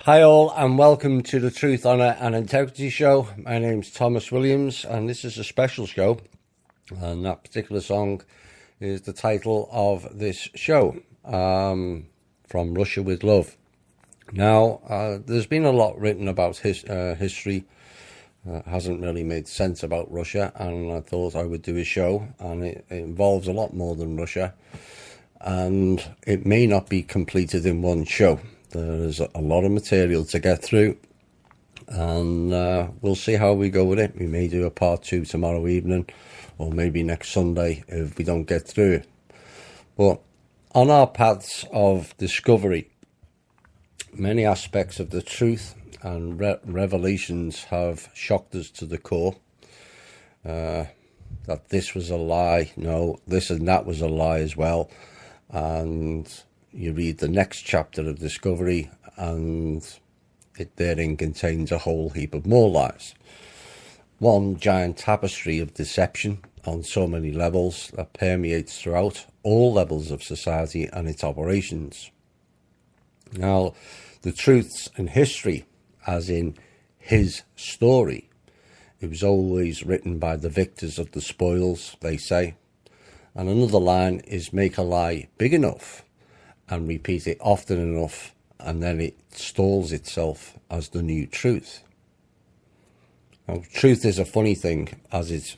Hi all, and welcome to the Truth, Honour and Integrity Show. My name's Thomas Williams, and this is a special show, and that particular song is the title of this show, From Russia with Love. Now, there's been a lot written about history. Hasn't really made sense about Russia, and I thought I would do a show, and it involves a lot more than Russia, and it may not be completed in one show. There's a lot of material to get through, and we'll see how we go with it. We may do a part 2 tomorrow evening, or maybe next Sunday if we don't get through it. But on our paths of discovery, many aspects of the truth and revelations have shocked us to the core. That this was a lie, no, this and that was a lie as well. And you read the next chapter of discovery, and it therein contains a whole heap of more lies. One giant tapestry of deception on so many levels that permeates throughout all levels of society and its operations. Now, the truths in history, as in his story, it was always written by the victors of the spoils, they say. And another line is, make a lie big enough and repeat it often enough, and then it stalls itself as the new truth. Now, truth is a funny thing, as it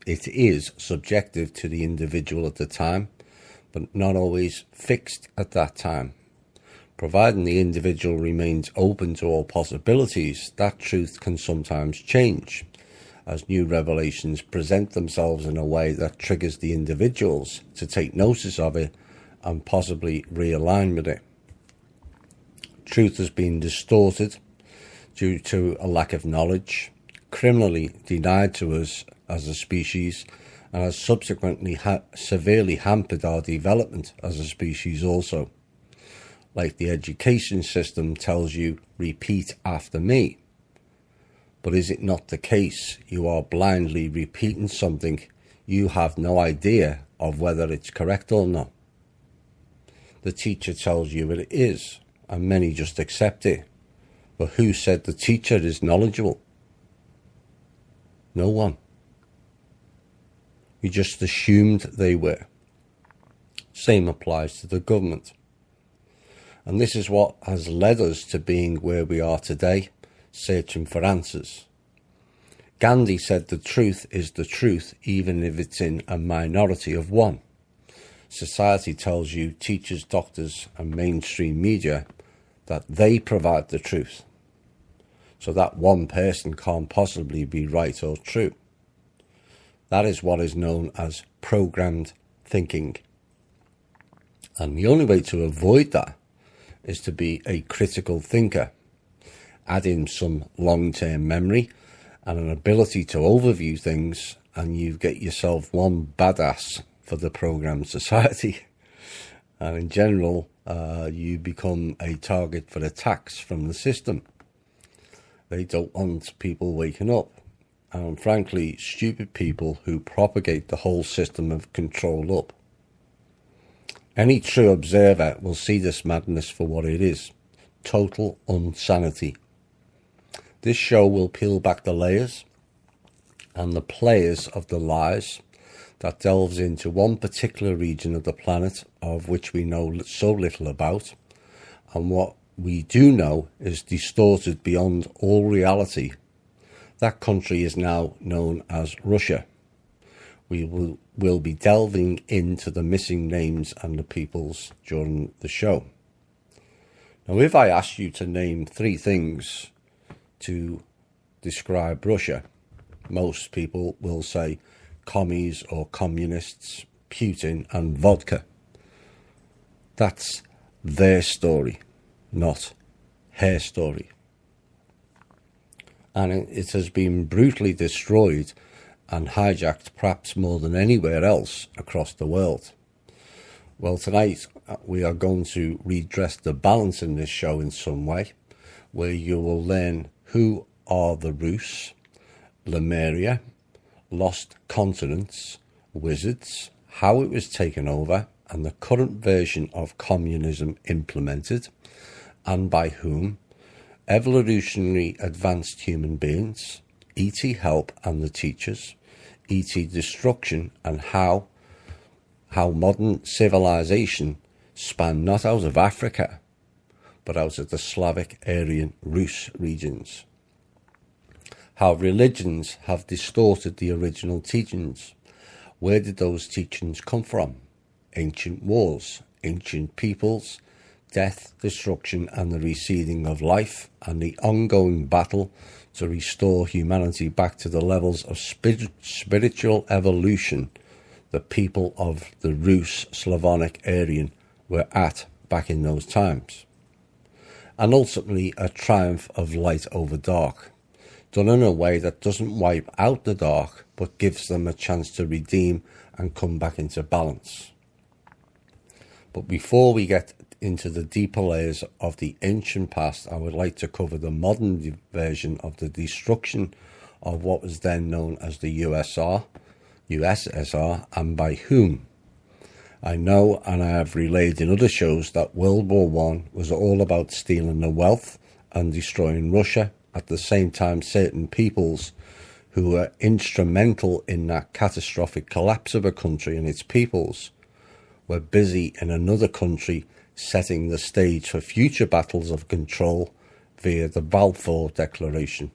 is subjective to the individual at the time, but not always fixed at that time. Providing the individual remains open to all possibilities, that truth can sometimes change, as new revelations present themselves in a way that triggers the individuals to take notice of it and possibly realign with it. Truth has been distorted due to a lack of knowledge, criminally denied to us as a species, and has subsequently severely hampered our development as a species also. Like the education system tells you, repeat after me. But is it not the case you are blindly repeating something you have no idea of whether it's correct or not? The teacher tells you it is, and many just accept it. But who said the teacher is knowledgeable? No one. We just assumed they were. Same applies to the government. And this is what has led us to being where we are today, searching for answers. Gandhi said the truth is the truth, even if it's in a minority of one. Society tells you, teachers, doctors, and mainstream media, that they provide the truth. So that one person can't possibly be right or true. That is what is known as programmed thinking. And the only way to avoid that is to be a critical thinker. Add in some long-term memory and an ability to overview things, and you get yourself one badass for the programmed society. And in general, you become a target for attacks from the system. They don't want people waking up. And frankly, stupid people who propagate the whole system of control up. Any true observer will see this madness for what it is. Total insanity. This show will peel back the layers and the players of the lies that delves into one particular region of the planet of which we know so little about, and what we do know is distorted beyond all reality. That country is now known as Russia. We will be delving into the missing names and the peoples during the show. Now, if I ask you to name 3 things to describe Russia, most people will say commies or communists, Putin and vodka. That's their story, not her story. And it has been brutally destroyed and hijacked perhaps more than anywhere else across the world. Well, tonight we are going to redress the balance in this show in some way, where you will learn who are the Rus, Lemuria, lost continents, wizards, how it was taken over, and the current version of communism implemented, and by whom, evolutionary advanced human beings, E.T. help and the teachers, E.T. destruction, and how modern civilization span not out of Africa, but out of the Slavic, Aryan, Rus regions. How religions have distorted the original teachings. Where did those teachings come from? Ancient wars, ancient peoples, death, destruction, and the receding of life, and the ongoing battle to restore humanity back to the levels of spiritual evolution the people of the Rus, Slavonic, Aryan were at back in those times. And ultimately a triumph of light over dark, done in a way that doesn't wipe out the dark, but gives them a chance to redeem and come back into balance. But before we get into the deeper layers of the ancient past, I would like to cover the modern version of the destruction of what was then known as the USSR, and by whom. I know, and I have relayed in other shows, that World War I was all about stealing the wealth and destroying Russia. At the same time, certain peoples who were instrumental in that catastrophic collapse of a country and its peoples were busy in another country setting the stage for future battles of control via the Balfour Declaration.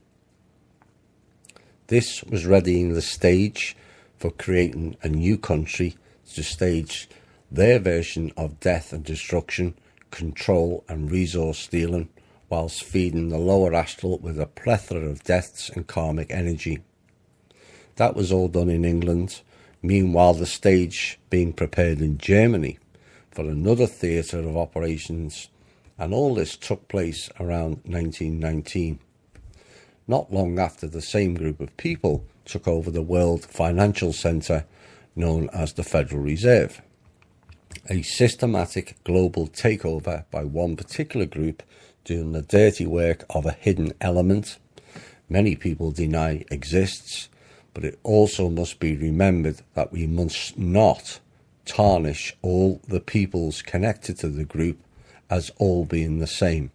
This was readying the stage for creating a new country to stage their version of death and destruction, control and resource stealing, whilst feeding the lower astral with a plethora of deaths and karmic energy. That was all done in England, meanwhile the stage being prepared in Germany for another theatre of operations, and all this took place around 1919. Not long after, the same group of people took over the world financial centre known as the Federal Reserve. A systematic global takeover by one particular group doing the dirty work of a hidden element many people deny exists, but it also must be remembered that we must not tarnish all the peoples connected to the group as all being the same.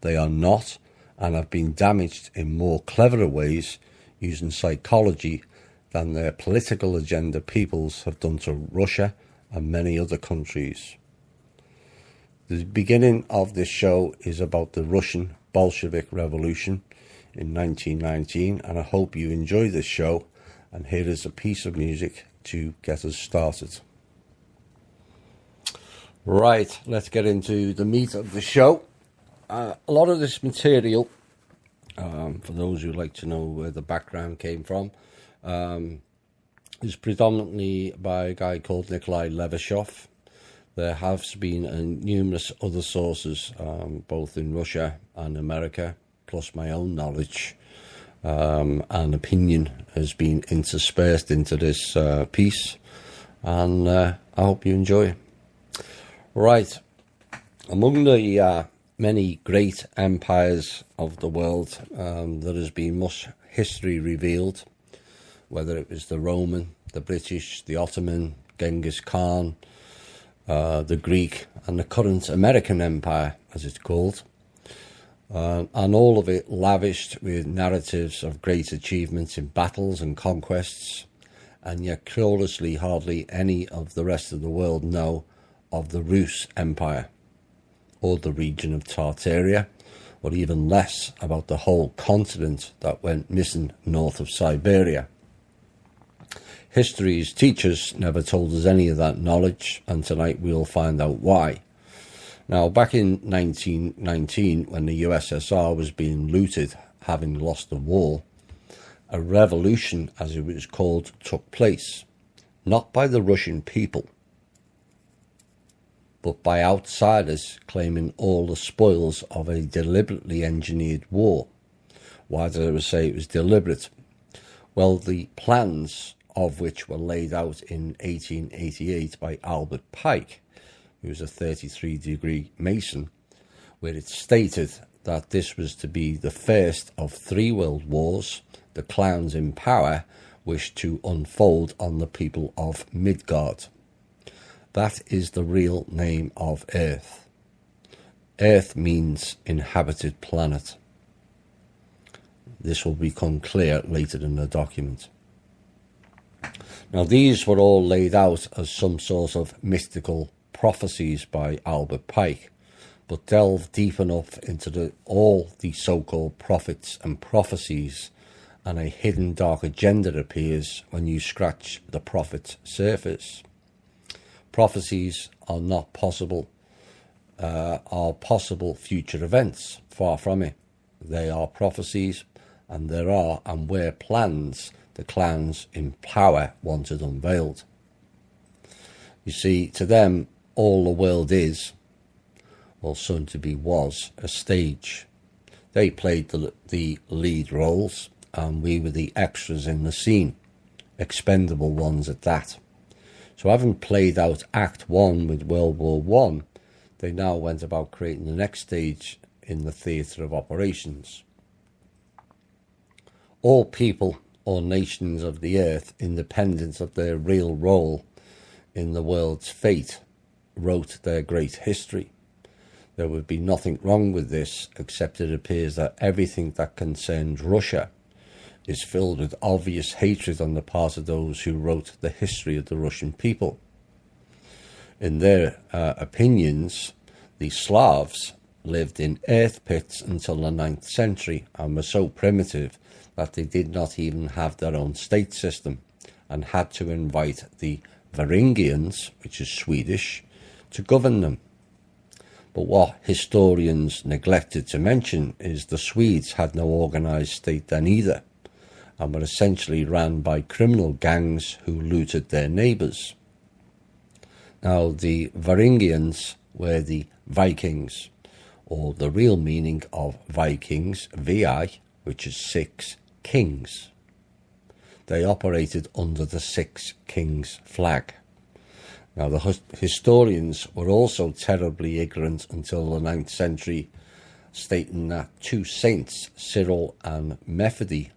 They are not, and have been damaged in more cleverer ways using psychology than their political agenda peoples have done to Russia and many other countries. The beginning of this show is about the Russian Bolshevik Revolution in 1919, and I hope you enjoy this show, and here is a piece of music to get us started. Right, let's get into the meat of the show. A lot of this material, for those who like to know where the background came from, is predominantly by a guy called Nikolai Levashov. There has been numerous other sources, both in Russia and America, plus my own knowledge and opinion has been interspersed into this piece, and I hope you enjoy it. Right, among the many great empires of the world, there has been much history revealed, whether it was the Roman, the British, the Ottoman, Genghis Khan, the Greek, and the current American Empire, as it's called, and all of it lavished with narratives of great achievements in battles and conquests, and yet curiously hardly any of the rest of the world know of the Rus Empire, or the region of Tartaria, or even less about the whole continent that went missing north of Siberia. History's teachers never told us any of that knowledge, and tonight we'll find out why. Now, back in 1919, when the USSR was being looted, having lost the war, a revolution, as it was called, took place, not by the Russian people, but by outsiders claiming all the spoils of a deliberately engineered war. Why did I say it was deliberate? Well, the plans of which were laid out in 1888 by Albert Pike, who was a 33-degree Mason, where it stated that this was to be the first of 3 world wars the clowns in power wished to unfold on the people of Midgard. That is the real name of Earth. Earth means inhabited planet. this will become clear later in the document. Now, these were all laid out as some sort of mystical prophecies by Albert Pike, but delve deep enough into all the so-called prophets and prophecies, and a hidden dark agenda appears when you scratch the prophet's surface. Prophecies are not possible, are possible future events. Far from it. They are prophecies, and there are and were plans the clans in power wanted unveiled. You see, to them, all the world is, or soon to be was, a stage. They played the lead roles, and we were the extras in the scene, expendable ones at that. So having played out Act 1 with World War I, they now went about creating the next stage in the theatre of operations. All people or nations of the earth, independent of their real role in the world's fate, wrote their great history. There would be nothing wrong with this, except it appears that everything that concerns Russia is filled with obvious hatred on the part of those who wrote the history of the Russian people. In their opinions, the Slavs lived in earth pits until the 9th century and were so primitive that they did not even have their own state system and had to invite the Varangians, which is Swedish, to govern them. But what historians neglected to mention is the Swedes had no organised state then either, and were essentially ran by criminal gangs who looted their neighbours. Now, the Varangians were the Vikings, or the real meaning of Vikings, VI, which is 6 kings. They operated under the 6 kings flag. Now, the historians were also terribly ignorant until the 9th century, stating that 2 saints, Cyril and Methody,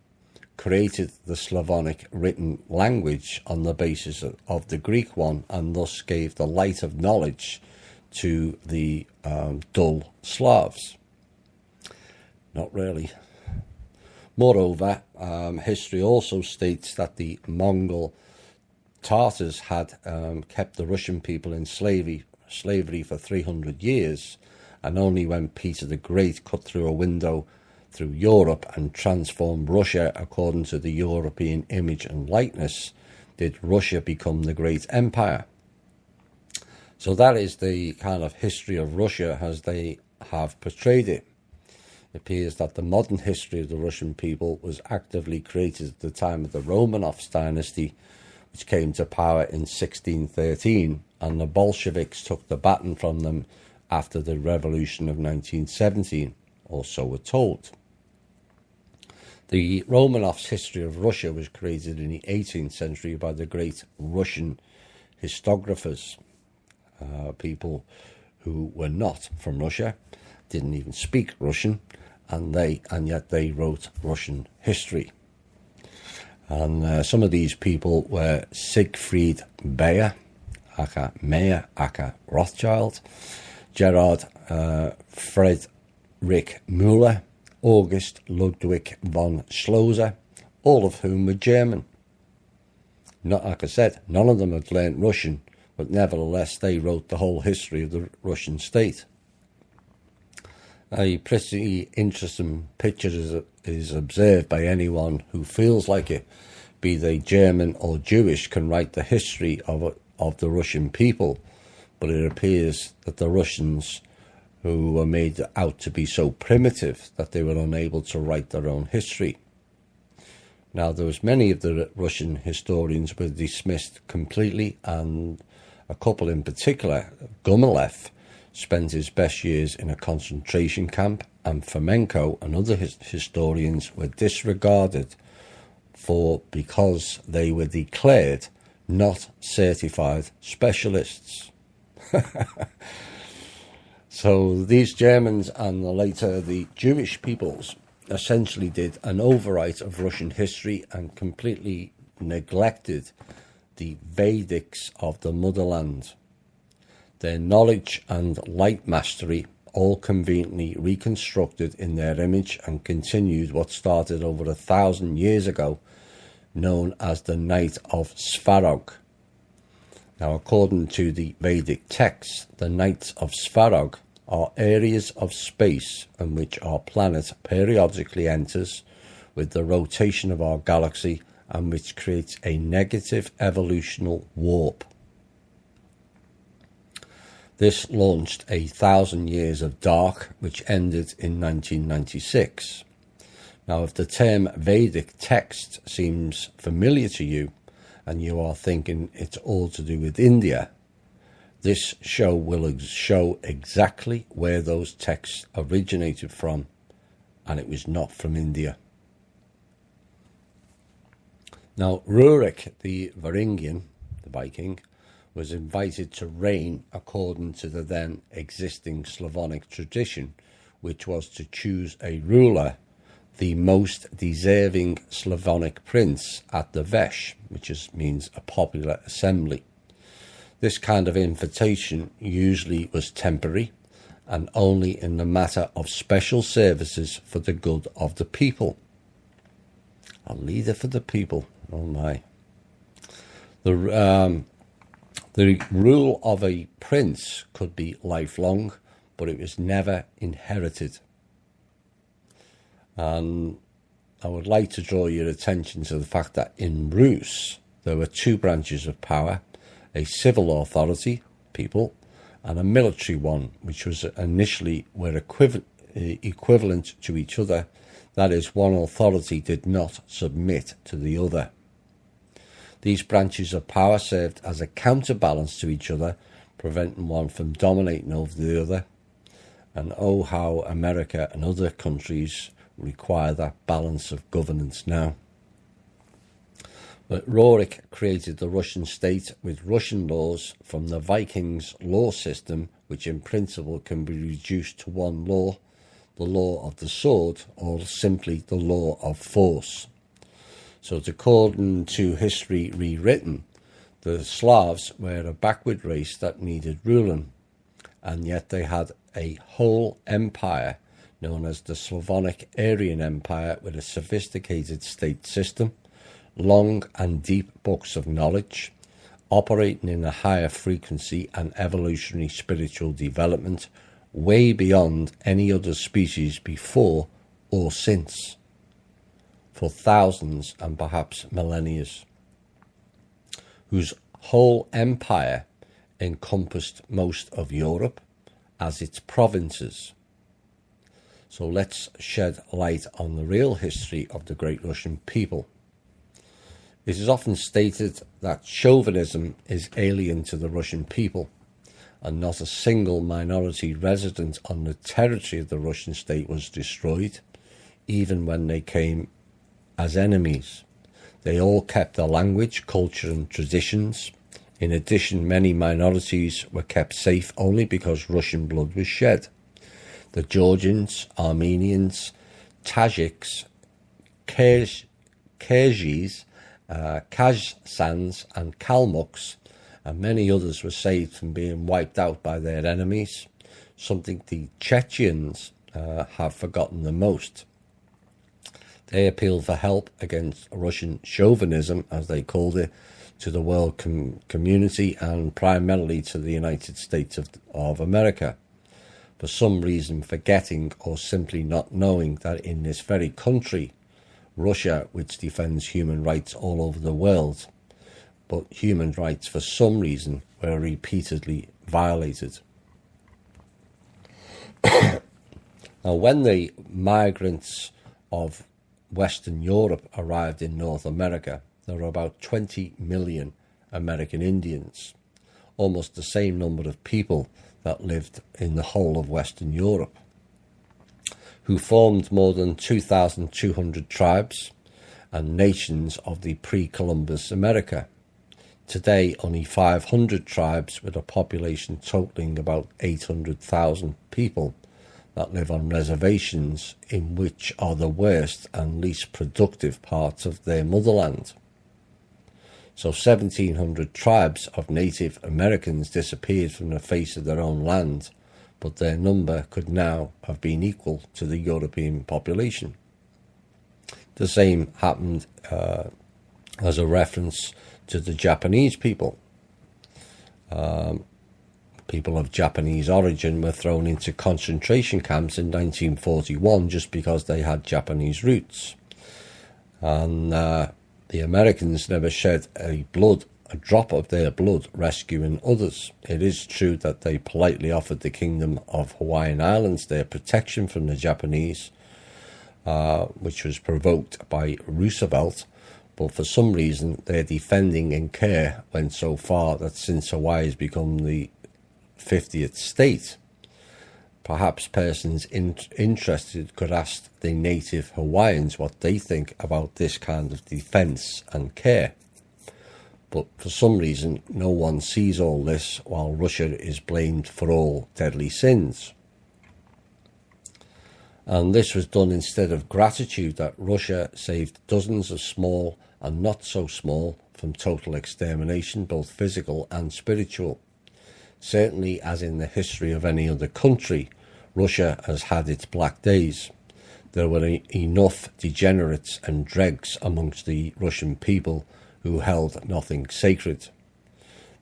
created the Slavonic written language on the basis of the Greek one, and thus gave the light of knowledge to the dull Slavs. Not really. Moreover, history also states that the Mongol Tartars had kept the Russian people in slavery for 300 years, and only when Peter the Great cut through a window through Europe and transformed Russia according to the European image and likeness did Russia become the great empire. So that is the kind of history of Russia as they have portrayed it. It appears that the modern history of the Russian people was actively created at the time of the Romanovs dynasty, which came to power in 1613, and the Bolsheviks took the baton from them after the Revolution of 1917, or so we're told. The Romanovs' history of Russia was created in the 18th century by the great Russian historiographers, people who were not from Russia, didn't even speak Russian, and yet they wrote Russian history. And some of these people were Siegfried Beyer, aka Meyer, aka Rothschild, Gerhard Friedrich Müller, August Ludwig von Schlosser, all of whom were German. Not, like I said, none of them had learnt Russian, but nevertheless they wrote the whole history of the Russian state. A pretty interesting picture is observed by anyone who feels like it, be they German or Jewish, can write the history of the Russian people, but it appears that the Russians, who were made out to be so primitive that they were unable to write their own history. Now, there was many of the Russian historians were dismissed completely, and a couple in particular, Gumilev, spent his best years in a concentration camp, and Fomenko and other historians were disregarded because they were declared not certified specialists. So these Germans and later the Jewish peoples essentially did an overwrite of Russian history and completely neglected the Vedics of the motherland. Their knowledge and light mastery all conveniently reconstructed in their image and continued what started over 1,000 years ago, known as the Night of Svarog. Now, according to the Vedic texts, the nights of Svarog are areas of space in which our planet periodically enters with the rotation of our galaxy, and which creates a negative evolutional warp. This launched 1,000 years of dark, which ended in 1996. Now, if the term Vedic text seems familiar to you, and you are thinking it's all to do with India, this show will show exactly where those texts originated from, and it was not from India. Now, Rurik the Varangian, the Viking, was invited to reign according to the then existing Slavonic tradition, which was to choose a ruler, the most deserving Slavonic prince at the Vesh, which means a popular assembly. This kind of invitation usually was temporary and only in the matter of special services for the good of the people. A leader for the people, oh my. The rule of a prince could be lifelong, but it was never inherited. And I would like to draw your attention to the fact that in Rus, there were two branches of power, a civil authority, people, and a military one, which was initially were equivalent to each other. That is, one authority did not submit to the other. These branches of power served as a counterbalance to each other, preventing one from dominating over the other. And oh, how America and other countries require that balance of governance now. But Rurik created the Russian state with Russian laws from the Vikings' law system, which in principle can be reduced to one law, the law of the sword, or simply the law of force. So, according to history rewritten, the Slavs were a backward race that needed ruling, and yet they had a whole empire known as the Slavonic Aryan Empire, with a sophisticated state system, long and deep books of knowledge, operating in a higher frequency and evolutionary spiritual development, way beyond any other species before or since, for thousands and perhaps millennia, whose whole empire encompassed most of Europe as its provinces. So let's shed light on the real history of the great Russian people. It is often stated that chauvinism is alien to the Russian people, and not a single minority resident on the territory of the Russian state was destroyed, even when they came as enemies. They all kept their language, culture and traditions. In addition, many minorities were kept safe only because Russian blood was shed. The Georgians, Armenians, Tajiks, Kyrgyz, Kazakhstans and Kalmucks, and many others were saved from being wiped out by their enemies, something the Chechens have forgotten the most. They appealed for help against Russian chauvinism, as they called it, to the world community and primarily to the United States of America, for some reason forgetting or simply not knowing that in this very country, Russia, which defends human rights all over the world, but human rights for some reason were repeatedly violated. Now, when the migrants of Western Europe arrived in North America, there were about 20 million American Indians, almost the same number of people that lived in the whole of Western Europe, who formed more than 2,200 tribes and nations of the pre-Columbus America. Today, only 500 tribes with a population totaling about 800,000 people that live on reservations, in which are the worst and least productive parts of their motherland. So 1,700 tribes of Native Americans disappeared from the face of their own land but their number could now have been equal to the European population. The same happened as a reference to the Japanese people. People of Japanese origin were thrown into concentration camps in 1941 just because they had Japanese roots. And the Americans never shed a drop of their blood rescuing others. It is true that they politely offered the Kingdom of Hawaiian Islands their protection from the Japanese, which was provoked by Roosevelt, but for some reason their defending and care went so far that since Hawaii has become the 50th state, perhaps persons interested could ask the native Hawaiians what they think about this kind of defence and care. But for some reason, no one sees all this, while Russia is blamed for all deadly sins. And this was done instead of gratitude that Russia saved dozens of small and not so small from total extermination, both physical and spiritual. Certainly, as in the history of any other country, Russia has had its black days. There were enough degenerates and dregs amongst the Russian people who held nothing sacred.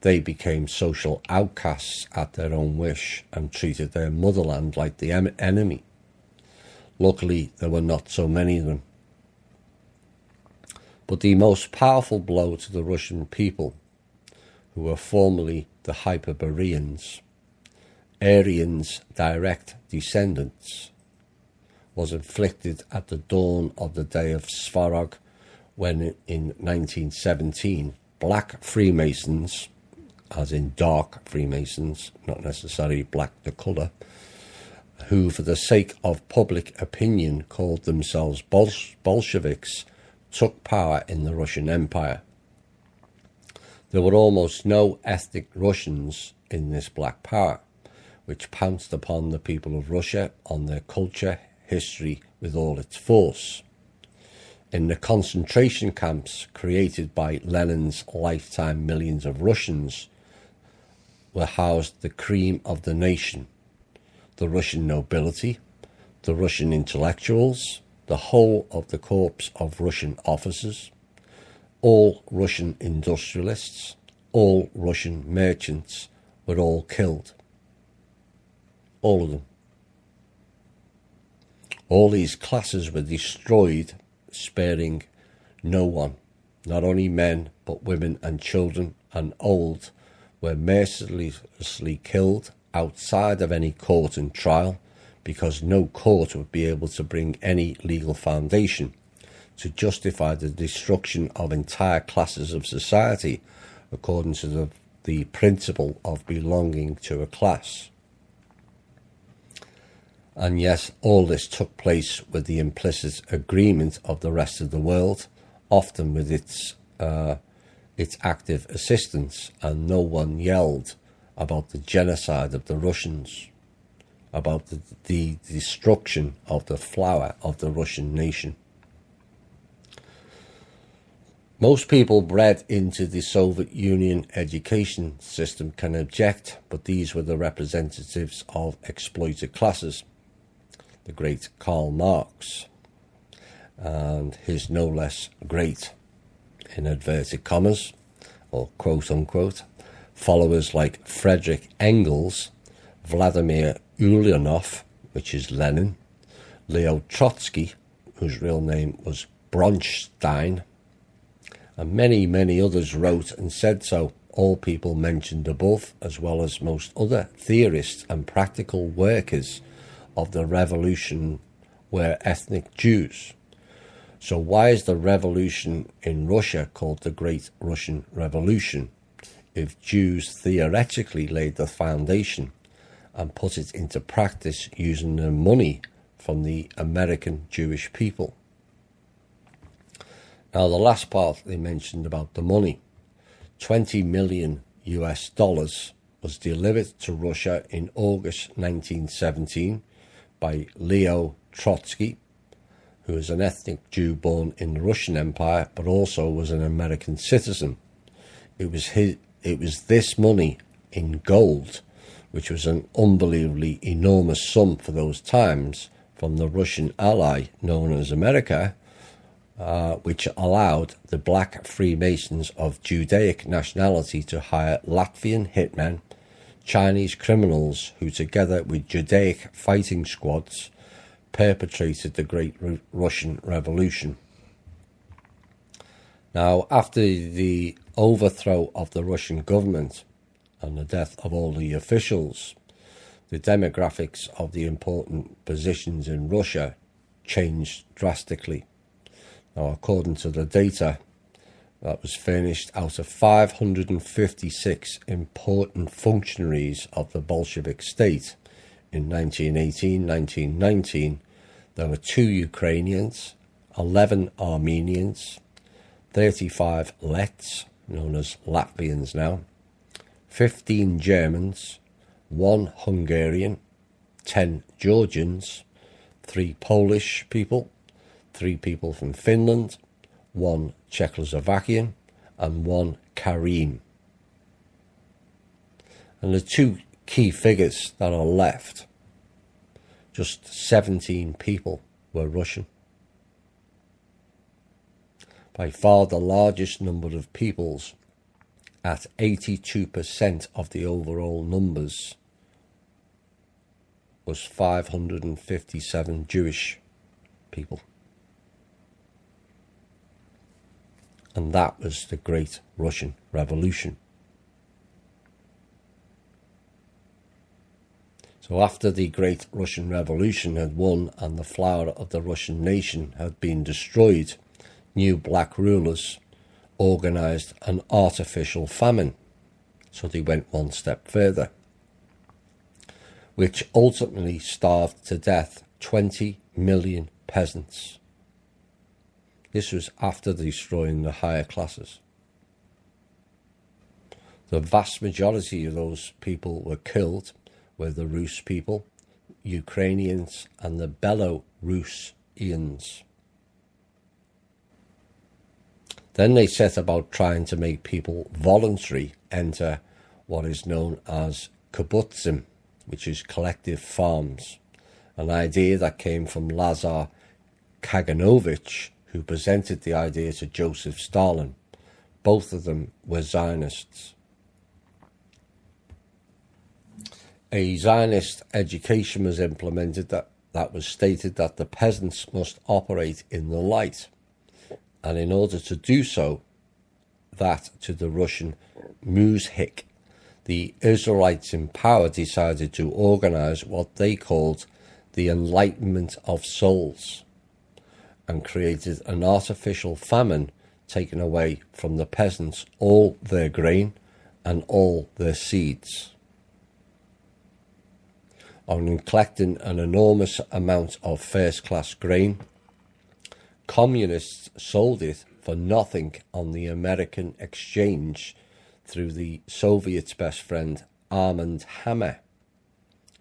They became social outcasts at their own wish and treated their motherland like the enemy. Luckily, there were not so many of them. But the most powerful blow to the Russian people, who were formerly the Hyperboreans, Aryans' direct descendants, was inflicted at the dawn of the day of Svarog, when in 1917 black Freemasons, as in dark Freemasons, not necessarily black the colour, who for the sake of public opinion called themselves Bolsheviks, took power in the Russian Empire. There were almost no ethnic Russians in this black power, which pounced upon the people of Russia, on their culture, history, with all its force. In the concentration camps created by Lenin's lifetime, millions of Russians were housed the cream of the nation, the Russian nobility, the Russian intellectuals, the whole of the corps of Russian officers, all Russian industrialists, all Russian merchants were all killed. All of them. All these classes were destroyed, sparing no one. Not only men, but women and children and old were mercilessly killed outside of any court and trial, because no court would be able to bring any legal foundation to justify the destruction of entire classes of society according to the principle of belonging to a class. And yet all this took place with the implicit agreement of the rest of the world, often with its active assistance, and no one yelled about the genocide of the Russians, about the destruction of the flower of the Russian nation. Most people bred into the Soviet Union education system can object, but these were the representatives of exploited classes. The great Karl Marx and his no less great, in inverted commas, or quote unquote, followers like Friedrich Engels, Vladimir Ulyanov, which is Lenin, Leo Trotsky, whose real name was Bronstein, and many, many others wrote and said so. All people mentioned above, as well as most other theorists and practical workers of the revolution, were ethnic Jews. So why is the revolution in Russia called the Great Russian Revolution, if Jews theoretically laid the foundation and put it into practice using the money from the American Jewish people? Now, the last part they mentioned about the money, $20 million was delivered to Russia in August 1917 by Leo Trotsky, who is an ethnic Jew born in the Russian Empire, but also was an American citizen. It was this money in gold which was an unbelievably enormous sum for those times, from the Russian ally known as America, which allowed the black Freemasons of Judaic nationality to hire Latvian hitmen, Chinese criminals who, together with Judaic fighting squads, perpetrated the Great Russian Revolution. Now, after the overthrow of the Russian government and the death of all the officials, the demographics of the important positions in Russia changed drastically. Now, according to the data that was furnished, out of 556 important functionaries of the Bolshevik state in 1918-1919, there were 2 Ukrainians, 11 Armenians, 35 Lets, known as Latvians now, 15 Germans, 1 Hungarian, 10 Georgians, 3 Polish people, 3 people from Finland, 1 Czechoslovakian, and 1 Karen. And the 2 key figures that are left, just 17 people were Russian. By far the largest number of peoples, at 82% of the overall numbers, was 557 Jewish people. And that was the Great Russian Revolution. So after the Great Russian Revolution had won and the flower of the Russian nation had been destroyed, new black rulers organised an artificial famine. So they went one step further, which ultimately starved to death 20 million peasants. This was after destroying the higher classes. The vast majority of those people were killed were the Rus people, Ukrainians, and the Belarusians. Then they set about trying to make people voluntarily enter what is known as kibbutzim, which is collective farms, an idea that came from Lazar Kaganovich, who presented the idea to Joseph Stalin. Both of them were Zionists. A Zionist education was implemented that was stated that the peasants must operate in the light. And in order to do so, that to the Russian Muzhik, the Israelites in power decided to organize what they called the Enlightenment of Souls, and created an artificial famine, taking away from the peasants all their grain and all their seeds. On collecting an enormous amount of first-class grain, communists sold it for nothing on the American exchange through the Soviets' best friend Armand Hammer,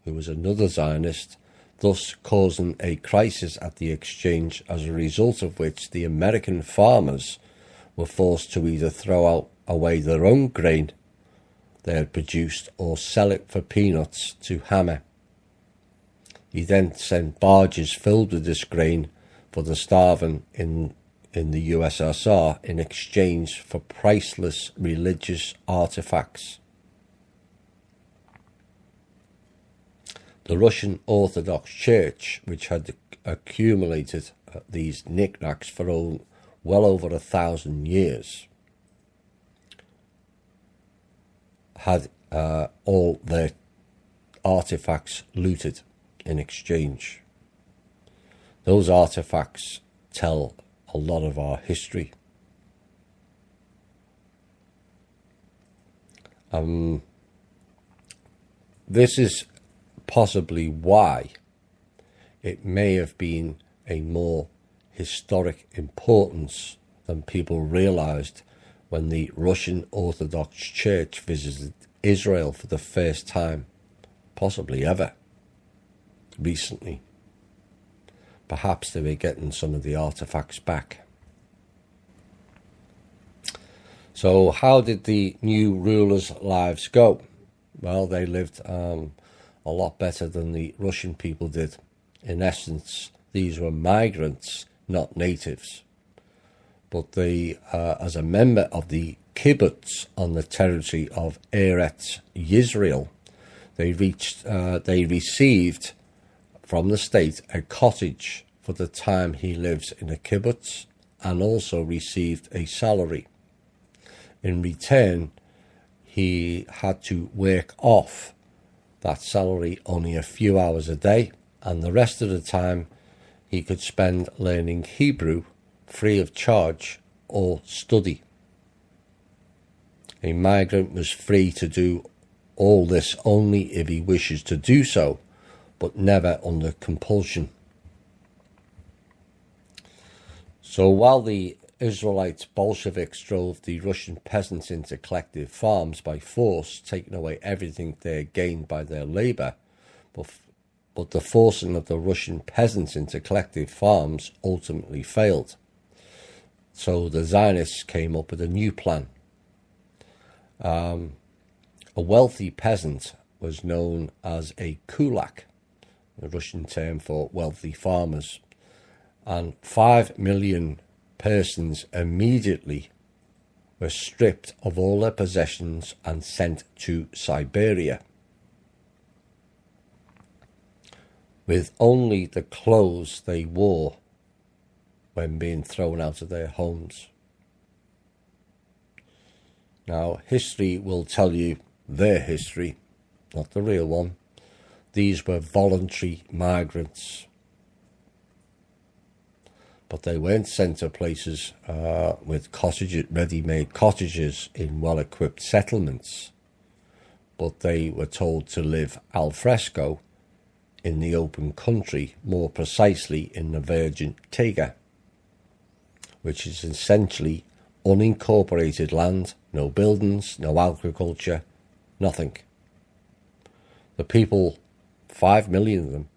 who was another Zionist, thus causing a crisis at the exchange, as a result of which the American farmers were forced to either throw away their own grain they had produced or sell it for peanuts to Hammer. He then sent barges filled with this grain for the starving in the USSR in exchange for priceless religious artifacts. The Russian Orthodox Church, which had accumulated these knickknacks for well over 1,000 years, had all their artifacts looted in exchange. Those artifacts tell a lot of our history. This is possibly why it may have been a more historic importance than people realized when the Russian Orthodox Church visited Israel for the first time, possibly ever, recently. Perhaps they were getting some of the artifacts back. So how did the new rulers' lives go? Well, they lived a lot better than the Russian people did. In essence, these were migrants, not natives. But they, as a member of the kibbutz on the territory of Eretz Yisrael, they received from the state a cottage for the time he lives in a kibbutz, and also received a salary. In return, he had to work off that salary only a few hours a day, and the rest of the time he could spend learning Hebrew free of charge or study. A migrant was free to do all this only if he wishes to do so, but never under compulsion. So while the Israelite Bolsheviks drove the Russian peasants into collective farms by force, taking away everything they had gained by their labour, but the forcing of the Russian peasants into collective farms ultimately failed. So the Zionists came up with a new plan. A wealthy peasant was known as a kulak, the Russian term for wealthy farmers, and 5 million persons immediately were stripped of all their possessions and sent to Siberia, with only the clothes they wore when being thrown out of their homes. Now, history will tell you their history, not the real one. These were voluntary migrants, but they weren't sent to places with ready-made cottages in well-equipped settlements, but they were told to live al fresco in the open country, more precisely in the Virgin Taiga, which is essentially unincorporated land, no buildings, no agriculture, nothing. The people, 5 million of them,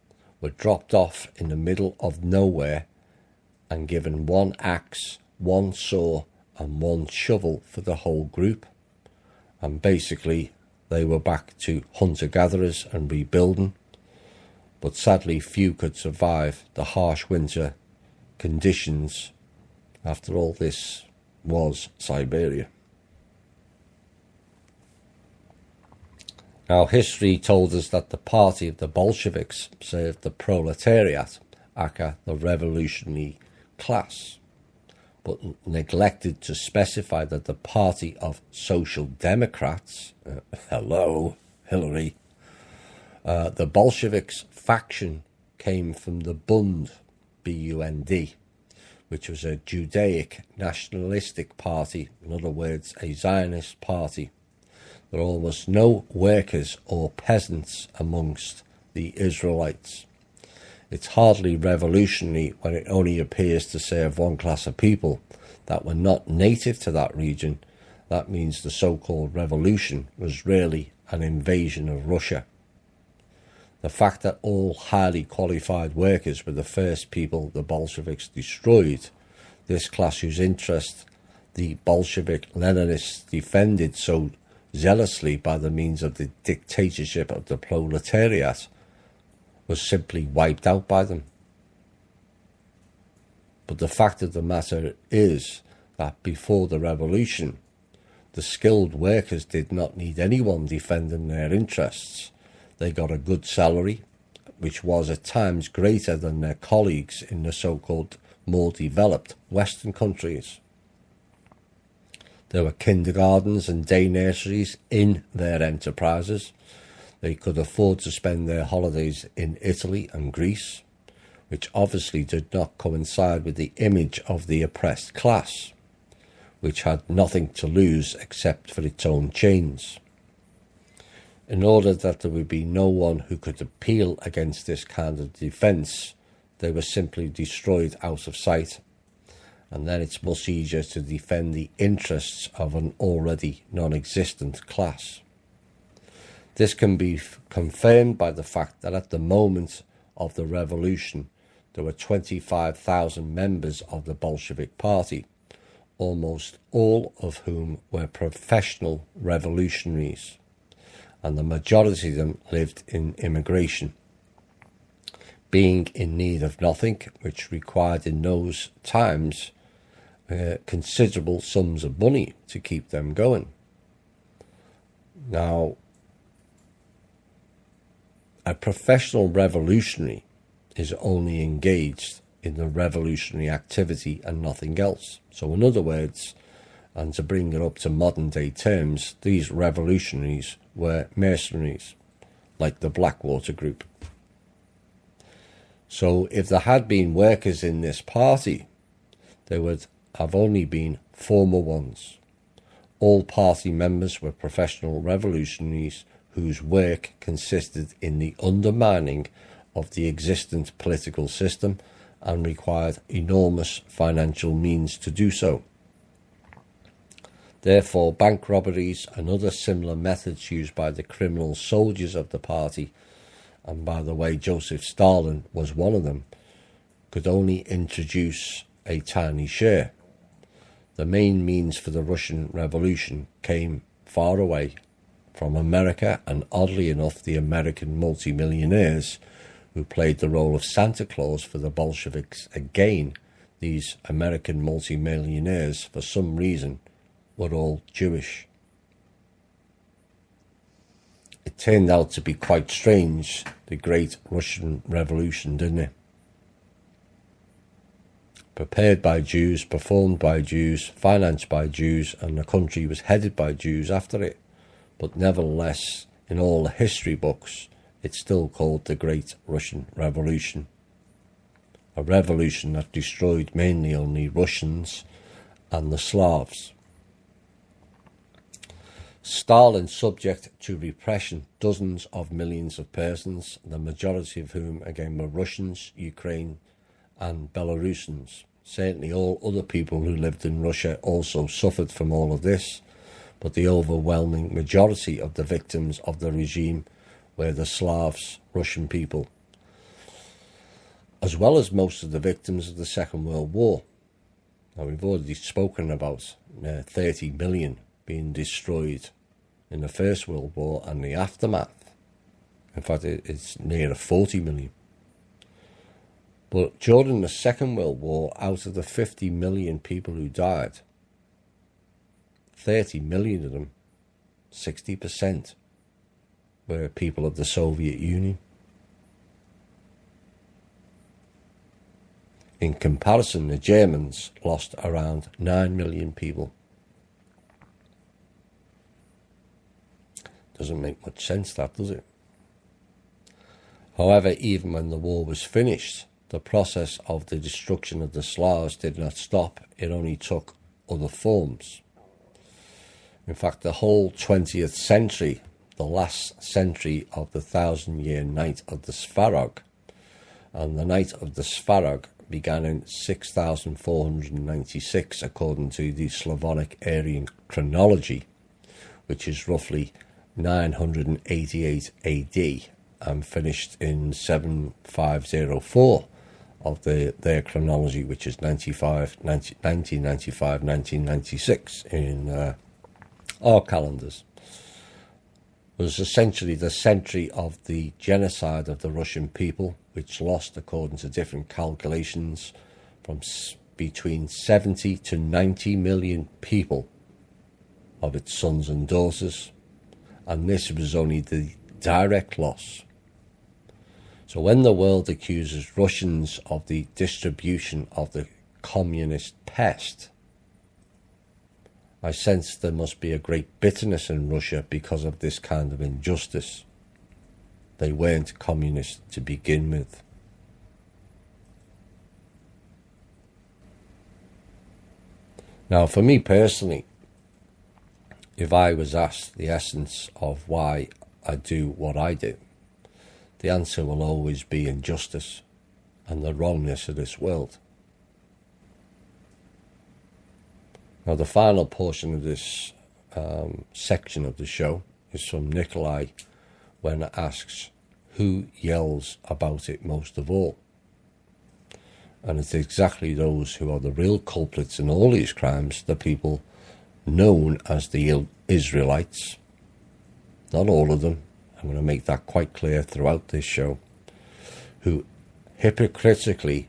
were dropped off in the middle of nowhere and given one axe, one saw and one shovel for the whole group. And basically they were back to hunter-gatherers and rebuilding. But sadly few could survive the harsh winter conditions. After all, this was Siberia. Now, history told us that the party of the Bolsheviks served the proletariat, aka the revolutionary class, but neglected to specify that the party of Social Democrats, hello, Hillary, the Bolsheviks faction came from the Bund, B-U-N-D, which was a Judaic nationalistic party, in other words, a Zionist party. There are almost no workers or peasants amongst the Israelites. It's hardly revolutionary when it only appears to serve one class of people that were not native to that region. That means the so-called revolution was really an invasion of Russia. The fact that all highly qualified workers were the first people the Bolsheviks destroyed, this class whose interest the Bolshevik Leninists defended so zealously by the means of the dictatorship of the proletariat, was simply wiped out by them. But the fact of the matter is that before the revolution, the skilled workers did not need anyone defending their interests. They got a good salary, which was at times greater than their colleagues in the so-called more developed Western countries. There were kindergartens and day nurseries in their enterprises. They could afford to spend their holidays in Italy and Greece, which obviously did not coincide with the image of the oppressed class, which had nothing to lose except for its own chains. In order that there would be no one who could appeal against this kind of defence, they were simply destroyed out of sight, and then it's much easier to defend the interests of an already non-existent class. This can be confirmed by the fact that at the moment of the revolution, there were 25,000 members of the Bolshevik Party, almost all of whom were professional revolutionaries, and the majority of them lived in immigration, being in need of nothing, which required in those times considerable sums of money to keep them going. Now, a professional revolutionary is only engaged in the revolutionary activity and nothing else. So in other words, and to bring it up to modern day terms, these revolutionaries were mercenaries, like the Blackwater Group. So if there had been workers in this party, there would have only been former ones. All party members were professional revolutionaries whose work consisted in the undermining of the existent political system and required enormous financial means to do so. Therefore, bank robberies and other similar methods used by the criminal soldiers of the party, and by the way, Joseph Stalin was one of them, could only introduce a tiny share. The main means for the Russian Revolution came far away from America, and oddly enough, the American multimillionaires who played the role of Santa Claus for the Bolsheviks again, these American multimillionaires, for some reason, were all Jewish. It turned out to be quite strange, the Great Russian Revolution, didn't it? Prepared by Jews, performed by Jews, financed by Jews, and the country was headed by Jews after it. But nevertheless, in all the history books, it's still called the Great Russian Revolution. A revolution that destroyed mainly only Russians and the Slavs. Stalin subject to repression dozens of millions of persons, the majority of whom again were Russians, Ukraine and Belarusians. Certainly all other people who lived in Russia also suffered from all of this, but the overwhelming majority of the victims of the regime were the Slavs, Russian people, as well as most of the victims of the Second World War. Now, we've already spoken about 30 million being destroyed in the First World War and the aftermath. In fact, it's near 40 million. But during the Second World War, out of the 50 million people who died, 30 million of them, 60%, were people of the Soviet Union. In comparison, the Germans lost around 9 million people. Doesn't make much sense, that, does it? However, even when the war was finished, the process of the destruction of the Slavs did not stop. It only took other forms. In fact, the whole 20th century, the last century of the 1,000-year Night of the Svarog, and the Night of the Svarog began in 6496 according to the Slavonic Aryan chronology, which is roughly 988 AD, and finished in 7504 of their chronology, which is 1995, 1996 in our calendars. It was essentially the century of the genocide of the Russian people, which lost, according to different calculations, from between 70 to 90 million people of its sons and daughters, and this was only the direct loss. So when the world accuses Russians of the distribution of the communist pest, I sense there must be a great bitterness in Russia because of this kind of injustice. They weren't communist to begin with. Now, for me personally, if I was asked the essence of why I do what I do, the answer will always be injustice and the wrongness of this world. Now, the final portion of this section of the show is from Nikolai, when it asks, who yells about it most of all? And it's exactly those who are the real culprits in all these crimes, the people known as the Israelites, not all of them, I'm going to make that quite clear throughout this show, who hypocritically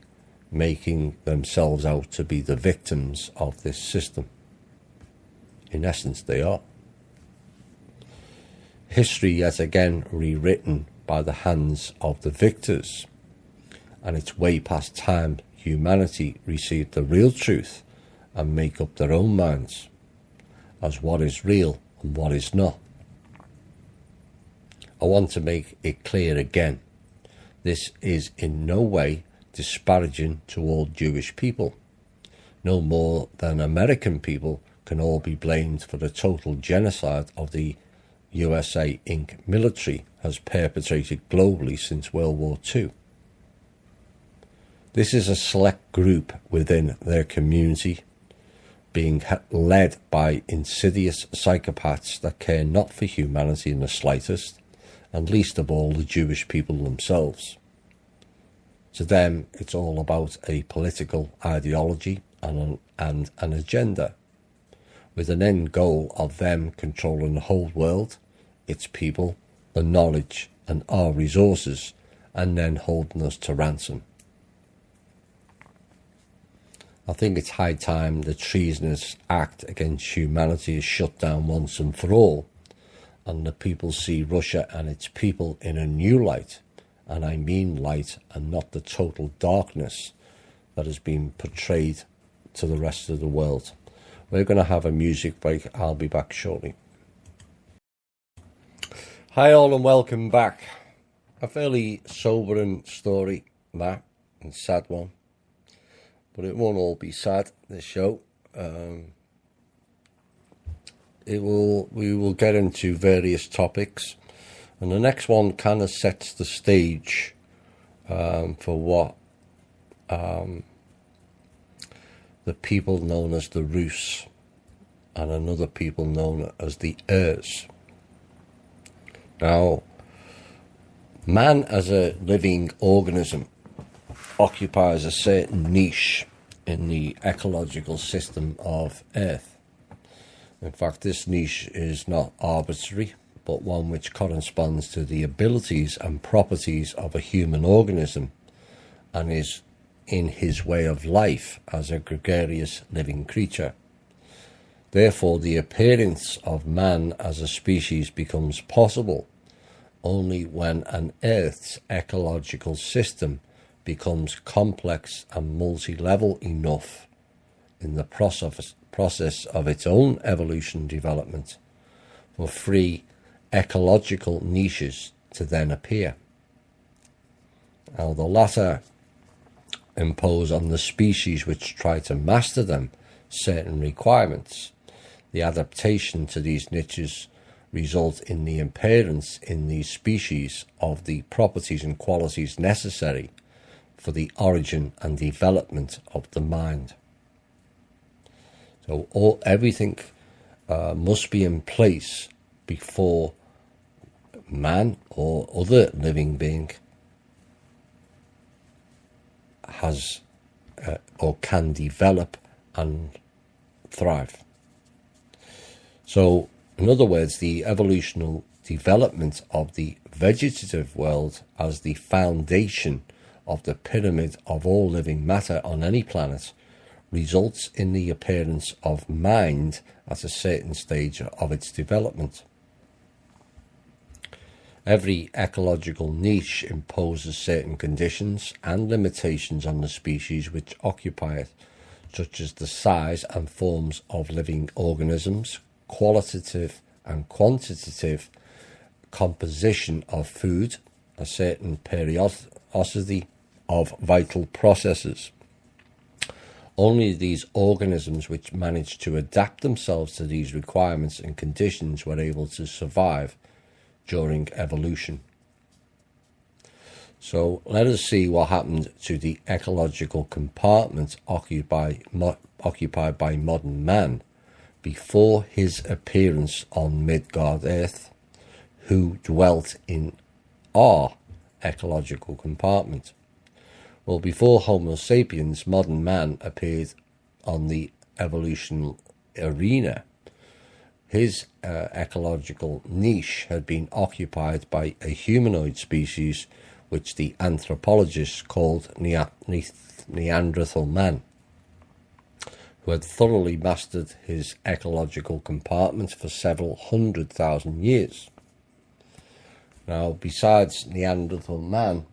making themselves out to be the victims of this system. In essence, they are. History yet again rewritten by the hands of the victors, and it's way past time humanity received the real truth and make up their own minds as what is real and what is not. I want to make it clear again, this is in no way disparaging to all Jewish people, no more than American people can all be blamed for the total genocide of the USA Inc. military has perpetrated globally since World War II. This is a select group within their community, being led by insidious psychopaths that care not for humanity in the slightest, and least of all the Jewish people themselves. To them, it's all about a political ideology and an agenda, with an end goal of them controlling the whole world, its people, the knowledge and our resources, and then holding us to ransom. I think it's high time the treasonous act against humanity is shut down once and for all, and the people see Russia and its people in a new light, and I mean light and not the total darkness that has been portrayed to the rest of the world. We're going to have a music break. I'll be back shortly. Hi all and welcome back. A fairly sobering story, that, and sad one. But it won't all be sad, this show. We will get into various topics. And the next one kind of sets the stage for what the people known as the Rus and another people known as the Urs. Now, man as a living organism occupies a certain niche in the ecological system of Earth. In fact, this niche is not arbitrary, but one which corresponds to the abilities and properties of a human organism and is in his way of life as a gregarious living creature. Therefore, the appearance of man as a species becomes possible only when an Earth's ecological system becomes complex and multi-level enough in the process of its own evolution development for free ecological niches to then appear. Now, the latter impose on the species which try to master them certain requirements. The adaptation to these niches result in the appearance in these species of the properties and qualities necessary for the origin and development of the mind. So everything must be in place before man or other living being has or can develop and thrive. So, in other words, the evolutional development of the vegetative world as the foundation of the pyramid of all living matter on any planet results in the appearance of mind at a certain stage of its development. Every ecological niche imposes certain conditions and limitations on the species which occupy it, such as the size and forms of living organisms, qualitative and quantitative composition of food, a certain periodicity of vital processes. Only these organisms which manage to adapt themselves to these requirements and conditions were able to survive during evolution. So let us see what happened to the ecological compartment occupied by modern man before his appearance on Midgard Earth, who dwelt in our ecological compartment. Well, before Homo sapiens, modern man appeared on the evolutional arena. His ecological niche had been occupied by a humanoid species which the anthropologists called Neanderthal man, who had thoroughly mastered his ecological compartment for several 100,000 years. Now, besides Neanderthal man,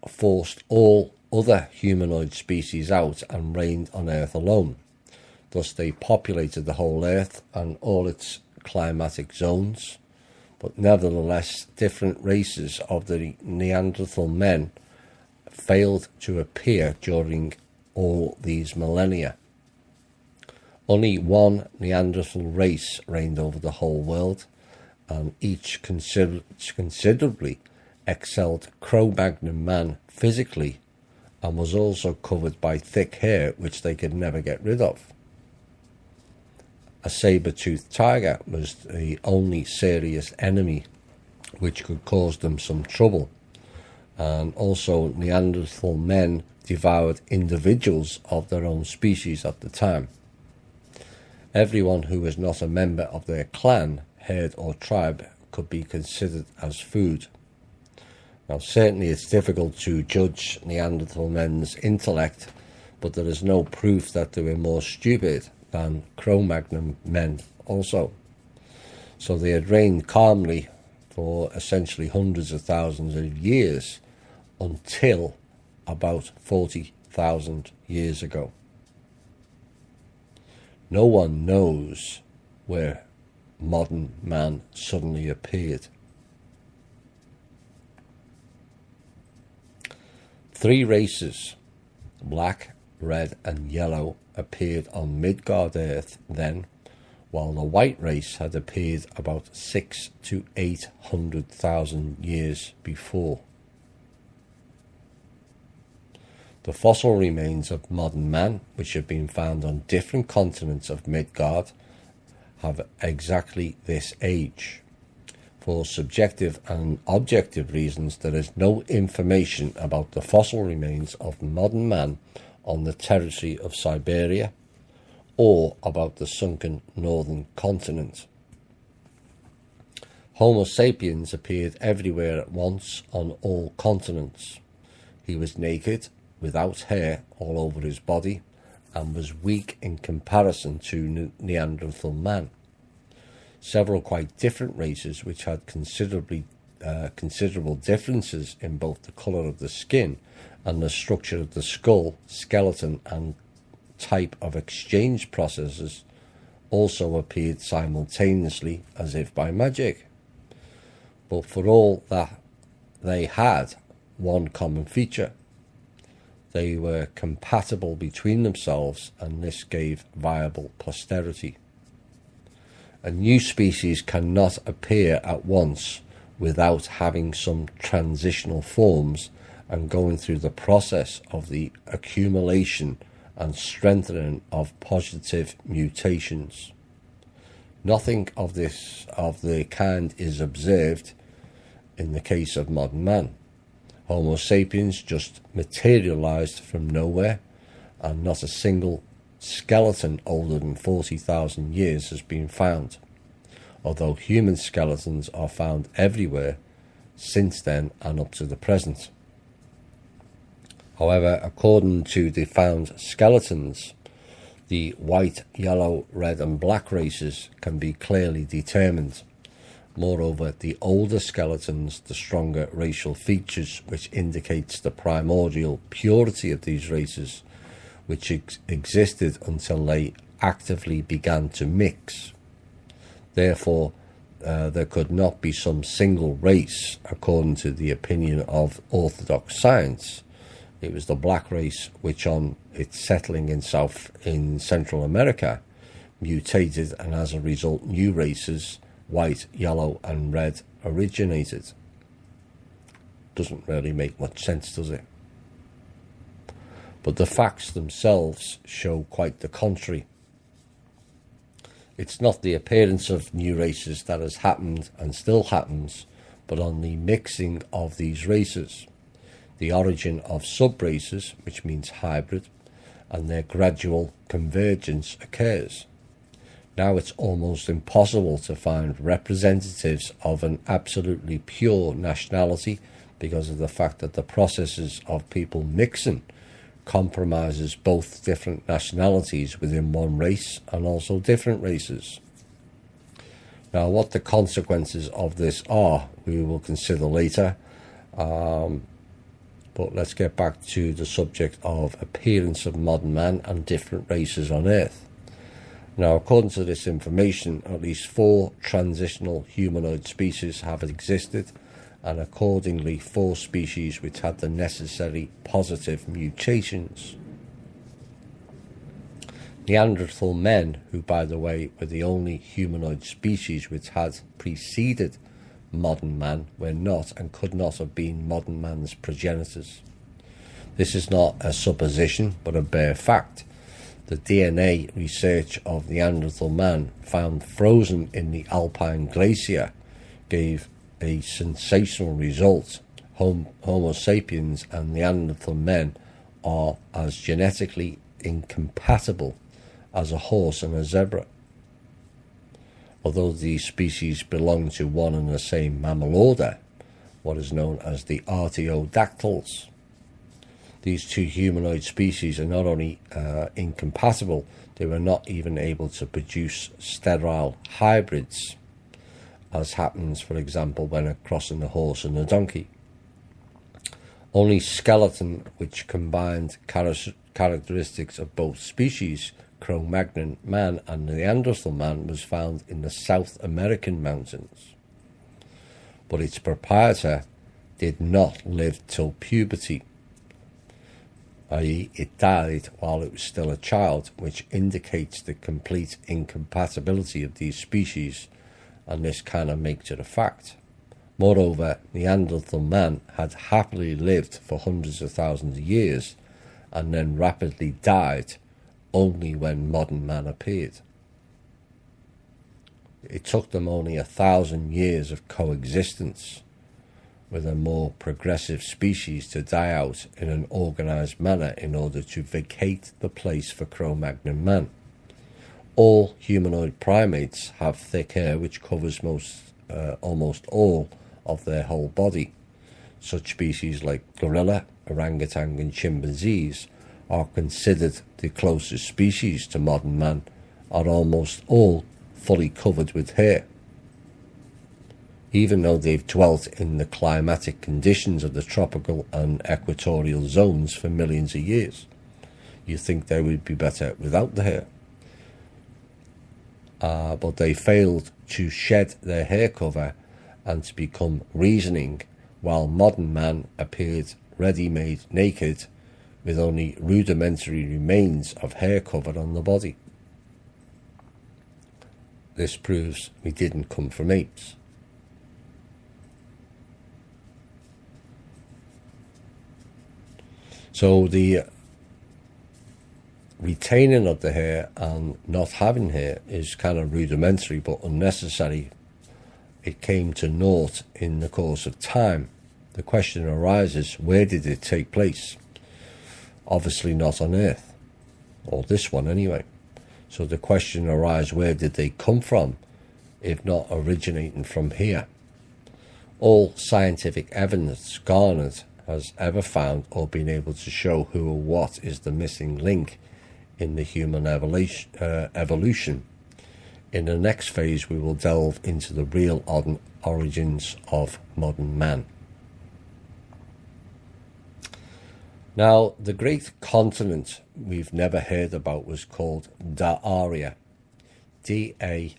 forced all other humanoid species out and reigned on Earth alone. Thus they populated the whole Earth and all its climatic zones, but nevertheless different races of the Neanderthal men failed to appear during all these millennia. Only one Neanderthal race reigned over the whole world, and each considerably excelled Cro-Magnon man physically, and was also covered by thick hair which they could never get rid of. A saber-toothed tiger was the only serious enemy which could cause them some trouble, and also Neanderthal men devoured individuals of their own species at the time. Everyone who was not a member of their clan, herd or tribe could be considered as food. Now, certainly it's difficult to judge Neanderthal men's intellect, but there is no proof that they were more stupid than Cro-Magnon men also. So they had reigned calmly for essentially hundreds of thousands of years until about 40,000 years ago. No one knows where modern man suddenly appeared. 3 races, black, red and yellow, appeared on Midgard Earth then, while the white race had appeared about 600,000 to 800,000 years before. The fossil remains of modern man, which have been found on different continents of Midgard, have exactly this age. For subjective and objective reasons, there is no information about the fossil remains of modern man on the territory of Siberia or about the sunken northern continent. Homo sapiens appeared everywhere at once on all continents. He was naked, without hair all over his body, and was weak in comparison to Neanderthal man. Several quite different races which had considerable differences in both the colour of the skin and the structure of the skull, skeleton and type of exchange processes also appeared simultaneously as if by magic. But for all that, they had one common feature. They were compatible between themselves, and this gave viable posterity. A new species cannot appear at once without having some transitional forms and going through the process of the accumulation and strengthening of positive mutations. Nothing of the kind is observed in the case of modern man. Homo sapiens just materialized from nowhere, and not a single skeleton older than 40,000 years has been found, although human skeletons are found everywhere since then and up to the present. However, according to the found skeletons, the white, yellow, red and black races can be clearly determined. Moreover, the older skeletons, the stronger racial features, which indicates the primordial purity of these races, which existed until they actively began to mix. Therefore, there could not be some single race, according to the opinion of orthodox science. It was the black race which, on its settling in Central America, mutated, and as a result new races, white, yellow and red, originated. Doesn't really make much sense, does it? But the facts themselves show quite the contrary. It's not the appearance of new races that has happened and still happens, but on the mixing of these races, the origin of sub-races, which means hybrid, and their gradual convergence occurs. Now it's almost impossible to find representatives of an absolutely pure nationality because of the fact that the processes of people mixing compromises both different nationalities within one race and also different races. Now, what the consequences of this are, we will consider later. But let's get back to the subject of appearance of modern man and different races on Earth. Now, according to this information, at least 4 transitional humanoid species have existed, and accordingly 4 species which had the necessary positive mutations. Neanderthal men, who by the way were the only humanoid species which had preceded modern man, were not and could not have been modern man's progenitors. This is not a supposition but a bare fact. The DNA research of Neanderthal man found frozen in the Alpine glacier gave a sensational result. Homo sapiens and Neanderthal men are as genetically incompatible as a horse and a zebra. Although these species belong to one and the same mammal order, what is known as the artiodactyls. These 2 humanoid species are not only incompatible, they were not even able to produce sterile hybrids, as happens, for example, when crossing a horse and a donkey. Only skeleton which combined characteristics of both species, Cro-Magnon man and Neanderthal man, was found in the South American mountains. But its proprietor did not live till puberty, i.e. it died while it was still a child, which indicates the complete incompatibility of these species, and this kind of makes it a fact. Moreover, Neanderthal man had happily lived for hundreds of thousands of years and then rapidly died only when modern man appeared. It took them only 1,000 years of coexistence with a more progressive species to die out in an organised manner in order to vacate the place for Cro-Magnon man. All humanoid primates have thick hair which covers almost all of their whole body. Such species like gorilla, orangutan and chimpanzees are considered the closest species to modern man, are almost all fully covered with hair. Even though they've dwelt in the climatic conditions of the tropical and equatorial zones for millions of years, you think they would be better without the hair. But they failed to shed their hair cover and to become reasoning, while modern man appeared ready-made naked with only rudimentary remains of hair cover on the body. This proves we didn't come from apes. So the retaining of the hair and not having hair is kind of rudimentary but unnecessary. It came to naught in the course of time. The question arises, where did it take place? Obviously not on Earth, or this one anyway. So the question arises, where did they come from, if not originating from here? All scientific evidence garnered has ever found or been able to show who or what is the missing link in the human evolution. In the next phase, we will delve into the real origins of modern man. Now, the great continent we've never heard about was called Darya, D-A''Arya.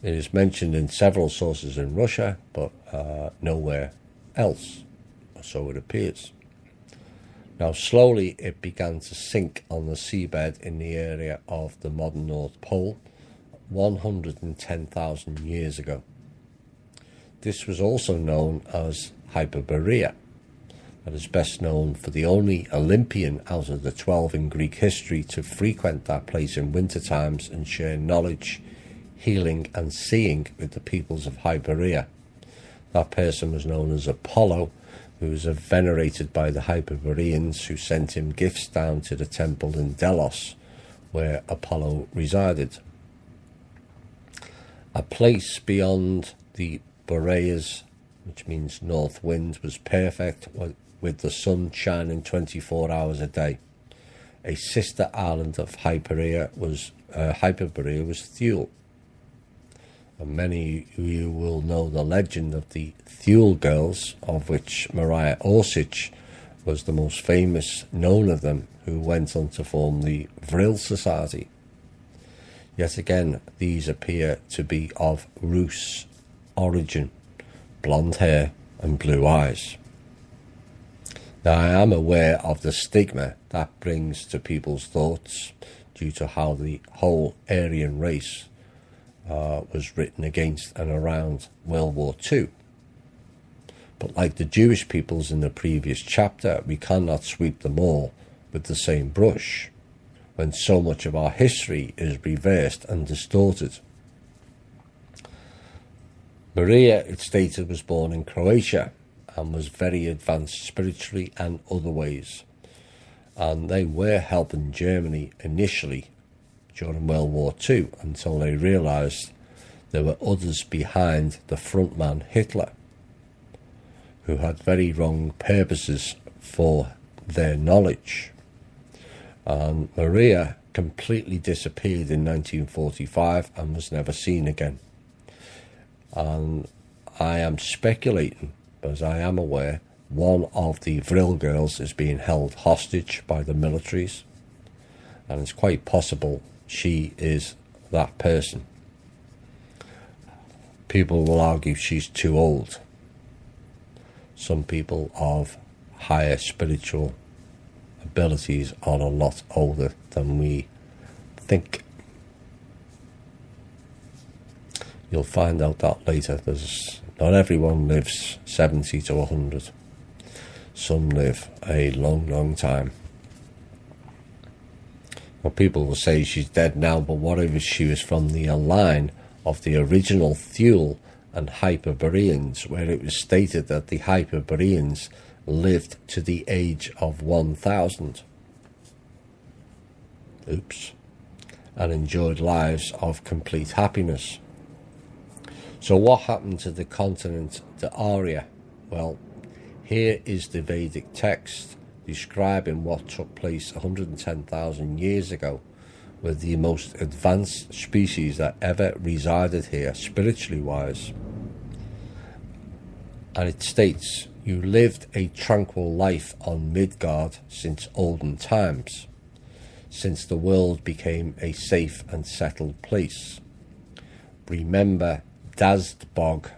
It is mentioned in several sources in Russia, but nowhere else, so it appears. Now, slowly it began to sink on the seabed in the area of the modern North Pole 110,000 years ago. This was also known as Hyperborea. That is best known for the only Olympian out of the 12 in Greek history to frequent that place in winter times and share knowledge, healing and seeing with the peoples of Hyperborea. That person was known as Apollo, who was venerated by the Hyperboreans, who sent him gifts down to the temple in Delos, where Apollo resided. A place beyond the Boreas, which means north wind, was perfect, with the sun shining 24 hours a day. A sister island of Hyperborea was Thule. And many of you will know the legend of the Thule girls, of which Maria Orsich was the most famous known of them, who went on to form the Vril Society. Yet again, these appear to be of Rus origin, blonde hair and blue eyes. Now, I am aware of the stigma that brings to people's thoughts due to how the whole Aryan race was written against and around World War II. But like the Jewish peoples in the previous chapter, we cannot sweep them all with the same brush, when so much of our history is reversed and distorted. Maria, it's stated, was born in Croatia and was very advanced spiritually and other ways. And they were helping Germany initially during World War II, until they realised there were others behind the frontman Hitler, who had very wrong purposes for their knowledge. And Maria completely disappeared in 1945 and was never seen again. And I am speculating, as I am aware, one of the Vril girls is being held hostage by the militaries, and it's quite possible she is that person. People will argue she's too old. Some people of higher spiritual abilities are a lot older than we think. You'll find out that later. Not everyone lives 70 to 100. Some live a long, long time. Well, people will say she's dead now, but what if she was from the line of the original Thule and Hyperboreans, where it was stated that the Hyperboreans lived to the age of 1000. Oops. And enjoyed lives of complete happiness. So what happened to the continent, the Arya? Well, here is the Vedic text describing what took place 110,000 years ago with the most advanced species that ever resided here, spiritually wise. And it states, you lived a tranquil life on Midgard since olden times, since the world became a safe and settled place. Remember Dazdbog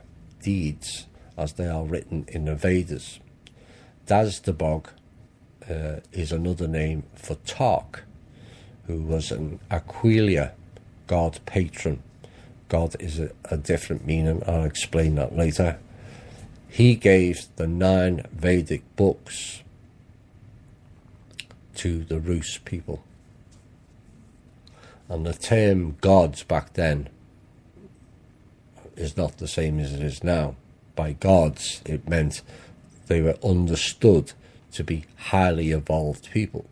deeds, as they are written in the Vedas. Dazdbog is another name for Tark, who was an Aquilia god patron. God is a different meaning, I'll explain that later. He gave the 9 Vedic books to the Rus people. And the term gods back then is not the same as it is now. By gods, it meant they were understood to be highly evolved people.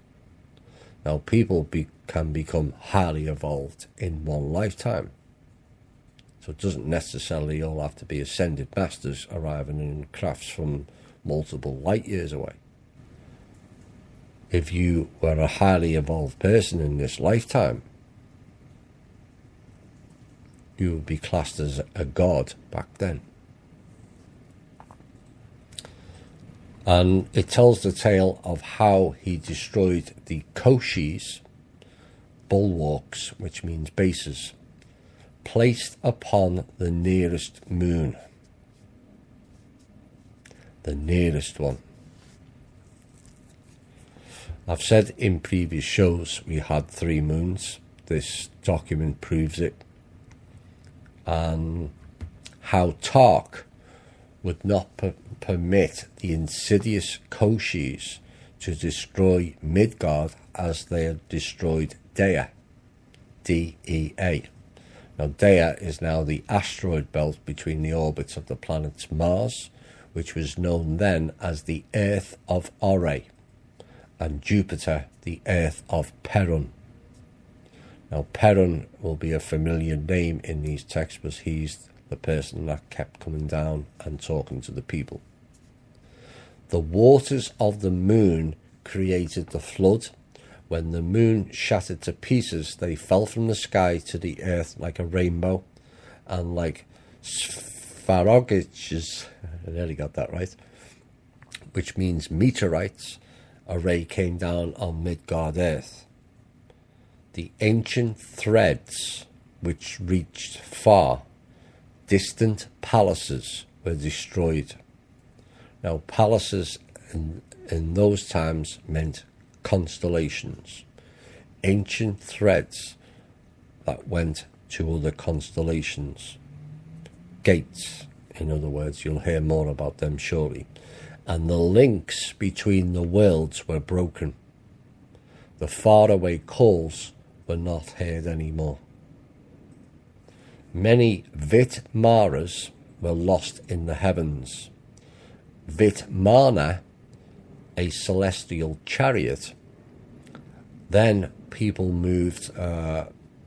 Now, people can become highly evolved in one lifetime. So it doesn't necessarily all have to be ascended masters arriving in crafts from multiple light years away. If you were a highly evolved person in this lifetime, you would be classed as a god back then. And it tells the tale of how he destroyed the Koshis, bulwarks, which means bases, placed upon the nearest moon. The nearest one. I've said in previous shows we had 3 moons. This document proves it. And how Tark would not permit the insidious Koshis to destroy Midgard as they had destroyed Dea, D-E-A, Now, Dea is now the asteroid belt between the orbits of the planets Mars, which was known then as the Earth of Ore, and Jupiter, the Earth of Perun. Now, Perun will be a familiar name in these texts because he's the person that kept coming down and talking to the people. The waters of the moon created the flood. When the moon shattered to pieces, they fell from the sky to the earth like a rainbow, and like spharogids, I nearly got that right, which means meteorites, a ray came down on Midgard earth. The ancient threads, which reached far, distant palaces, were destroyed. Now, palaces in those times meant constellations, ancient threads that went to other constellations. Gates, in other words, you'll hear more about them shortly. And the links between the worlds were broken. The faraway calls were not heard anymore. Many Vitmaras were lost in the heavens. Vitmana, a celestial chariot. Then people moved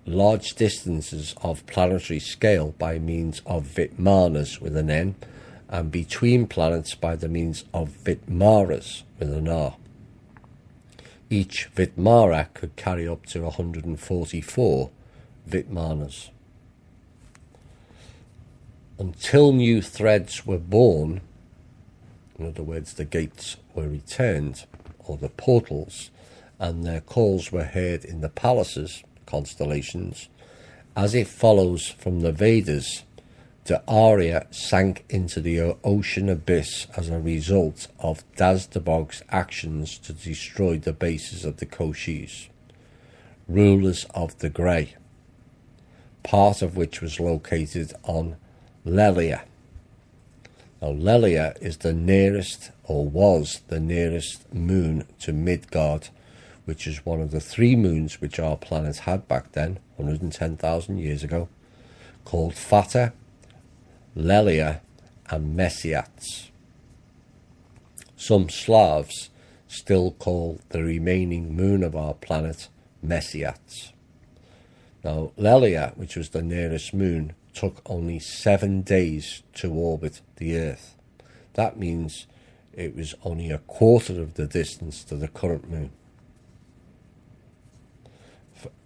large distances of planetary scale by means of Vitmanas with an N, and between planets by the means of Vitmaras with an R. Each Vitmara could carry up to 144 Vitmanas. Until new threads were born, in other words, the gates were returned, or the portals, and their calls were heard in the palaces, constellations, as it follows from the Vedas, the Arya sank into the ocean abyss as a result of Dazdabog's actions to destroy the bases of the Koshis, rulers of the Grey, part of which was located on Lelia. Now, Lelia is the nearest, or was the nearest moon to Midgard, which is one of the 3 moons which our planet had back then, 110,000 years ago, called Fata, Lelia, and Messiats. Some Slavs still call the remaining moon of our planet Messiats. Now, Lelia, which was the nearest moon, took only 7 days to orbit the Earth. That means it was only a quarter of the distance to the current moon.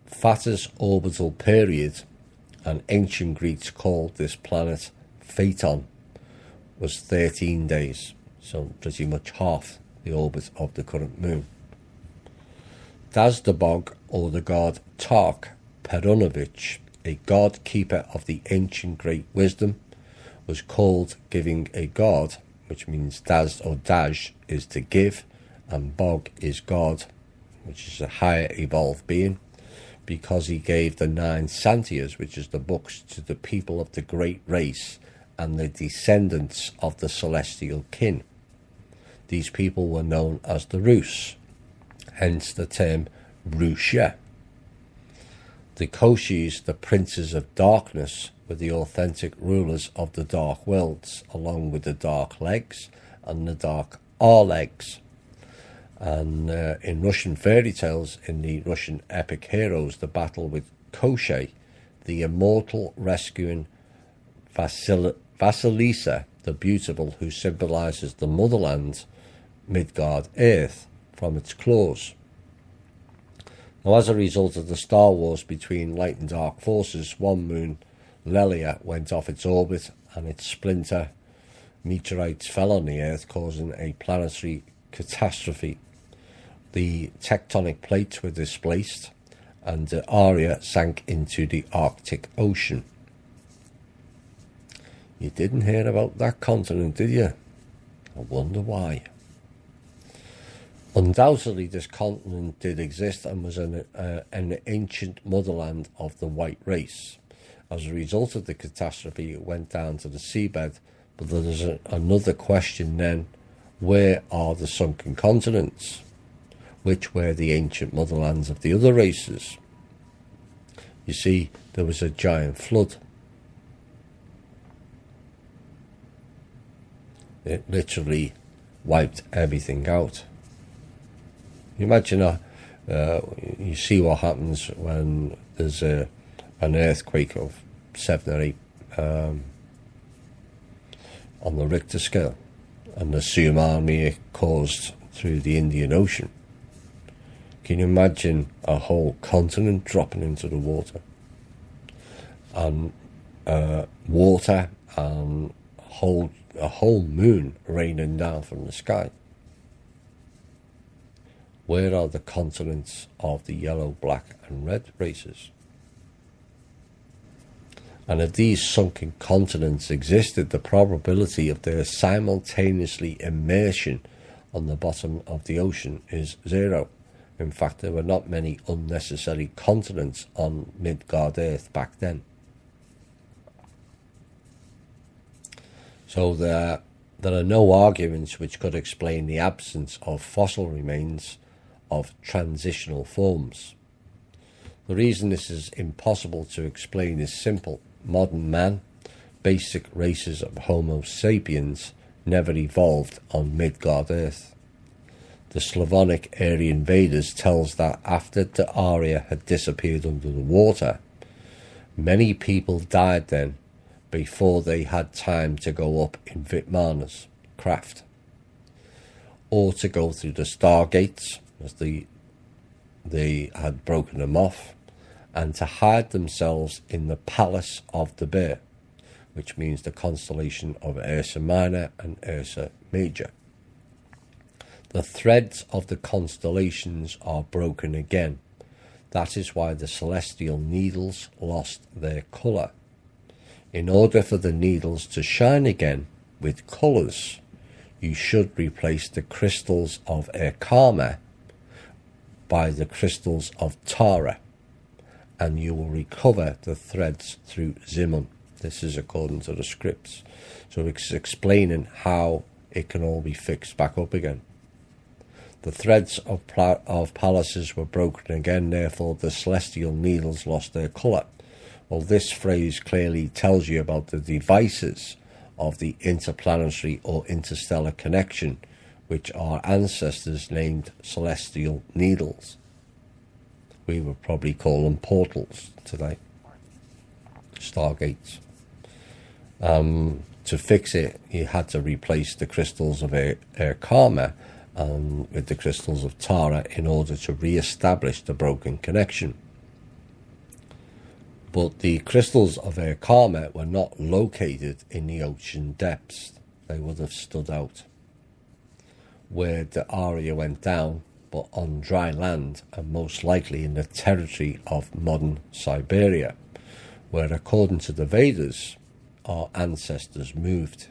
Fata's orbital period, and ancient Greeks called this planet Phaeton, was 13 days, so pretty much half the orbit of the current moon. Dazdabog, or the god Tark Perunovich, a god keeper of the ancient great wisdom, was called giving a god, which means Daz or Daj is to give, and Bog is God, which is a higher evolved being, because he gave the 9 Santias, which is the books, to the people of the great race and the descendants of the celestial kin. These people were known as the Rus, hence the term Rusha. The Koshis, the princes of darkness, were the authentic rulers of the dark worlds, along with the dark legs and the dark R-legs. And in Russian fairy tales, in the Russian epic heroes, the battle with Koschei, the immortal rescuing Vasilisa, the beautiful, who symbolizes the motherland, Midgard Earth, from its claws. Now, as a result of the Star Wars between light and dark forces, one moon, Lelia, went off its orbit, and its splinter meteorites fell on the Earth, causing a planetary catastrophe. The tectonic plates were displaced, and the Arya sank into the Arctic Ocean. You didn't hear about that continent, did you? I wonder why. Undoubtedly, this continent did exist and was an ancient motherland of the white race. As a result of the catastrophe, it went down to the seabed, but there's another question then: where are the sunken continents? Which were the ancient motherlands of the other races? You see, there was a giant flood. It literally wiped everything out. You imagine you see what happens when there's an earthquake of 7 or 8 on the Richter scale, and the tsunami caused through the Indian Ocean. Can you imagine a whole continent dropping into the water? And water and a whole moon raining down from the sky. Where are the continents of the yellow, black and red races? And if these sunken continents existed, the probability of their simultaneously immersion on the bottom of the ocean is 0. In fact, there were not many unnecessary continents on Midgard Earth back then. So there are no arguments which could explain the absence of fossil remains of transitional forms. The reason this is impossible to explain is simple. Modern man, basic races of Homo sapiens, never evolved on Midgard Earth. The Slavonic Aryan Vedas tells that after the Arya had disappeared under the water, many people died then before they had time to go up in Vitmana's craft, or to go through the stargates, as they had broken them off, and to hide themselves in the Palace of the Bear, which means the constellation of Ursa Minor and Ursa Major. The threads of the constellations are broken again. That is why the celestial needles lost their colour. In order for the needles to shine again with colours, you should replace the crystals of Erkama by the crystals of Tara, and you will recover the threads through Zimun. This is according to the scripts. So it's explaining how it can all be fixed back up again. The threads of palaces were broken again, therefore the celestial needles lost their colour. Well, this phrase clearly tells you about the devices of the interplanetary or interstellar connection, which our ancestors named celestial needles. We would probably call them portals today, stargates. To fix it, you had to replace the crystals of Erkama with the crystals of Tara in order to re-establish the broken connection. But the crystals of Erkama were not located in the ocean depths. They would have stood out where the Arya went down, but on dry land, and most likely in the territory of modern Siberia, where according to the Vedas, our ancestors moved.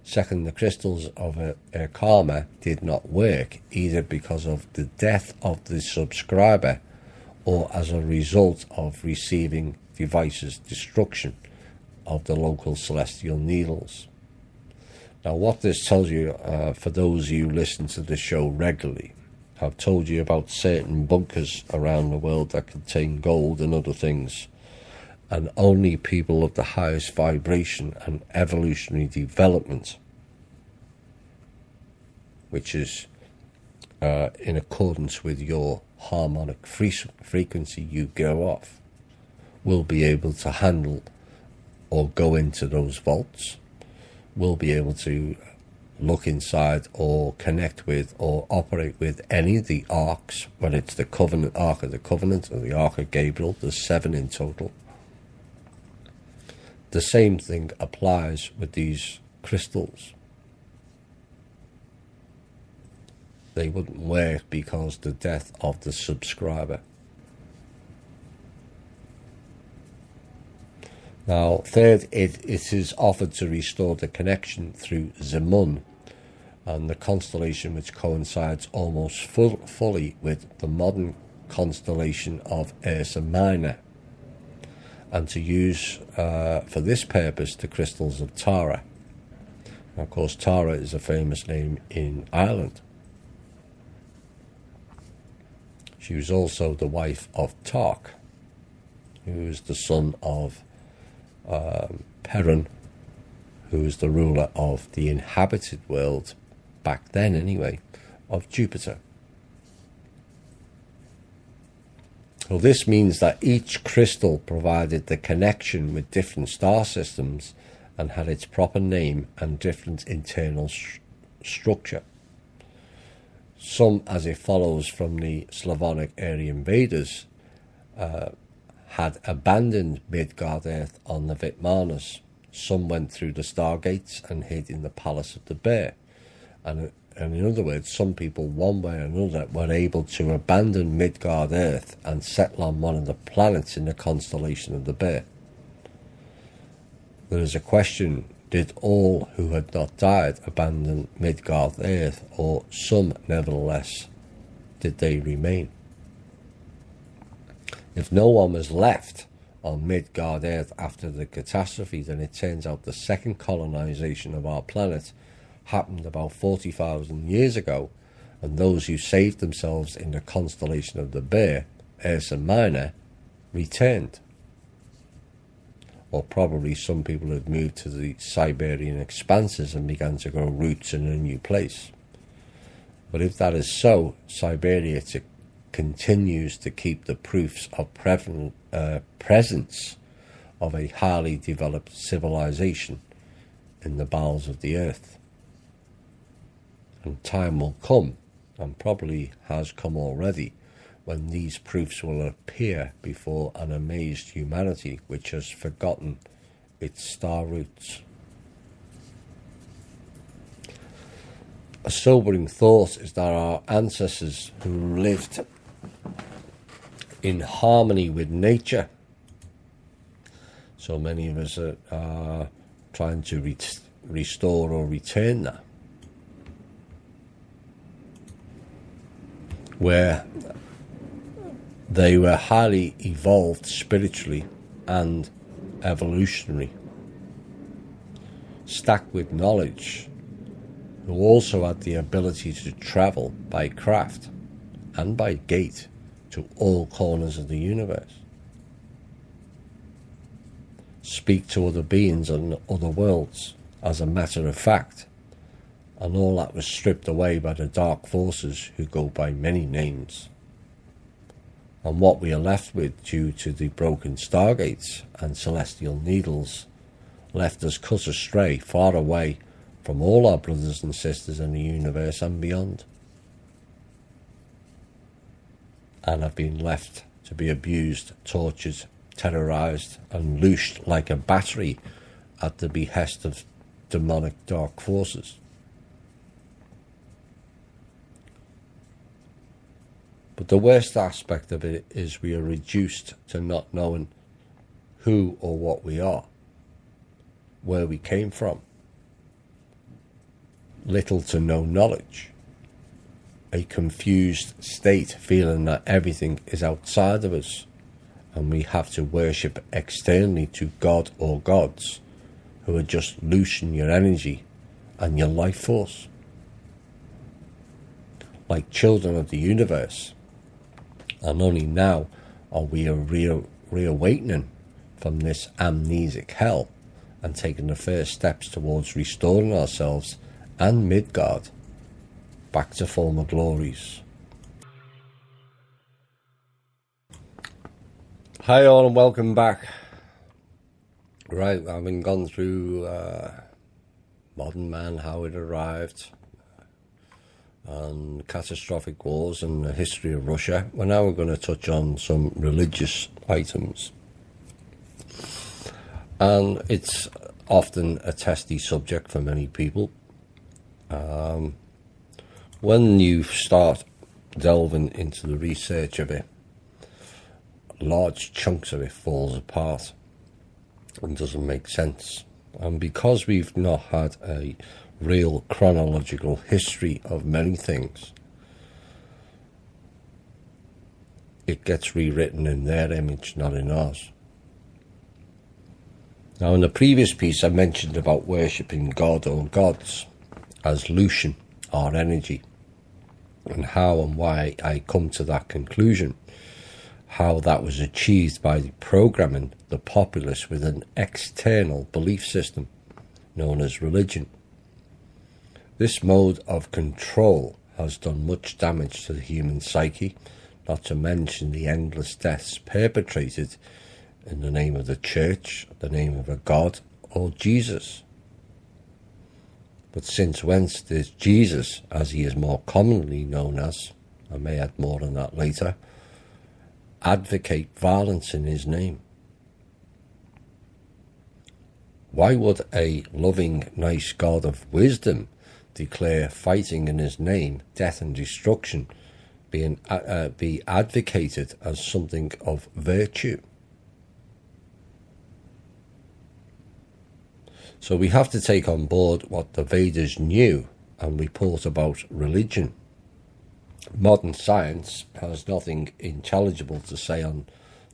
Second, the crystals of Erkama did not work, either because of the death of the subscriber or as a result of receiving devices destruction of the local celestial needles. Now, what this tells you, for those of you who listen to the show regularly, I've told you about certain bunkers around the world that contain gold and other things, and only people of the highest vibration and evolutionary development, which is in accordance with your harmonic frequency you go off, will be able to handle or go into those vaults, will be able to look inside or connect with or operate with any of the arcs, whether it's the Covenant, Ark of the Covenant or the Ark of Gabriel. There's 7 in total. The same thing applies with these crystals. They wouldn't work because the death of the subscriber. Now, third, it is offered to restore the connection through Zimun, and the constellation which coincides almost fully with the modern constellation of Ursa Minor, and to use for this purpose the crystals of Tara. And of course, Tara is a famous name in Ireland. She was also the wife of Tark, who was the son of Perun, who was the ruler of the inhabited world, back then anyway, of Jupiter. Well, this means that each crystal provided the connection with different star systems and had its proper name and different internal structure. Some, as it follows from the Slavonic Aryan Vedas, had abandoned Midgard Earth on the Vitmanas. Some went through the stargates and hid in the Palace of the Bear. And in other words, some people, one way or another, were able to abandon Midgard Earth and settle on one of the planets in the constellation of the Bear. There is a question, did all who had not died abandon Midgard Earth, or some, nevertheless, did they remain? If no one was left on Midgard Earth after the catastrophe, then it turns out the second colonization of our planet happened about 40,000 years ago, and those who saved themselves in the constellation of the Bear, Ursa Minor, returned. Or probably some people had moved to the Siberian expanses and began to grow roots in a new place. But if that is so, Siberia continues to keep the proofs of presence of a highly developed civilization in the bowels of the earth. And time will come, and probably has come already, when these proofs will appear before an amazed humanity which has forgotten its star roots. A sobering thought is that our ancestors who lived in harmony with nature, so many of us are trying to restore or return that, where they were highly evolved spiritually and evolutionary, stacked with knowledge, who also had the ability to travel by craft and by gate to all corners of the universe, speak to other beings on other worlds as a matter of fact, and all that was stripped away by the dark forces who go by many names. And what we are left with, due to the broken stargates and celestial needles, left us cut astray, far away from all our brothers and sisters in the universe and beyond, and have been left to be abused, tortured, terrorized, and loosed like a battery at the behest of demonic dark forces. But the worst aspect of it is we are reduced to not knowing who or what we are, where we came from, little to no knowledge, a confused state, feeling that everything is outside of us and we have to worship externally to God or gods who are just loosing your energy and your life force. Like children of the universe, and only now are we reawakening from this amnesic hell and taking the first steps towards restoring ourselves and Midgard back to former glories. Hi all and welcome back. Right, having gone through modern man, how it arrived, and catastrophic wars and the history of Russia, well, now we're going to touch on some religious items. And it's often a testy subject for many people. When you start delving into the research of it, large chunks of it falls apart and doesn't make sense. And because we've not had a real chronological history of many things, it gets rewritten in their image, not in ours. Now, in the previous piece I mentioned about worshipping God or gods as Lucian, our energy, and how and why I come to that conclusion. how that was achieved by programming the populace with an external belief system known as religion. This mode of control has done much damage to the human psyche, not to mention the endless deaths perpetrated in the name of the church, the name of a god, or Jesus. But since whence does Jesus, as he is more commonly known as, I may add more on that later, advocate violence in his name? Why would a loving, nice God of wisdom declare fighting in his name, death and destruction, be advocated as something of virtue? So we have to take on board what the Vedas knew and report about religion. Modern science has nothing intelligible to say on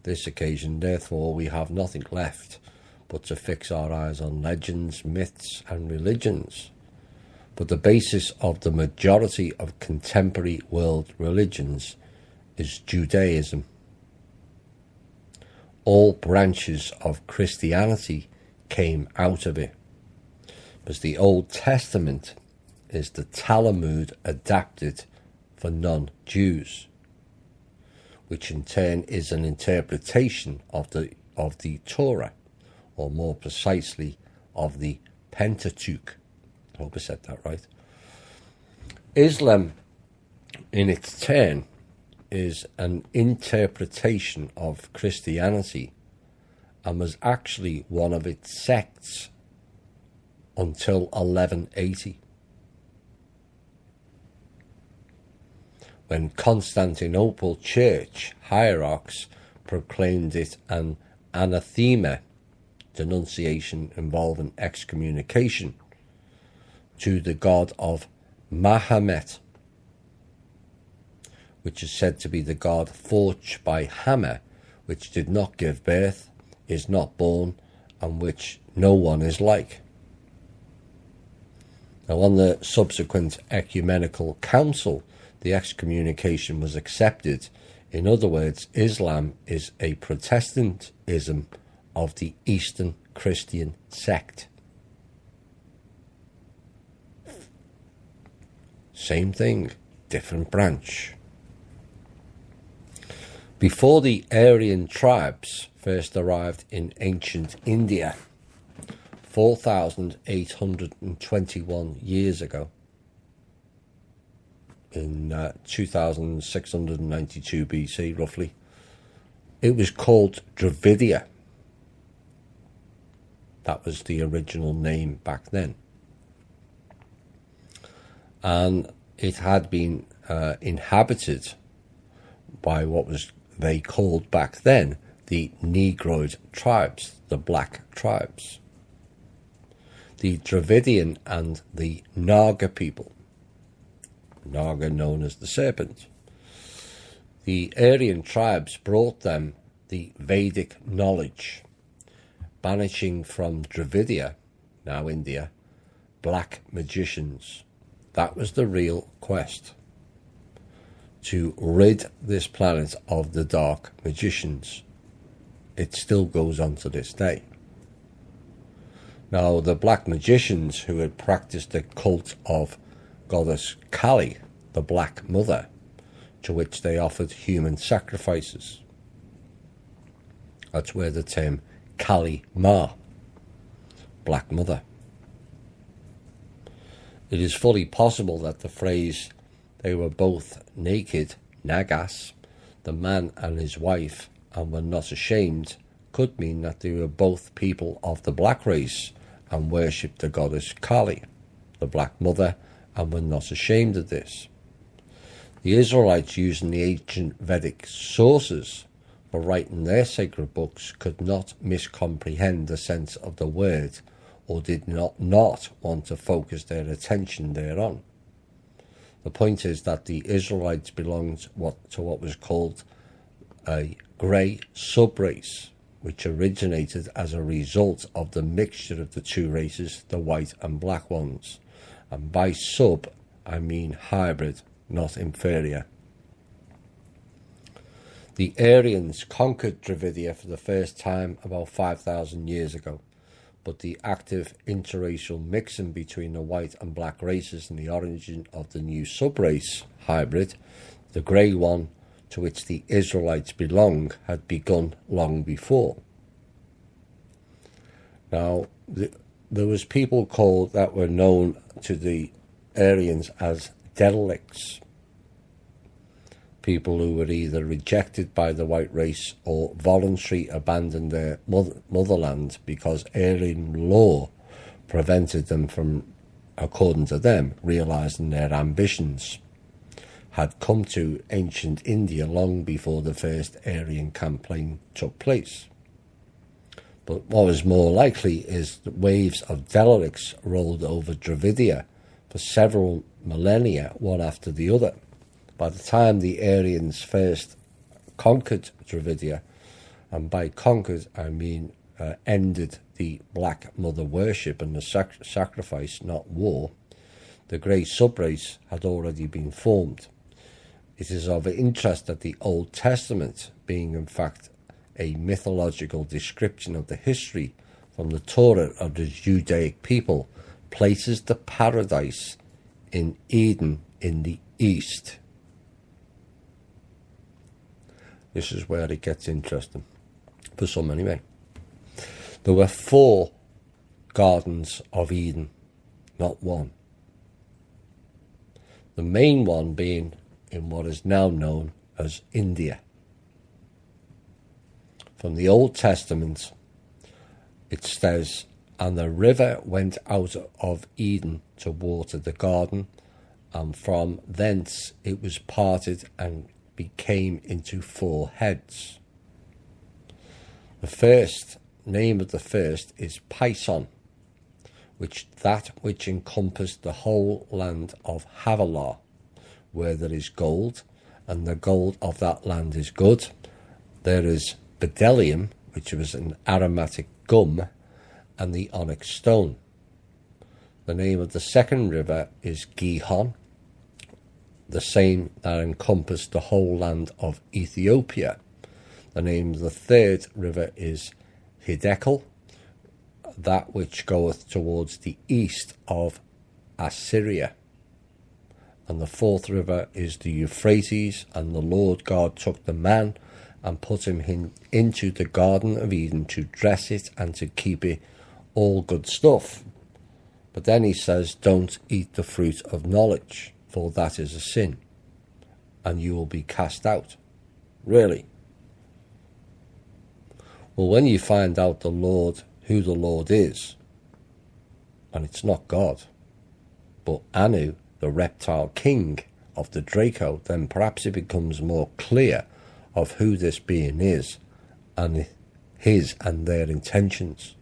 this occasion, therefore we have nothing left but to fix our eyes on legends, myths and religions. But the basis of the majority of contemporary world religions is Judaism. All branches of Christianity came out of it, because the Old Testament is the Talmud adapted for non-Jews, which in turn is an interpretation of the Torah, or more precisely of the Pentateuch. I hope I said that right. Islam, in its turn, is an interpretation of Christianity and was actually one of its sects until 1180, when Constantinople church hierarchs proclaimed it an anathema, denunciation involving excommunication, to the god of Mahomet, which is said to be the god forged by hammer, which did not give birth, is not born, and which no one is like. Now, on the subsequent ecumenical council, the excommunication was accepted. In other words, Islam is a Protestantism of the Eastern Christian sect. Same thing, different branch. Before the Aryan tribes first arrived in ancient India, 4,821 years ago, in 2692 BC roughly, it was called Dravidia. That was the original name back then. And it had been inhabited by what was they called back then the Negroid tribes, the black tribes. The Dravidian and the Naga people, Naga known as the serpent. The Aryan tribes brought them the Vedic knowledge, banishing from Dravidia, now India, black magicians. That was the real quest, to rid this planet of the dark magicians. It still goes on to this day. Now, the black magicians who had practiced the cult of goddess Kali, the Black Mother, to which they offered human sacrifices. That's where the term Kali Ma, Black Mother. It is fully possible that the phrase, they were both naked, Nagas, the man and his wife, and were not ashamed, could mean that they were both people of the black race and worshipped the goddess Kali, the Black Mother, and were not ashamed of this. The Israelites, using the ancient Vedic sources for writing their sacred books, could not miscomprehend the sense of the word, or did not want to focus their attention thereon. The point is that the Israelites belonged to what was called a grey subrace, which originated as a result of the mixture of the two races, the white and black ones. And by sub, I mean hybrid, not inferior. The Aryans conquered Dravidia for the first time about 5,000 years ago, but the active interracial mixing between the white and black races and the origin of the new subrace hybrid, the grey one to which the Israelites belong, had begun long before. Now, there was people that were known to the Aryans as derelicts, people who were either rejected by the white race or voluntarily abandoned their motherland because Aryan law prevented them from, according to them, realising their ambitions had come to ancient India long before the first Aryan campaign took place. But what was more likely is that waves of derelicts rolled over Dravidia for several millennia, one after the other. By the time the Aryans first conquered Dravidia, and by conquered I mean ended the black mother worship and the sacrifice, not war, the grey subrace had already been formed. It is of interest that the Old Testament, being in fact a mythological description of the history from the Torah of the Judaic people, places the paradise in Eden in the east. This is where it gets interesting, for some anyway. There were 4 gardens of Eden, not one. The main one being in what is now known as India. From the Old Testament, it says, "And the river went out of Eden to water the garden, and from thence it was parted and became into 4 heads. The first name of the first is Pison, which encompassed the whole land of Havilah, where there is gold, and the gold of that land is good. There is bdellium, which was an aromatic gum, and the onyx stone. The name of the second river is Gihon, the same that encompassed the whole land of Ethiopia. The name of the third river is Hiddekel, that which goeth towards the east of Assyria. And the fourth river is the Euphrates, and the Lord God took the man and put him into the Garden of Eden to dress it and to keep it all good stuff. But then he says, don't eat the fruit of knowledge, for that is a sin, and you will be cast out. Really? Well, when you find out who the Lord is, and it's not God, but Anu, the reptile king of the Draco, then perhaps it becomes more clear of who this being is and his and their intentions.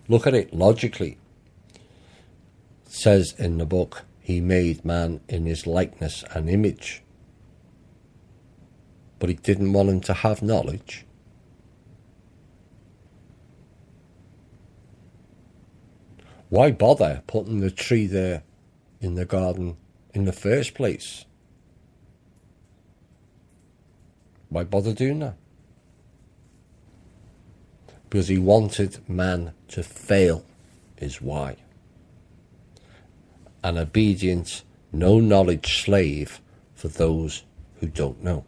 Look at it logically. It says in the book, he made man in his likeness and image. But he didn't want him to have knowledge. Why bother putting the tree there in the garden in the first place? Why bother doing that? Because he wanted man to fail, is why. An obedient, no knowledge slave for those who don't know.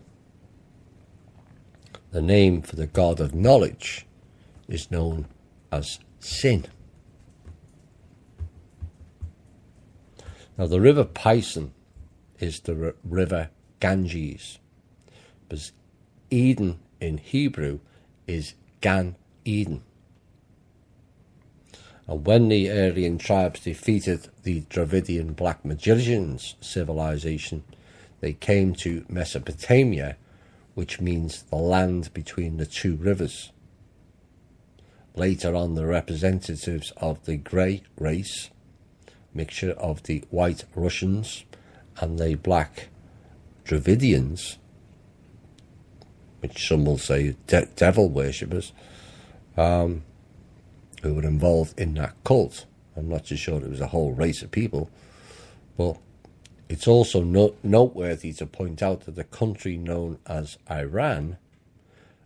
The name for the God of knowledge is known as sin. Now the river Pison is the river Ganges, but Eden in Hebrew is Gan Eden. And when the Aryan tribes defeated the Dravidian black magicians' civilization, they came to Mesopotamia, which means the land between the 2 rivers. Later on, the representatives of the grey race, mixture of the white Russians and the black Dravidians, which some will say devil worshippers, who were involved in that cult. I'm not too sure it was a whole race of people, but It's also noteworthy to point out that the country known as Iran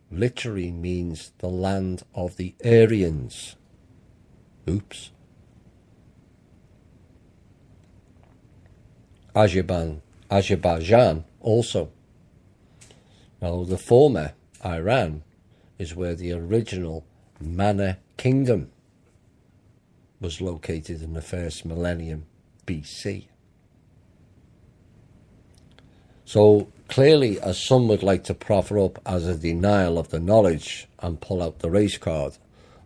literally means the land of the Aryans. Oops. Azerbaijan also. Now, the former Iran is where the original Mana Kingdom was located in the first millennium BC. So clearly, as some would like to proffer up as a denial of the knowledge and pull out the race card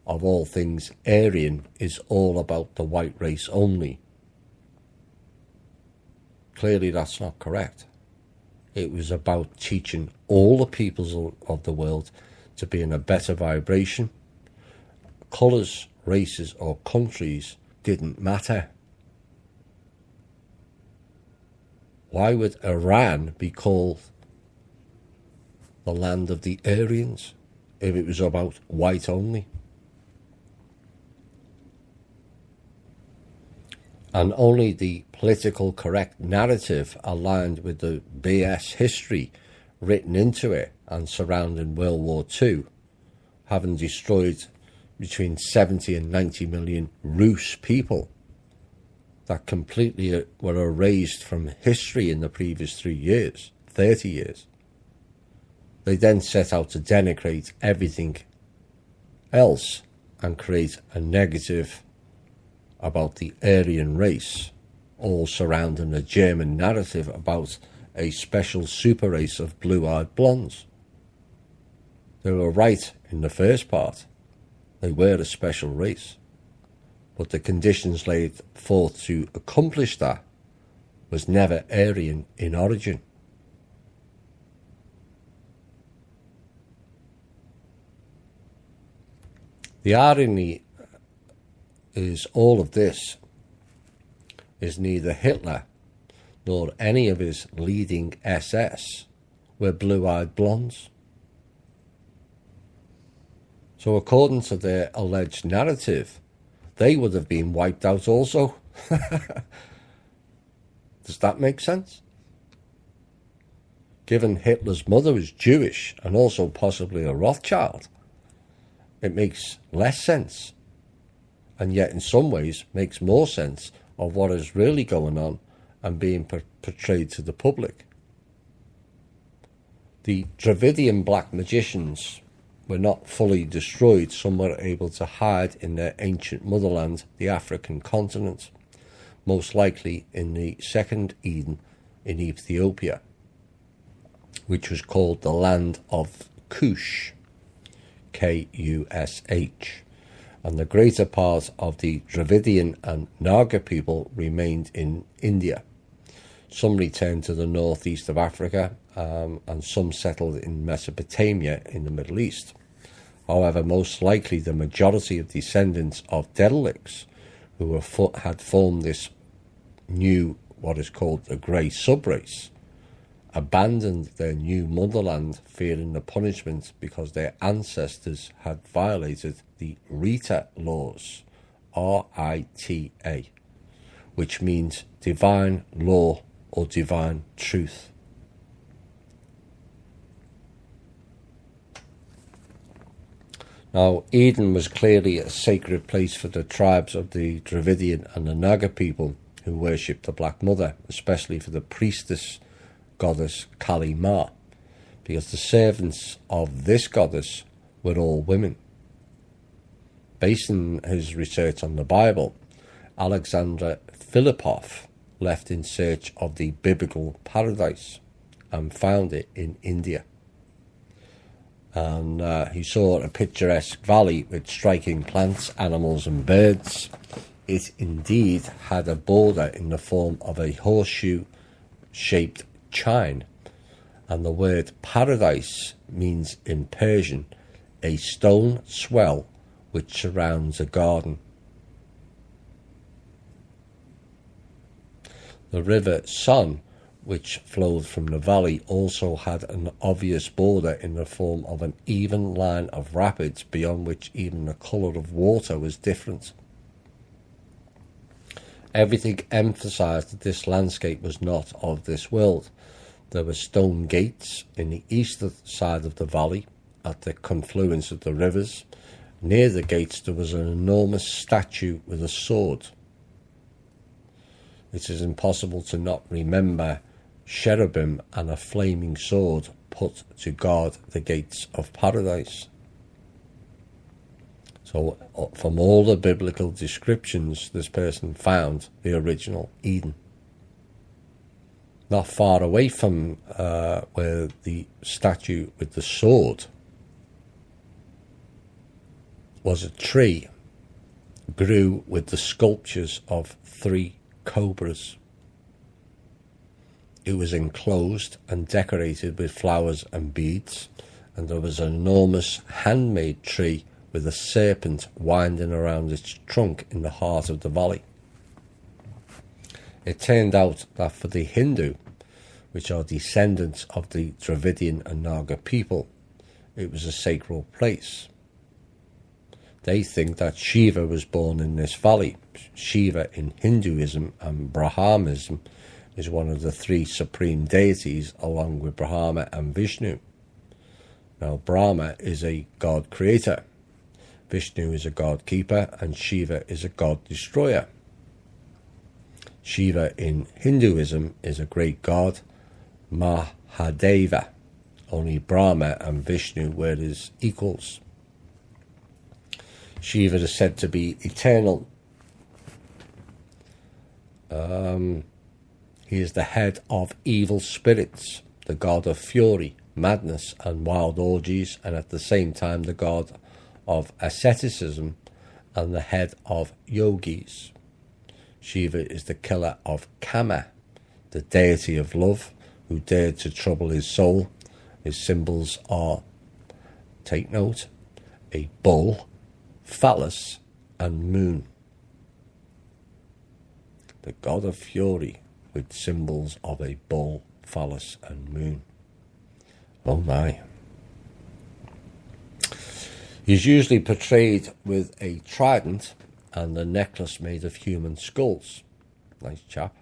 of all things Aryan is all about the white race only. Clearly that's not correct. It was about teaching all the peoples of the world to be in a better vibration. Colours, races or countries didn't matter. Why would Iran be called the land of the Aryans if it was about white only? And only the political correct narrative aligned with the BS history written into it and surrounding World War II, having destroyed between 70 and 90 million Rus people that completely were erased from history in the previous 3 years, 30 years. They then set out to denigrate everything else and create a negative about the Aryan race, all surrounding a German narrative about a special super race of blue-eyed blondes. They were right in the first part. They were a special race. But the conditions laid forth to accomplish that was never Aryan in origin. The irony is all of this is neither Hitler nor any of his leading SS were blue-eyed blondes. So according to their alleged narrative, they would have been wiped out also. Does that make sense? Given Hitler's mother was Jewish and also possibly a Rothschild, it makes less sense, and yet in some ways makes more sense of what is really going on and being portrayed to the public. The Dravidian black magicians were not fully destroyed. Some were able to hide in their ancient motherland, the African continent, most likely in the second Eden in Ethiopia, which was called the land of Kush, Kush, and the greater part of the Dravidian and Naga people remained in India. Some returned to the northeast of Africa, and some settled in Mesopotamia in the Middle East. However, most likely the majority of descendants of Dedalics, who had formed this new, what is called the Grey subrace, abandoned their new motherland, fearing the punishment because their ancestors had violated the Rita laws, R-I-T-A, which means divine law or divine truth. Now, Eden was clearly a sacred place for the tribes of the Dravidian and the Naga people who worshipped the Black Mother, especially for the priestess goddess Kali Ma, because the servants of this goddess were all women. Based on his research on the Bible, Alexander Philippov left in search of the biblical paradise and found it in India. And he saw a picturesque valley with striking plants, animals and birds. It indeed had a border in the form of a horseshoe-shaped chine, and the word paradise means in Persian a stone swell which surrounds a garden. The river Son, which flowed from the valley, also had an obvious border in the form of an even line of rapids beyond which even the colour of water was different. Everything emphasized that this landscape was not of this world. There were stone gates in the eastern side of the valley at the confluence of the rivers. Near the gates there was an enormous statue with a sword. It is impossible to not remember cherubim and a flaming sword put to guard the gates of paradise. So from all the biblical descriptions, this person found the original Eden. Not far away from where the statue with the sword was a tree, grew with the sculptures of 3 cobras. It was enclosed and decorated with flowers and beads, and there was an enormous handmade tree with a serpent winding around its trunk in the heart of the valley. It turned out that for the Hindu, which are descendants of the Dravidian and Naga people, it was a sacred place. They think that Shiva was born in this valley. Shiva in Hinduism and Brahmanism is one of the 3 supreme deities along with Brahma and Vishnu. Now Brahma is a god creator, Vishnu is a god keeper, and Shiva is a god destroyer. Shiva in Hinduism is a great god, Mahadeva. Only Brahma and Vishnu were his equals. Shiva is said to be eternal. He is the head of evil spirits, the god of fury, madness and wild orgies, and at the same time the god of asceticism and the head of yogis. Shiva is the killer of Kama, the deity of love, who dared to trouble his soul. His symbols are, take note, a bull, phallus and moon. The god of fury with symbols of a bull, phallus and moon. Oh my. He's usually portrayed with a trident and a necklace made of human skulls. Nice chap.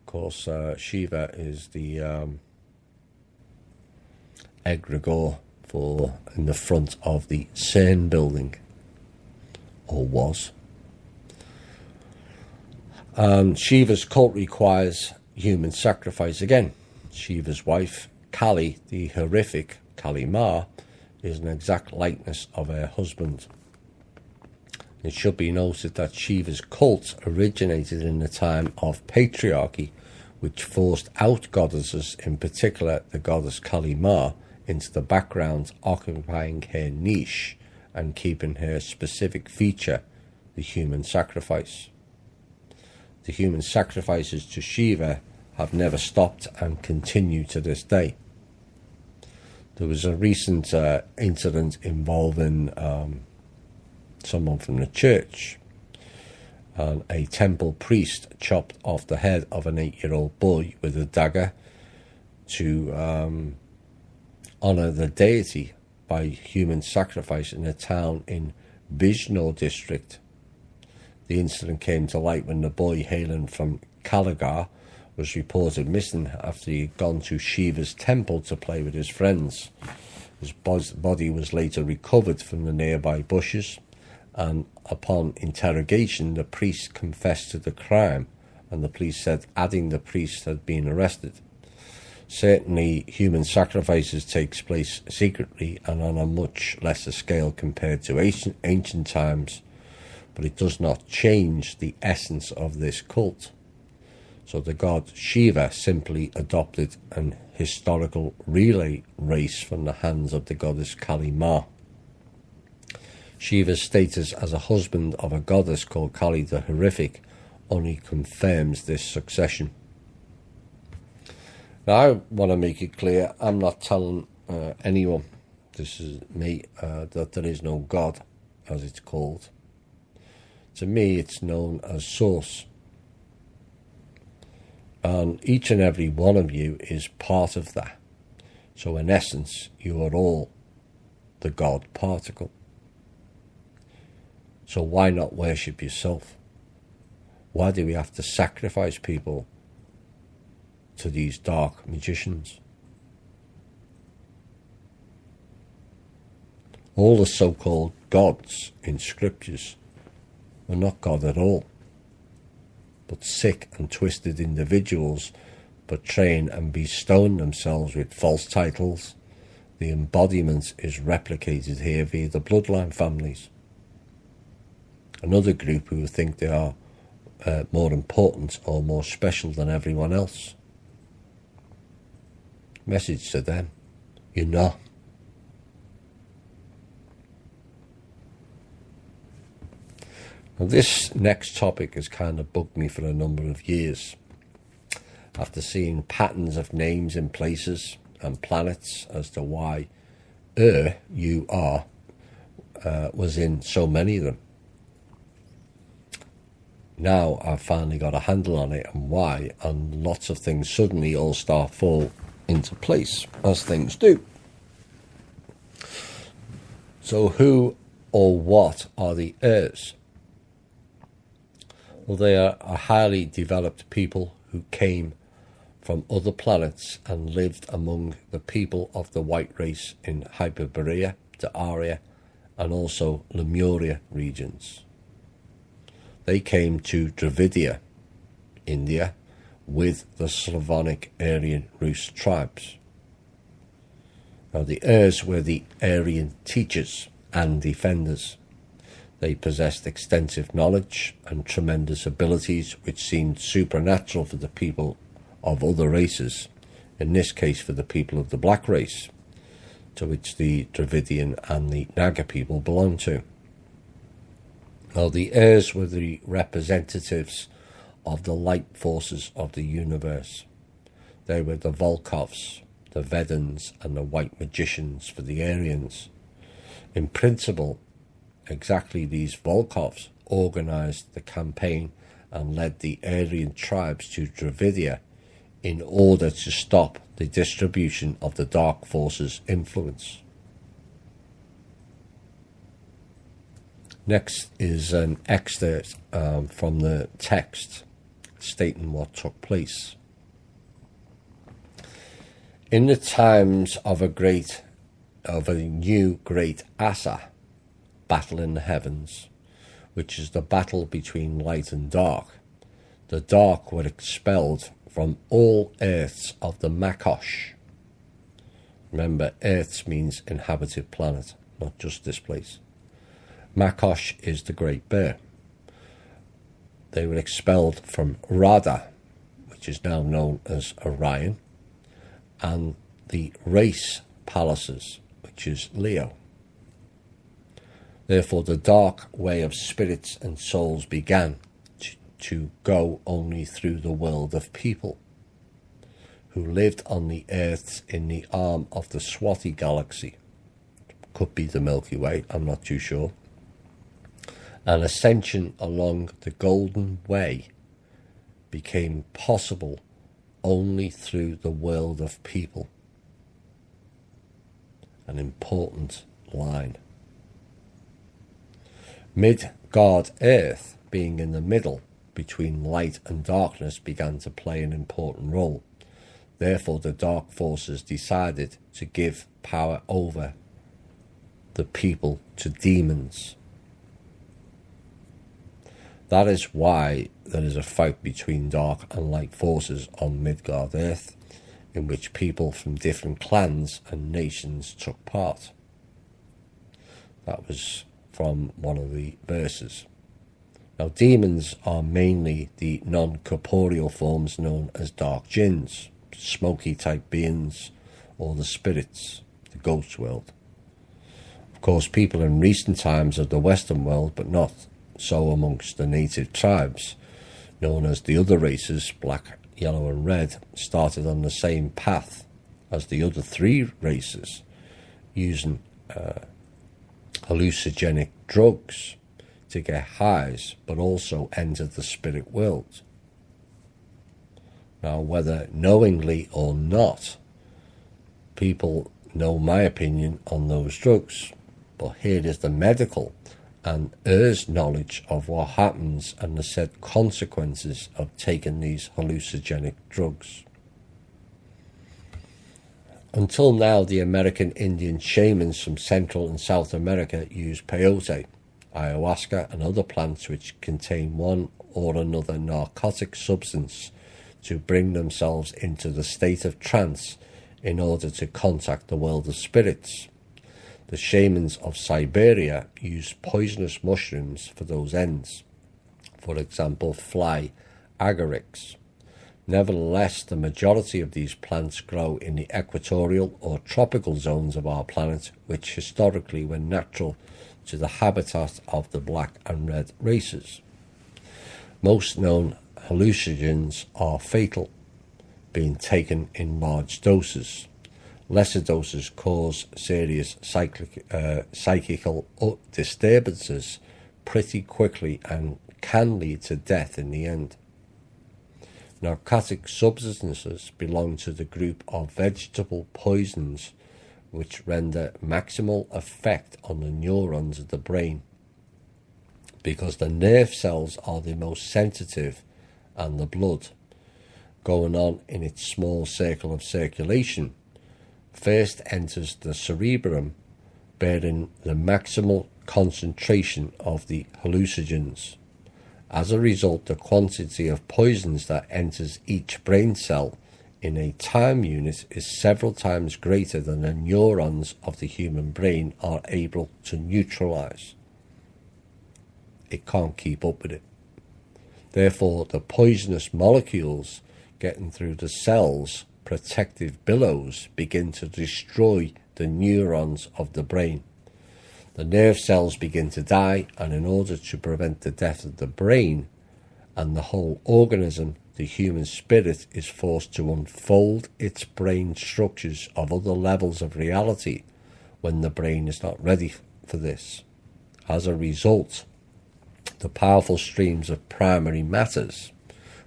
Of course, Shiva is the egregore for in the front of the CERN building, or was. Shiva's cult requires human sacrifice again. Shiva's wife, Kali, the horrific Kali Ma, is an exact likeness of her husband. It should be noted that Shiva's cult originated in the time of patriarchy, which forced out goddesses, in particular the goddess Kali Ma, into the background, occupying her niche and keeping her specific feature, the human sacrifice. The human sacrifices to Shiva have never stopped and continue to this day. There was a recent incident involving someone from the church, and a temple priest chopped off the head of an 8-year-old boy with a dagger to honour the deity by human sacrifice in a town in Bijnor district. The incident came to light when the boy, hailing from Kalagar, was reported missing after he had gone to Shiva's temple to play with his friends. His body was later recovered from the nearby bushes, and upon interrogation the priest confessed to the crime, and the police said adding the priest had been arrested. Certainly human sacrifices takes place secretly and on a much lesser scale compared to ancient times, but it does not change the essence of this cult. So the god Shiva simply adopted an historical relay race from the hands of the goddess Kali Ma. Shiva's status as a husband of a goddess called Kali the Horrific only confirms this succession. Now I want to make it clear, I'm not telling anyone, this is me, that there is no God, as it's called. To me it's known as Source. And each and every one of you is part of that. So in essence, you are all the God particle. So why not worship yourself? Why do we have to sacrifice people to these dark magicians? All the so-called gods in scriptures were not God at all, but sick and twisted individuals portraying and bestowing themselves with false titles. The embodiment is replicated here via the bloodline families. Another group who think they are more important or more special than everyone else. Message to them: you're not. Now, this next topic has kind of bugged me for a number of years. After seeing patterns of names in places and planets as to why you are was in so many of them. Now I've finally got a handle on it and why, and lots of things suddenly all start fall into place, as things do. So who or what are the heirs? Well, they are a highly developed people who came from other planets and lived among the people of the white race in Hyperborea, the Arya, and also Lemuria regions. They came to Dravidia, India, with the Slavonic Aryan Rus tribes. Now, the heirs were the Aryan teachers and defenders. They possessed extensive knowledge and tremendous abilities which seemed supernatural for the people of other races, in this case for the people of the black race, to which the Dravidian and the Naga people belonged to. Now, the heirs were the representatives of the light forces of the universe. They were the Volkovs, the Vedans, and the white magicians for the Aryans. In principle, exactly these Volkovs organized the campaign and led the Aryan tribes to Dravidia in order to stop the distribution of the dark forces' influence. Next is an excerpt from the text stating what took place. In the times of a new great Asa, battle in the heavens, which is the battle between light and dark, the dark were expelled from all earths of the Makosh. Remember, earths means inhabited planet, not just this place. Makosh is the great bear. They were expelled from Radha, which is now known as Orion, and the race palaces, which is Leo. Therefore, the dark way of spirits and souls began to go only through the world of people who lived on the earths in the arm of the Swati galaxy. Could be the Milky Way, I'm not too sure. An ascension along the Golden Way became possible only through the world of people. An important line. Midgard Earth, being in the middle between light and darkness, began to play an important role. Therefore, the dark forces decided to give power over the people to demons. That is why there is a fight between dark and light forces on Midgard Earth, in which people from different clans and nations took part. That was from one of the verses. Now, demons are mainly the non-corporeal forms known as dark jinns, smoky type beings, or the spirits, the ghost world. Of course, people in recent times of the Western world, but not so amongst the native tribes, known as the other races, black, yellow and red, started on the same path as the other three races, using hallucinogenic drugs to get highs, but also entered the spirit world. Now, whether knowingly or not, people know my opinion on those drugs, but here is the medical and heirs knowledge of what happens and the said consequences of taking these hallucinogenic drugs. Until now, the American Indian shamans from Central and South America use peyote, ayahuasca and other plants which contain one or another narcotic substance to bring themselves into the state of trance in order to contact the world of spirits. The shamans of Siberia use poisonous mushrooms for those ends, for example fly agarics. Nevertheless, the majority of these plants grow in the equatorial or tropical zones of our planet, which historically were natural to the habitat of the black and red races. Most known hallucinogens are fatal, being taken in large doses. Lesser doses cause serious psychical disturbances pretty quickly and can lead to death in the end. Narcotic substances belong to the group of vegetable poisons which render maximal effect on the neurons of the brain, because the nerve cells are the most sensitive and the blood, going on in its small circle of circulation, first enters the cerebrum, bearing the maximal concentration of the hallucinogens. As a result, the quantity of poisons that enters each brain cell in a time unit is several times greater than the neurons of the human brain are able to neutralize. It can't keep up with it. Therefore, the poisonous molecules getting through the cell's protective billows begin to destroy the neurons of the brain. The nerve cells begin to die, and in order to prevent the death of the brain and the whole organism, the human spirit is forced to unfold its brain structures of other levels of reality when the brain is not ready for this. As a result, the powerful streams of primary matters,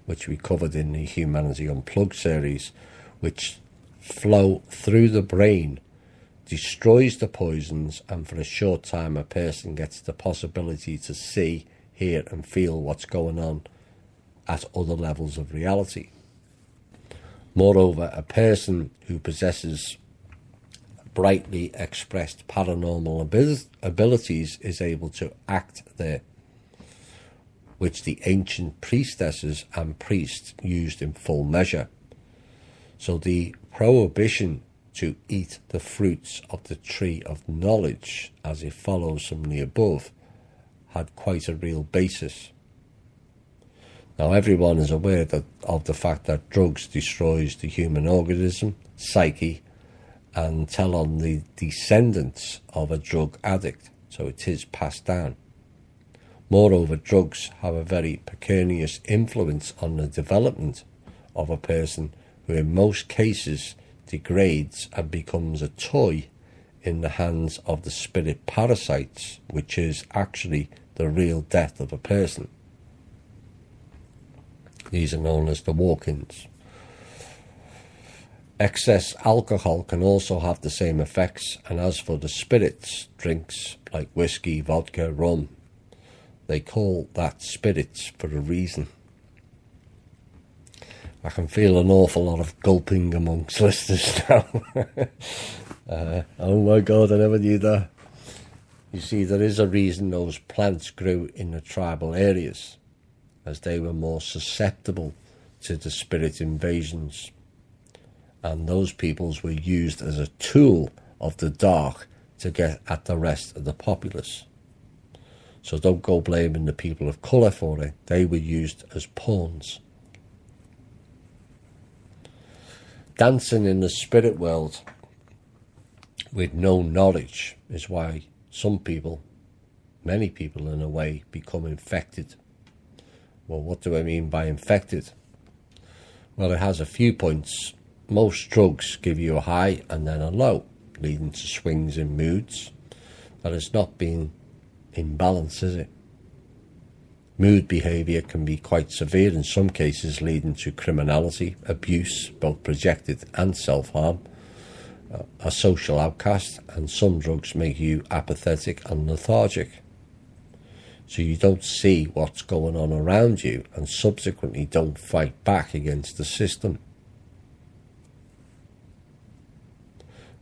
which we covered in the Humanity Unplugged series, which flow through the brain, destroys the poisons, and for a short time a person gets the possibility to see, hear and feel what's going on at other levels of reality. Moreover, a person who possesses brightly expressed paranormal abilities is able to act there, which the ancient priestesses and priests used in full measure. So the prohibition to eat the fruits of the tree of knowledge, as it follows from the above, had quite a real basis. Now everyone is aware of the fact that drugs destroys the human organism, psyche, and tell on the descendants of a drug addict, so it is passed down. Moreover, drugs have a very pernicious influence on the development of a person, who in most cases degrades and becomes a toy in the hands of the spirit parasites, which is actually the real death of a person. These are known as the walk-ins. Excess alcohol can also have the same effects, and as for the spirits, drinks like whiskey, vodka, rum, they call that spirits for a reason. I can feel an awful lot of gulping amongst listeners now. Oh my God, I never knew that. You see, there is a reason those plants grew in the tribal areas, as they were more susceptible to the spirit invasions. And those peoples were used as a tool of the dark to get at the rest of the populace. So don't go blaming the people of colour for it. They were used as pawns. Dancing in the spirit world with no knowledge is why some people, many people in a way, become infected. Well, what do I mean by infected? Well, it has a few points. Most drugs give you a high and then a low, leading to swings in moods. That is not being in balance, is it? Mood behaviour can be quite severe in some cases, leading to criminality, abuse, both projected and self-harm, a social outcast, and some drugs make you apathetic and lethargic. so you don't see what's going on around you and subsequently don't fight back against the system.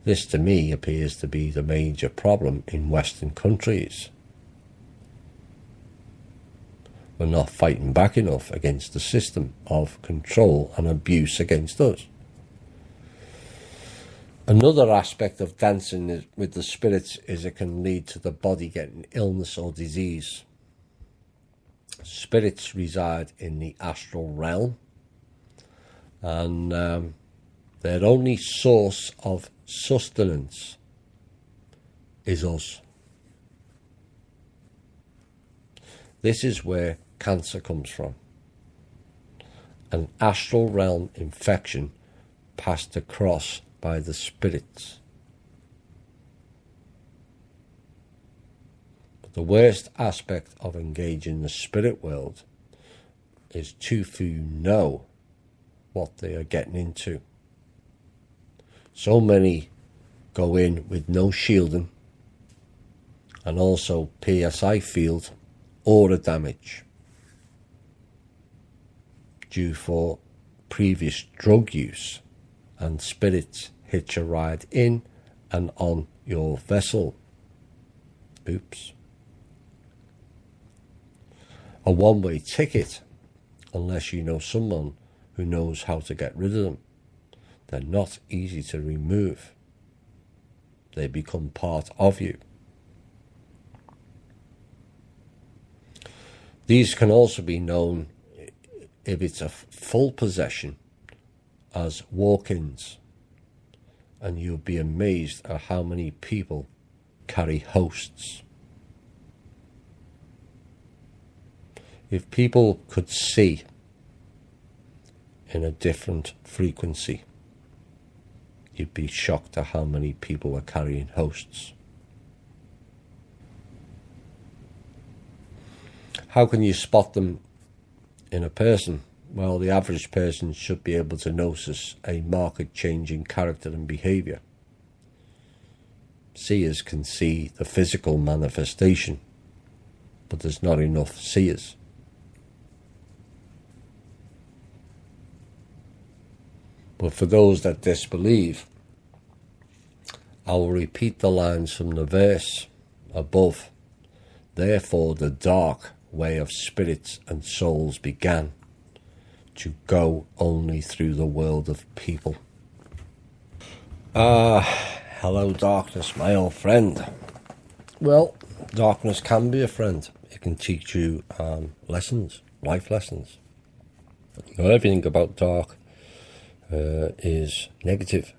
This to me appears to be the major problem in Western countries. We're not fighting back enough against the system of control and abuse against us. Another aspect of dancing with the spirits is it can lead to the body getting illness or disease. Spirits reside in the astral realm, and their only source of sustenance is us. This is where cancer comes from. An astral realm infection passed across by the spirits. But the worst aspect of engaging the spirit world is too few know what they are getting into. So many go in with no shielding, and also PSI field aura damage due for previous drug use, and spirits hitch a ride in and on your vessel. Oops. A one-way ticket, unless you know someone who knows how to get rid of them. They're not easy to remove. They become part of you. These can also be known, if it's a full possession, as walk-ins, and you'll be amazed at how many people carry hosts. If people could see in a different frequency, you'd be shocked at how many people are carrying hosts. How can you spot them in a person? Well, the average person should be able to notice a marked change in character and behaviour. Seers can see the physical manifestation, but there's not enough seers. But for those that disbelieve, I will repeat the lines from the verse above. Therefore the dark way of spirits and souls began to go only through the world of people. Hello darkness, my old friend. Well, darkness can be a friend. It can teach you lessons, life lessons. Not everything about dark is negative.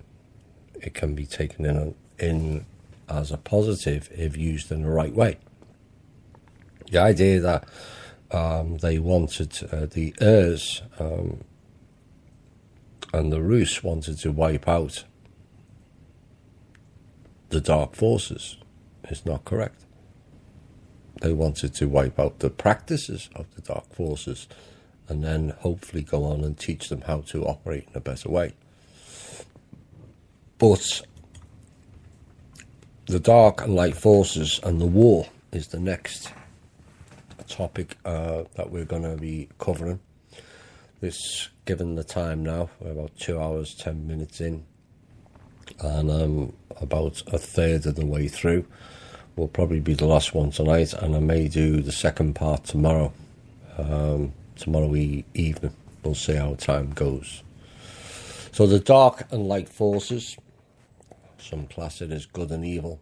It can be taken in as a positive if used in the right way. The idea that they wanted, the Urs and the Rus wanted to wipe out the dark forces is not correct. They wanted to wipe out the practices of the dark forces and then hopefully go on and teach them how to operate in a better way. But the dark and light forces and the war is the next topic that we're going to be covering. This, given the time now, we're about 2 hours, 10 minutes in, and I'm about a third of the way through. Will probably be the last one tonight, and I may do the second part tomorrow. Tomorrow evening. We'll see how time goes. So the dark and light forces, some class it as good and evil.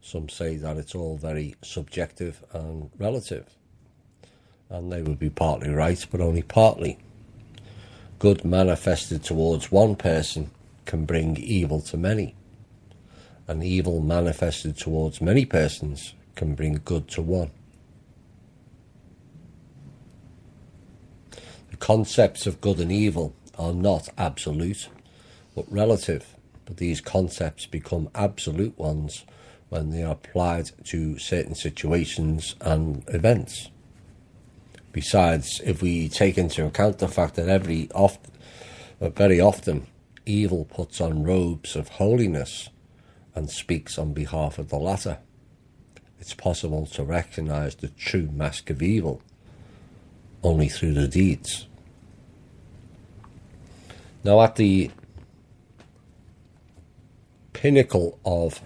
Some say that it's all very subjective and relative. And they would be partly right, but only partly. Good manifested towards one person can bring evil to many. And evil manifested towards many persons can bring good to one. The concepts of good and evil are not absolute, but relative. But these concepts become absolute ones when they are applied to certain situations and events. Besides, if we take into account the fact that very often evil puts on robes of holiness and speaks on behalf of the latter, it's possible to recognize the true mask of evil only through the deeds. Now, at the pinnacle of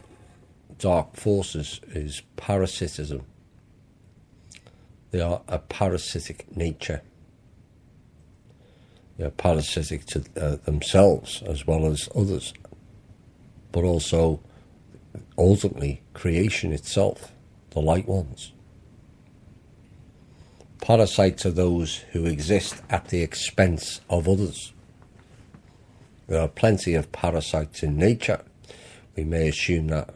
dark forces is parasitism. They are a parasitic nature. They are parasitic to themselves as well as others, but also ultimately creation itself, the light ones. Parasites are those who exist at the expense of others. There are plenty of parasites in nature. We may assume that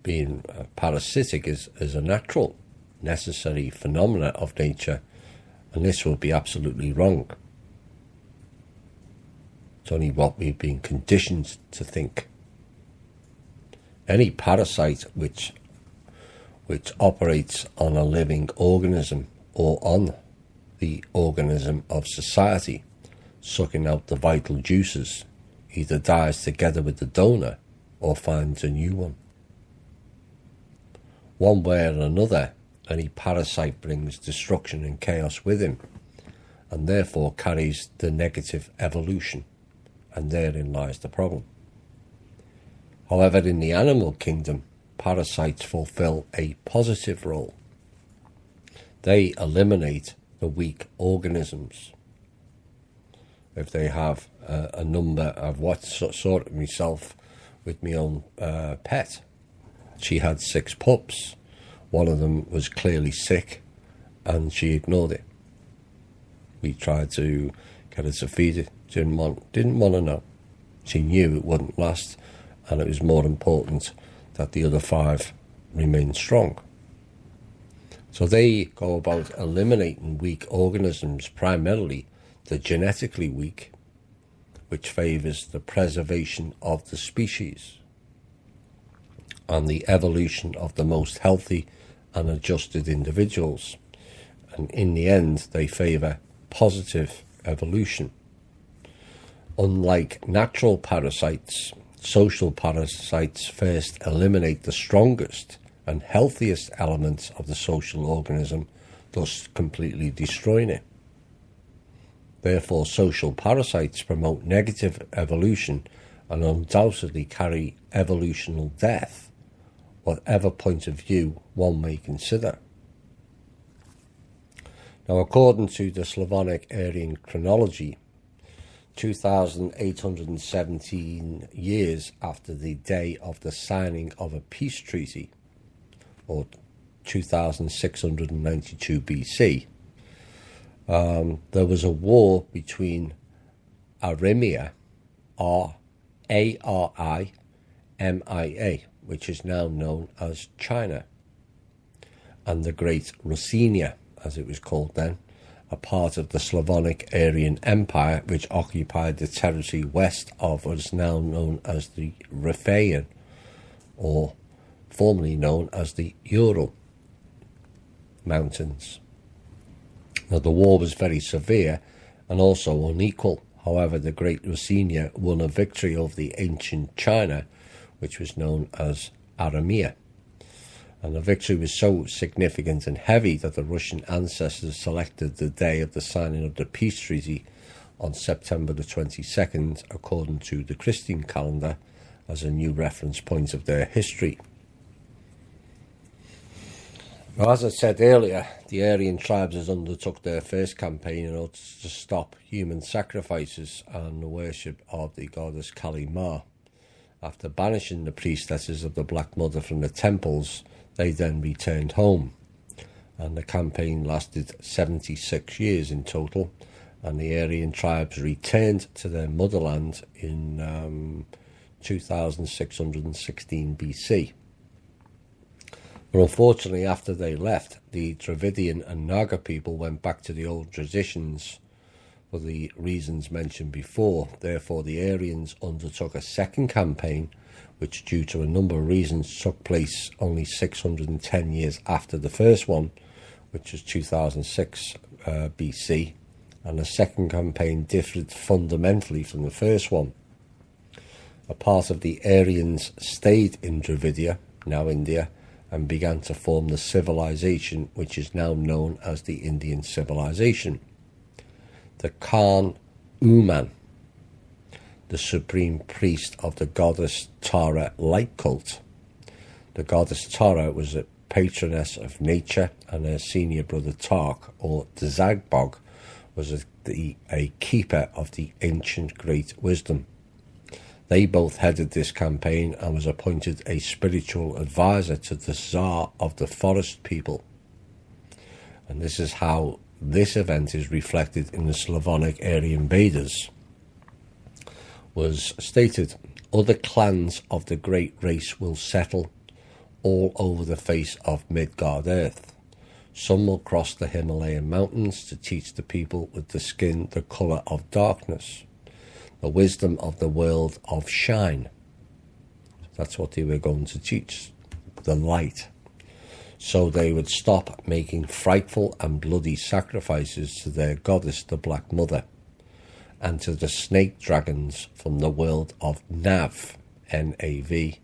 being parasitic is a natural, necessary phenomena of nature, and this would be absolutely wrong. It's only what we've been conditioned to think. Any parasite which operates on a living organism or on the organism of society, sucking out the vital juices, either dies together with the donor or finds a new one. One way or another, any parasite brings destruction and chaos with him, and therefore carries the negative evolution, and therein lies the problem. However, in the animal kingdom, parasites fulfill a positive role. They eliminate the weak organisms. If they have a number of what sort of myself with my own pet. She had 6 pups. One of them was clearly sick and she ignored it. We tried to get her to feed it. Didn't want to know. She knew it wouldn't last, and it was more important that the other 5 remain strong. So they go about eliminating weak organisms, primarily the genetically weak, which favours the preservation of the species and the evolution of the most healthy and adjusted individuals. And in the end, they favour positive evolution. Unlike natural parasites, social parasites first eliminate the strongest and healthiest elements of the social organism, thus completely destroying it. Therefore, social parasites promote negative evolution and undoubtedly carry evolutional death, whatever point of view one may consider. Now, according to the Slavonic Aryan chronology, 2,817 years after the day of the signing of a peace treaty, or 2692 BC, there was a war between Arimia, Arimia, which is now known as China, and the Great Ruthenia, as it was called then, a part of the Slavonic Aryan Empire, which occupied the territory west of what is now known as the Riffian, or formerly known as the Ural Mountains. Now, the war was very severe and also unequal. However, the Great Ruthenia won a victory over the ancient China, which was known as Arimia. And the victory was so significant and heavy that the Russian ancestors selected the day of the signing of the peace treaty on September the 22nd, according to the Christian calendar, as a new reference point of their history. Now, as I said earlier, the Aryan tribes has undertook their first campaign in order to stop human sacrifices and the worship of the goddess Kali Ma. After banishing the priestesses of the Black Mother from the temples, they then returned home, and the campaign lasted 76 years in total, and the Aryan tribes returned to their motherland in 2616 BC. But unfortunately, after they left, the Dravidian and Naga people went back to the old traditions for the reasons mentioned before. Therefore, the Aryans undertook a second campaign, which due to a number of reasons took place only 610 years after the first one, which was 2006 BC, and the second campaign differed fundamentally from the first one. A part of the Aryans stayed in Dravidia, now India, and began to form the civilization which is now known as the Indian civilization. The Khan Uman, the supreme priest of the goddess Tara light cult. The goddess Tara was a patroness of nature, and her senior brother Tark, or Zagbog, was a keeper of the ancient great wisdom. They both headed this campaign and was appointed a spiritual advisor to the Tsar of the forest people. And this is how this event is reflected in the Slavonic Aryan Vedas. Was stated, other clans of the great race will settle all over the face of Midgard earth. Some will cross the Himalayan mountains to teach the people with the skin the colour of darkness, the wisdom of the world of shine. That's what they were going to teach, the light. So they would stop making frightful and bloody sacrifices to their goddess, the Black Mother, and to the snake dragons from the world of Nav, N-A-V,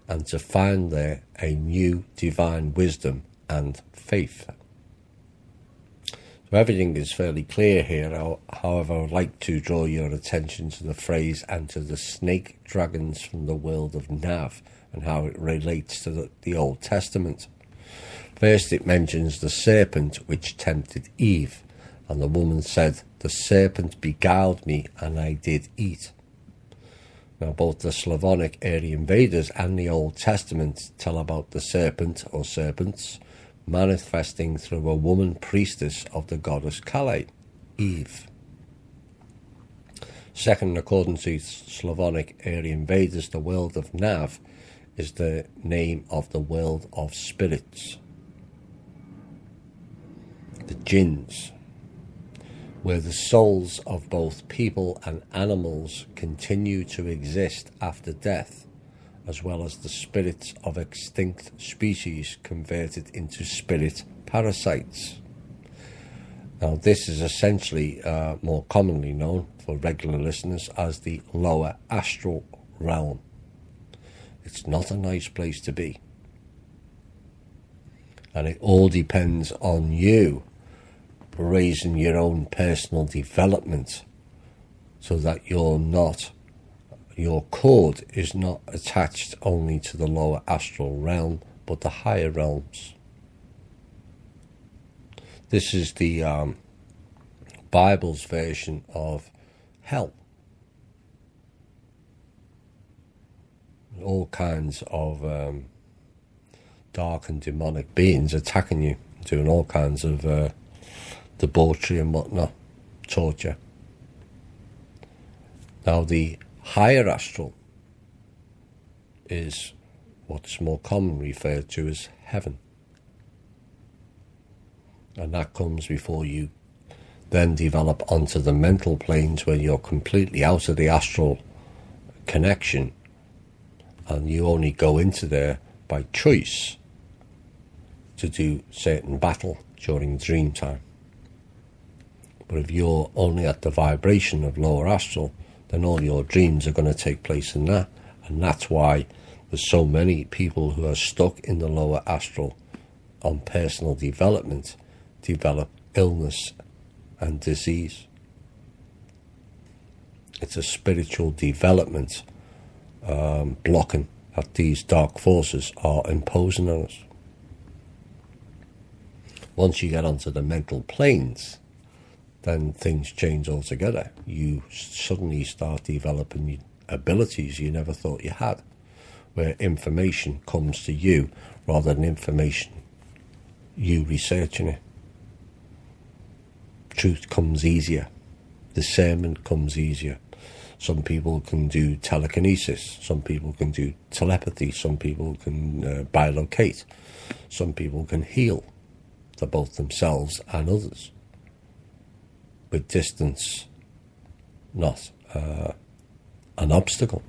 and to find there a new divine wisdom and faith. So everything is fairly clear here. However, I would like to draw your attention to the phrase "and to the snake dragons from the world of Nav" and how it relates to the Old Testament. First, it mentions the serpent which tempted Eve, and the woman said, "The serpent beguiled me, and I did eat." Now, both the Slavonic Aryan Vedas and the Old Testament tell about the serpent or serpents manifesting through a woman priestess of the goddess Kali, Eve. Second, according to Slavonic Aryan Vedas, the world of Nav is the name of the world of spirits, the jinns, where the souls of both people and animals continue to exist after death, as well as the spirits of extinct species converted into spirit parasites. Now, this is essentially more commonly known for regular listeners as the lower astral realm. It's not a nice place to be. And it all depends on you raising your own personal development so that your cord is not attached only to the lower astral realm but the higher realms. This is the Bible's version of hell. All kinds of dark and demonic beings attacking you, doing all kinds of debauchery and whatnot, torture. Now, the higher astral is what's more commonly referred to as heaven, and that comes before you then develop onto the mental planes, where you're completely out of the astral connection and you only go into there by choice to do certain battle during dream time. But if you're only at the vibration of lower astral, then all your dreams are going to take place in that. And that's why there's so many people who are stuck in the lower astral on personal development develop illness and disease. It's a spiritual development blocking that these dark forces are imposing on us. Once you get onto the mental planes, then things change altogether. You suddenly start developing abilities you never thought you had, where information comes to you rather than information you researching it. Truth comes easier. Discernment comes easier. Some people can do telekinesis. Some people can do telepathy. Some people can bilocate. Some people can heal to both themselves and others, with distance not an obstacle.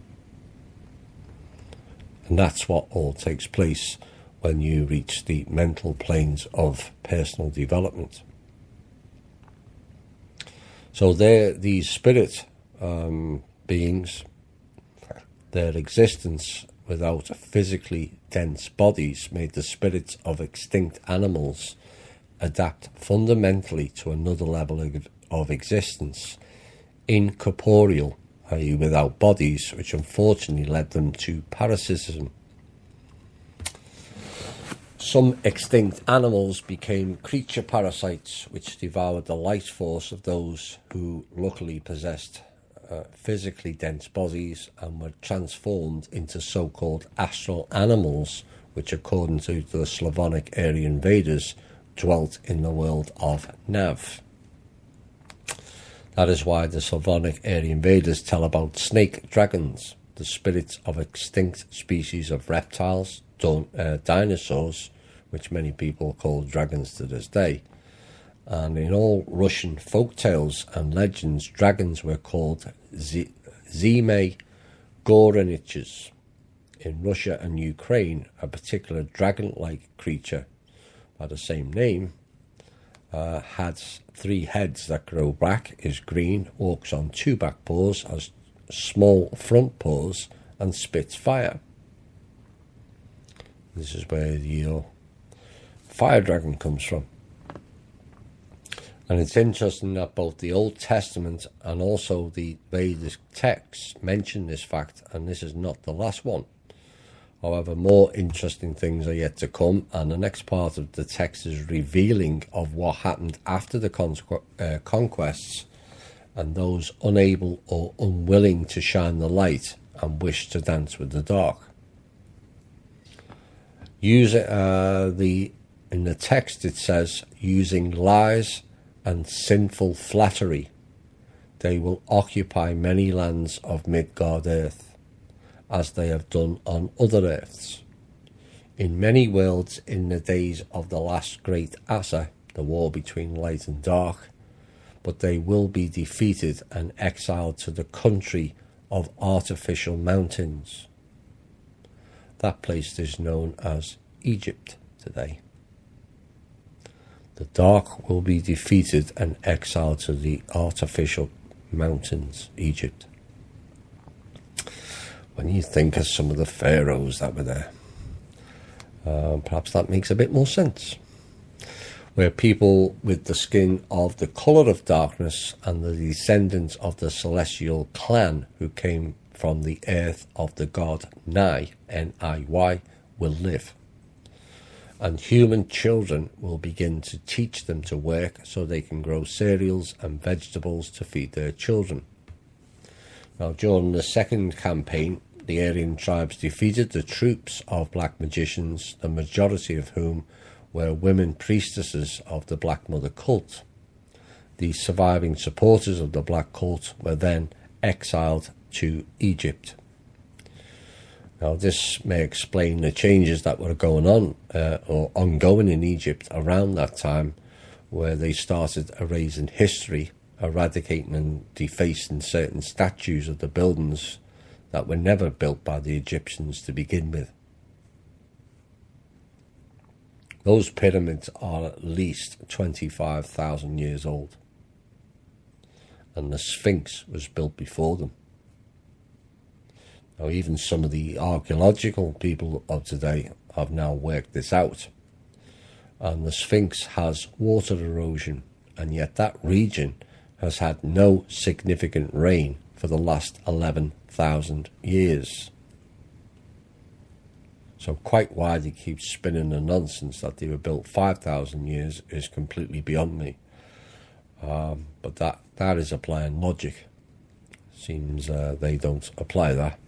And that's what all takes place when you reach the mental planes of personal development. So these spirit beings, their existence without physically dense bodies made the spirits of extinct animals adapt fundamentally to another level of existence, incorporeal, i.e. without bodies, which unfortunately led them to parasitism. Some extinct animals became creature parasites, which devoured the life force of those who luckily possessed physically dense bodies and were transformed into so-called astral animals, which, according to the Slavonic Aryan Vedas, dwelt in the world of Nav. That is why the Slavonic Aryan Vedas tell about snake dragons, the spirits of extinct species of reptiles, dinosaurs, which many people call dragons to this day. And in all Russian folk tales and legends, dragons were called Zime Goreniches. In Russia and Ukraine, a particular dragon-like creature by the same name has 3 heads that grow back, is green, walks on 2 back paws, has small front paws, and spits fire. This is where your fire dragon comes from. And it's interesting that both the Old Testament and also the Vedic texts mention this fact, and this is not the last one. However, more interesting things are yet to come, and the next part of the text is revealing of what happened after the conquests, and those unable or unwilling to shine the light and wish to dance with the dark. In the text it says, using lies and sinful flattery, they will occupy many lands of Midgard earth, as they have done on other earths. In many worlds in the days of the last great Asa, the war between light and dark, but they will be defeated and exiled to the country of artificial mountains. That place is known as Egypt today. The dark will be defeated and exiled to the artificial mountains, Egypt. When you think of some of the pharaohs that were there, perhaps that makes a bit more sense. Where people with the skin of the colour of darkness and the descendants of the celestial clan who came from the earth of the god Ni, N-I-Y, will live. And human children will begin to teach them to work so they can grow cereals and vegetables to feed their children. Now, during the second campaign, the Aryan tribes defeated the troops of black magicians, the majority of whom were women priestesses of the Black Mother cult. The surviving supporters of the black cult were then exiled to Egypt. Now, this may explain the changes that were going on or ongoing in Egypt around that time, where they started erasing history, eradicating and defacing certain statues of the buildings that were never built by the Egyptians to begin with. Those pyramids are at least 25,000 years old, and the Sphinx was built before them. Now, even some of the archaeological people of today have now worked this out, and the Sphinx has water erosion, and yet that region has had no significant rain for the last 11,000 years. So quite why they keep spinning the nonsense that they were built 5,000 years is completely beyond me. But that is applying logic. Seems they don't apply that.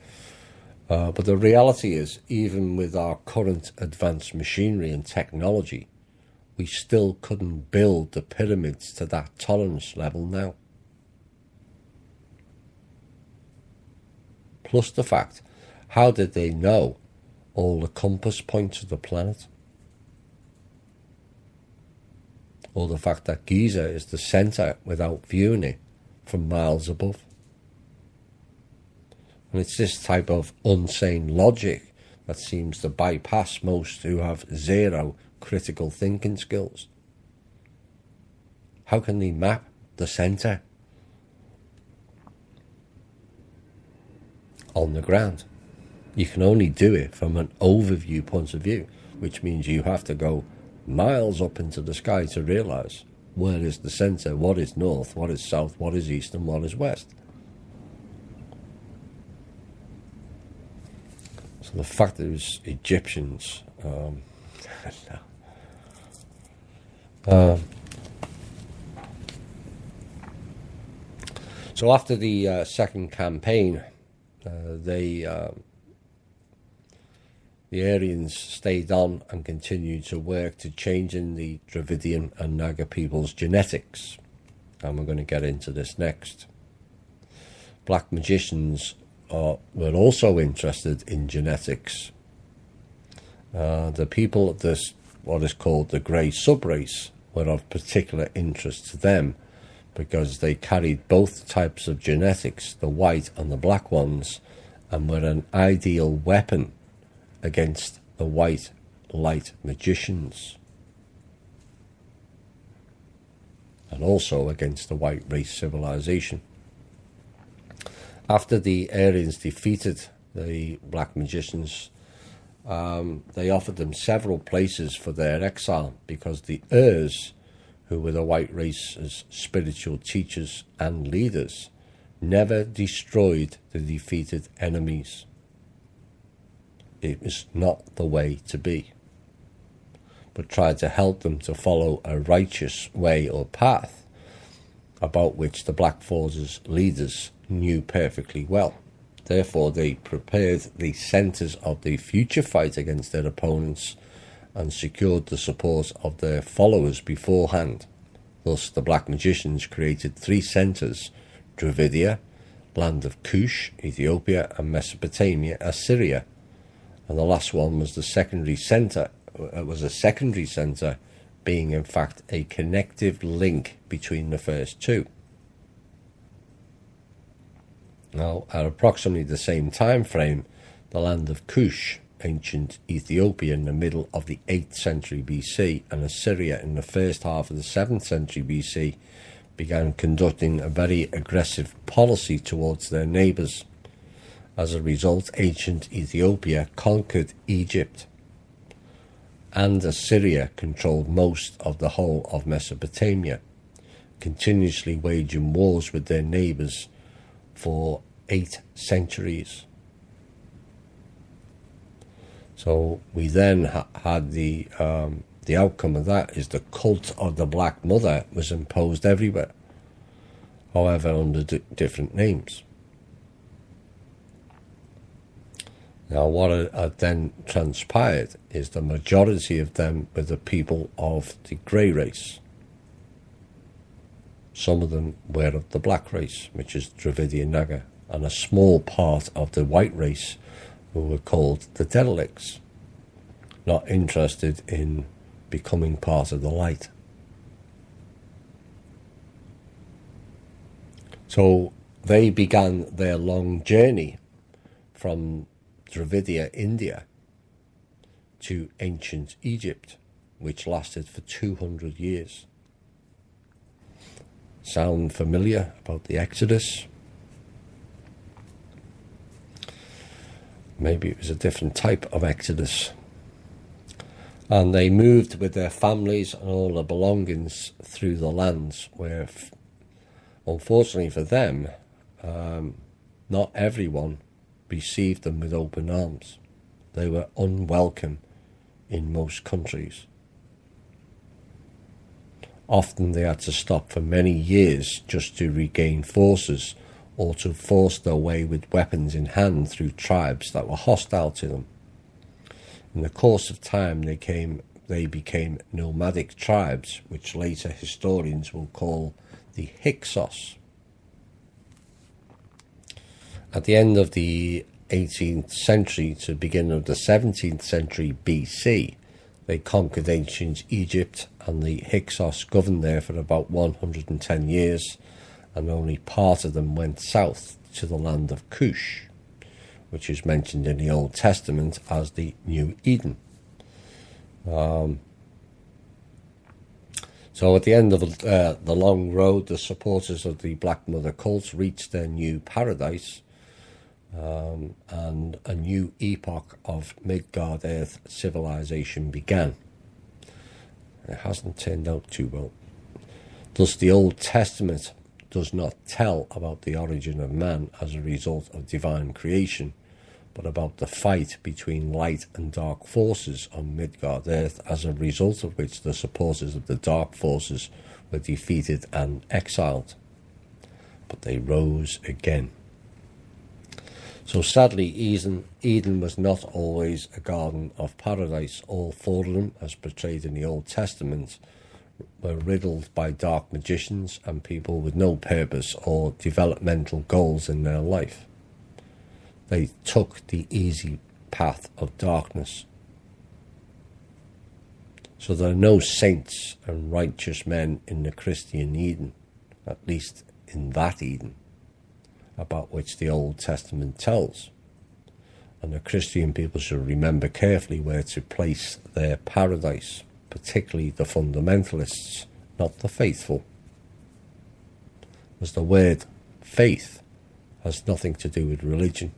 But the reality is, even with our current advanced machinery and technology, we still couldn't build the pyramids to that tolerance level now. Plus the fact, how did they know all the compass points of the planet? Or the fact that Giza is the centre without viewing it from miles above. And it's this type of insane logic that seems to bypass most who have zero critical thinking skills. How can they map the centre on the ground? You can only do it from an overview point of view, which means you have to go miles up into the sky to realize where is the center, what is north, what is south, what is east, and what is west. So the fact that it was Egyptians, so after the second campaign, the Aryans stayed on and continued to work to changing the Dravidian and Naga people's genetics, and we're going to get into this next. Black magicians were also interested in genetics. The people of this, what is called the grey subrace, were of particular interest to them because they carried both types of genetics, the white and the black ones, and were an ideal weapon against the white light magicians, and also against the white race civilization. After the Aryans defeated the black magicians, they offered them several places for their exile because the Urs, who were the white race's spiritual teachers and leaders, never destroyed the defeated enemies. It was not the way to be, but tried to help them to follow a righteous way or path about which the Black Forces leaders knew perfectly well. Therefore, they prepared the centres of the future fight against their opponents and secured the support of their followers beforehand. Thus, the black magicians created 3 centres: Dravidia, land of Kush, Ethiopia, and Mesopotamia, Assyria. And the last one was the secondary centre. It was a secondary centre, being in fact a connective link between the first 2. Now, at approximately the same time frame, the land of Kush, ancient Ethiopia, in the middle of the 8th century BC, and Assyria in the first half of the 7th century BC, began conducting a very aggressive policy towards their neighbours. As a result, ancient Ethiopia conquered Egypt, and Assyria controlled most of the whole of Mesopotamia, continuously waging wars with their neighbours for 8 centuries. So we then had the outcome of that is the cult of the Black Mother was imposed everywhere, however under different names. Now what had then transpired is the majority of them were the people of the grey race. Some of them were of the black race, which is Dravidian Naga, and a small part of the white race who were called the derelicts, not interested in becoming part of the light. So they began their long journey from Dravidia, India, to ancient Egypt, which lasted for 200 years. Sound familiar about the Exodus? Maybe it was a different type of Exodus. And they moved with their families and all their belongings through the lands where, unfortunately for them, not everyone received them with open arms. They were unwelcome in most countries. Often they had to stop for many years just to regain forces or to force their way with weapons in hand through tribes that were hostile to them. In the course of time they became nomadic tribes, which later historians will call the Hyksos. At the end of the 18th century to beginning of the 17th century BC, they conquered ancient Egypt, and the Hyksos governed there for about 110 years, and only part of them went south to the land of Kush, which is mentioned in the Old Testament as the New Eden. So at the end of the long road, the supporters of the Black Mother cult reached their new paradise, and a new epoch of Midgard-Earth civilization began. It hasn't turned out too well. Thus, the Old Testament does not tell about the origin of man as a result of divine creation, but about the fight between light and dark forces on Midgard-Earth, as a result of which the supporters of the dark forces were defeated and exiled. But they rose again. So sadly, Eden was not always a garden of paradise. All four of them, as portrayed in the Old Testament, were riddled by dark magicians and people with no purpose or developmental goals in their life. They took the easy path of darkness. So there are no saints and righteous men in the Christian Eden, at least in that Eden, about which the Old Testament tells. And the Christian people should remember carefully where to place their paradise, particularly the fundamentalists, not the faithful. As the word faith has nothing to do with religion.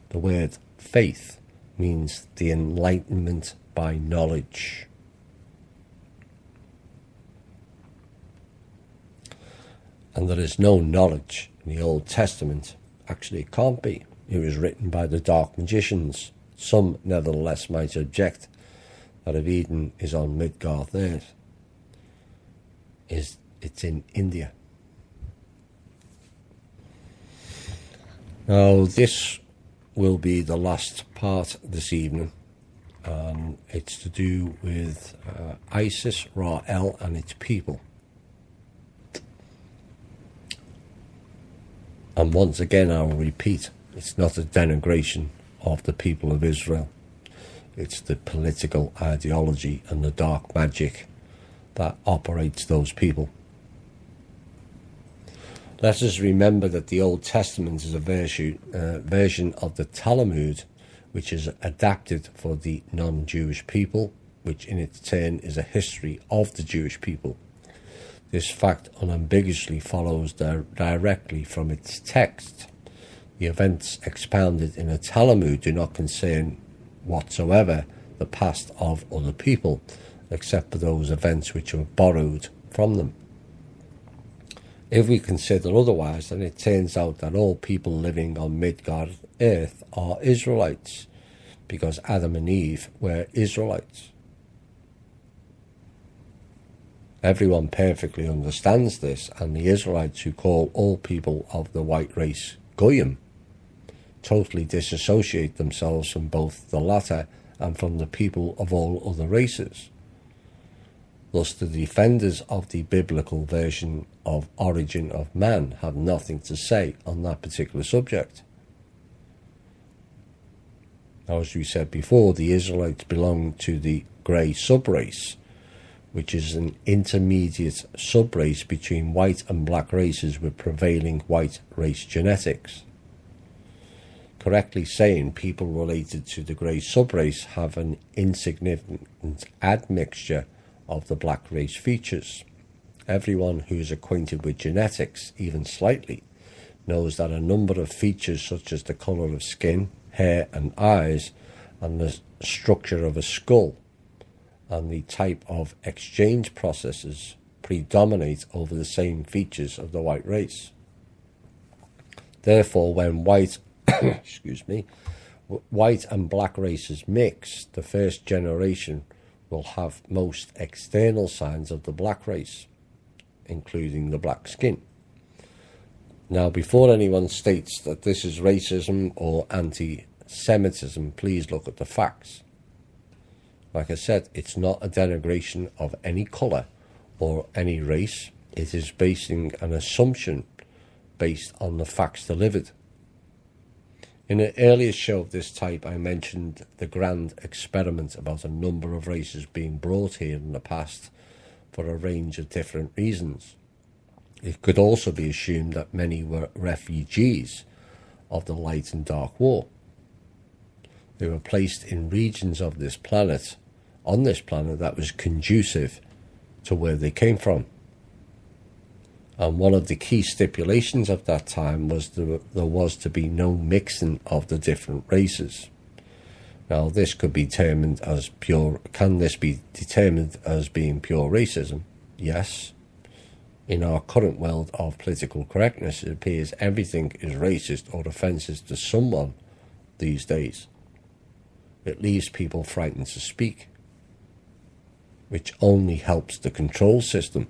The word faith means the enlightenment by knowledge. And there is no knowledge in the Old Testament. Actually, it can't be. It was written by the dark magicians. Some, nevertheless, might object that if Eden is on Midgard-Earth, it's in India. Now, this will be the last part this evening. It's to do with Isis, Ra-El, and its people. And once again, I will repeat, it's not a denigration of the people of Israel. It's the political ideology and the dark magic that operates those people. Let us remember that the Old Testament is a version of the Talmud, which is adapted for the non-Jewish people, which in its turn is a history of the Jewish people. This fact unambiguously follows directly from its text. The events expounded in a Talmud do not concern whatsoever the past of other people, except for those events which were borrowed from them. If we consider otherwise, then it turns out that all people living on Midgard-Earth are Israelites, because Adam and Eve were Israelites. Everyone perfectly understands this, and the Israelites, who call all people of the white race Goyim, totally disassociate themselves from both the latter and from the people of all other races. Thus, the defenders of the biblical version of origin of man have nothing to say on that particular subject. Now, as we said before, the Israelites belong to the grey subrace, which is an intermediate subrace between white and black races with prevailing white race genetics. Correctly saying, people related to the grey subrace have an insignificant admixture of the black race features. Everyone who is acquainted with genetics, even slightly, knows that a number of features such as the colour of skin, hair and eyes, and the structure of a skull, and the type of exchange processes predominate over the same features of the white race. Therefore, when white and black races mix, the first generation will have most external signs of the black race, including the black skin. Now, before anyone states that this is racism or anti-Semitism, please look at the facts. Like I said, it's not a denigration of any colour or any race. It is basing an assumption based on the facts delivered. In an earlier show of this type, I mentioned the grand experiment about a number of races being brought here in the past for a range of different reasons. It could also be assumed that many were refugees of the Light and Dark War. They were placed in regions of this planet, that was conducive to where they came from. And one of the key stipulations of that time was there was to be no mixing of the different races. Now, this could be determined as pure. Can this be determined as being pure racism? Yes. In our current world of political correctness, it appears everything is racist or offensive to someone these days. It leaves people frightened to speak, which only helps the control system.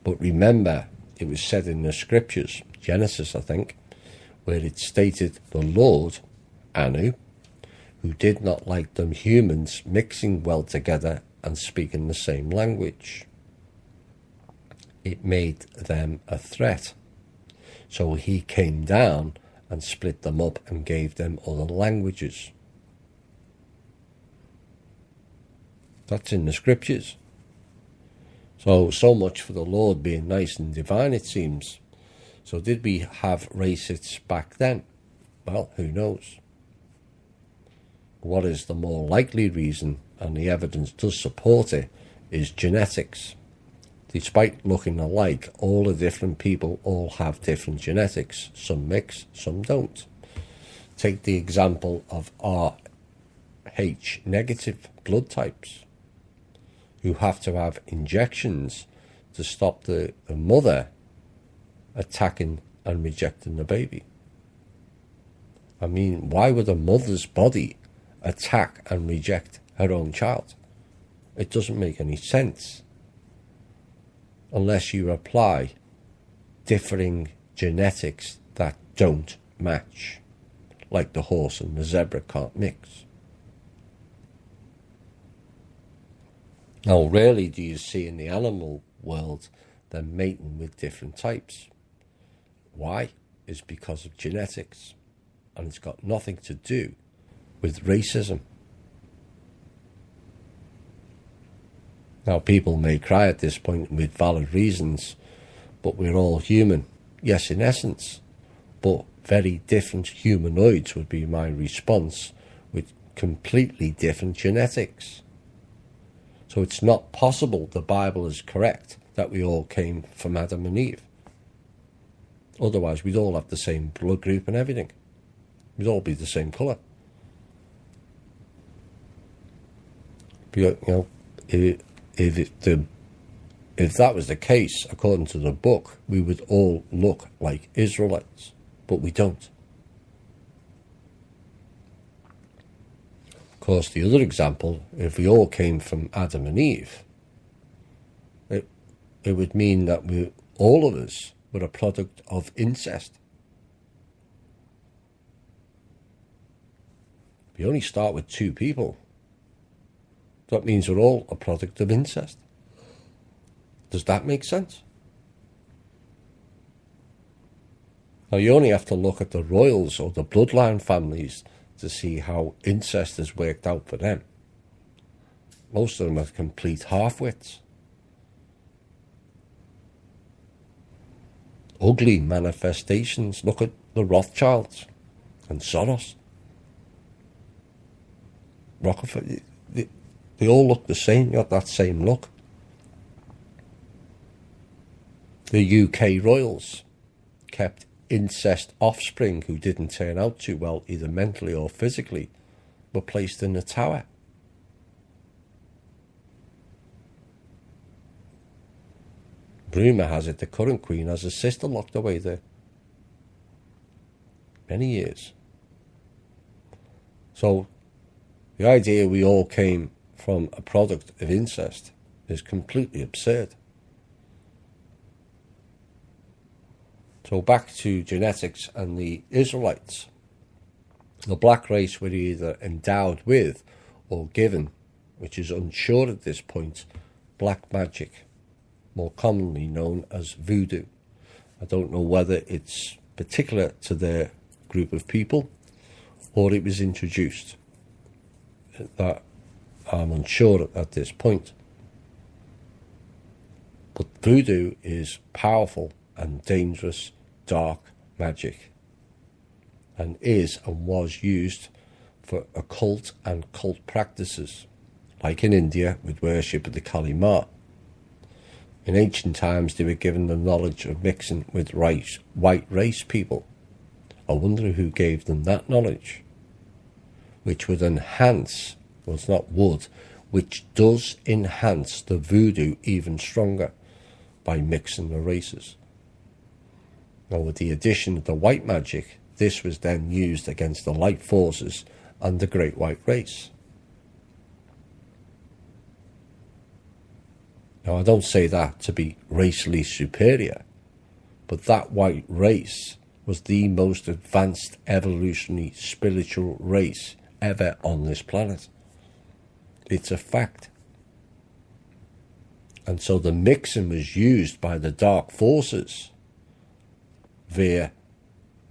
But remember, it was said in the scriptures, Genesis I think, where it stated the Lord, Anu, who did not like them humans mixing well together and speaking the same language. It made them a threat. So he came down and split them up and gave them other languages. That's in the scriptures. So much for the Lord being nice and divine, it seems. So did we have racists back then? Well, who knows? What is the more likely reason, and the evidence does support it, is genetics. Despite looking alike, all the different people all have different genetics. Some mix, some don't. Take the example of Rh negative blood types, who have to have injections to stop the mother attacking and rejecting the baby. I mean, why would a mother's body attack and reject her own child? It doesn't make any sense unless you apply differing genetics that don't match, like the horse and the zebra can't mix. Now, rarely do you see in the animal world them mating with different types. Why? It's because of genetics, and it's got nothing to do with racism. Now, people may cry at this point with valid reasons, but we're all human. Yes, in essence, but very different humanoids would be my response, with completely different genetics. So it's not possible the Bible is correct that we all came from Adam and Eve. Otherwise, we'd all have the same blood group and everything. We'd all be the same colour. You know, if that was the case, according to the book, we would all look like Israelites, but we don't. Of course, the other example, if we all came from Adam and Eve, it would mean that all of us were a product of incest. We only start with 2 people. That means we're all a product of incest. Does that make sense? Now, you only have to look at the royals or the bloodline families to see how incest has worked out for them. Most of them are complete half-wits. Ugly manifestations. Look at the Rothschilds and Soros. Rockefeller. They all look the same. You got that same look. The UK royals kept incest offspring who didn't turn out too well, either mentally or physically, were placed in the Tower. Rumour has it the current Queen has a sister locked away there. Many years. So, the idea we all came from a product of incest is completely absurd. So back to genetics and the Israelites. The black race were either endowed with or given, which is unsure at this point, black magic, more commonly known as voodoo. I don't know whether it's particular to their group of people or it was introduced. That I'm unsure at this point. But voodoo is powerful and dangerous dark magic, and is and was used for occult and cult practices, like in India with worship of the Kali Ma. In ancient times, they were given the knowledge of mixing with white race people. I wonder who gave them that knowledge, which would enhance, well, it's not would, which does enhance the voodoo even stronger by mixing the races. Now, with the addition of the white magic, this was then used against the light forces and the great white race. Now, I don't say that to be racially superior, but that white race was the most advanced evolutionary spiritual race ever on this planet. It's a fact. And so the mixing was used by the dark forces via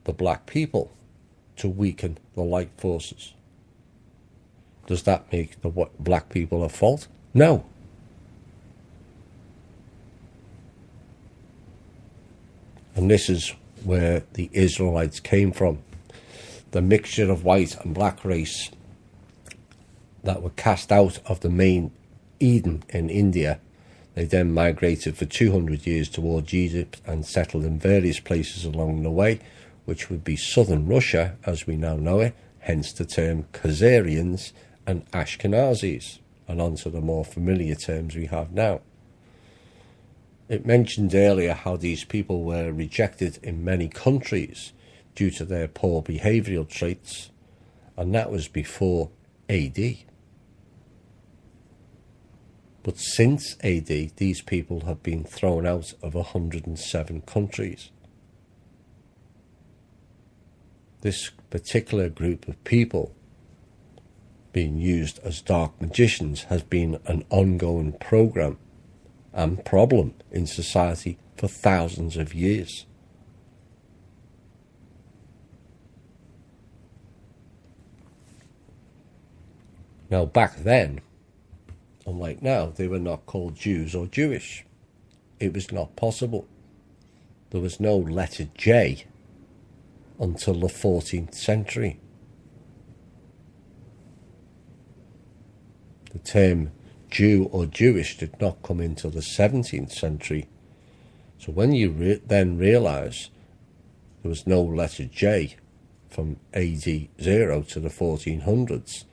the black people to weaken the light forces. Does that make the black people at fault? No. And this is where the Israelites came from. The mixture of white and black race that were cast out of the main Eden in India. They then migrated for 200 years towards Egypt and settled in various places along the way, which would be southern Russia as we now know it, hence the term Khazarians and Ashkenazis, and on to the more familiar terms we have now. It mentioned earlier how these people were rejected in many countries due to their poor behavioural traits, and that was before AD. But since AD, these people have been thrown out of 107 countries. This particular group of people being used as dark magicians has been an ongoing program and problem in society for thousands of years. Now, back then, unlike now, they were not called Jews or Jewish. It was not possible. There was no letter J until the 14th century. The term Jew or Jewish did not come into the 17th century. So when you then realise there was no letter J from AD 0 to the 1400s,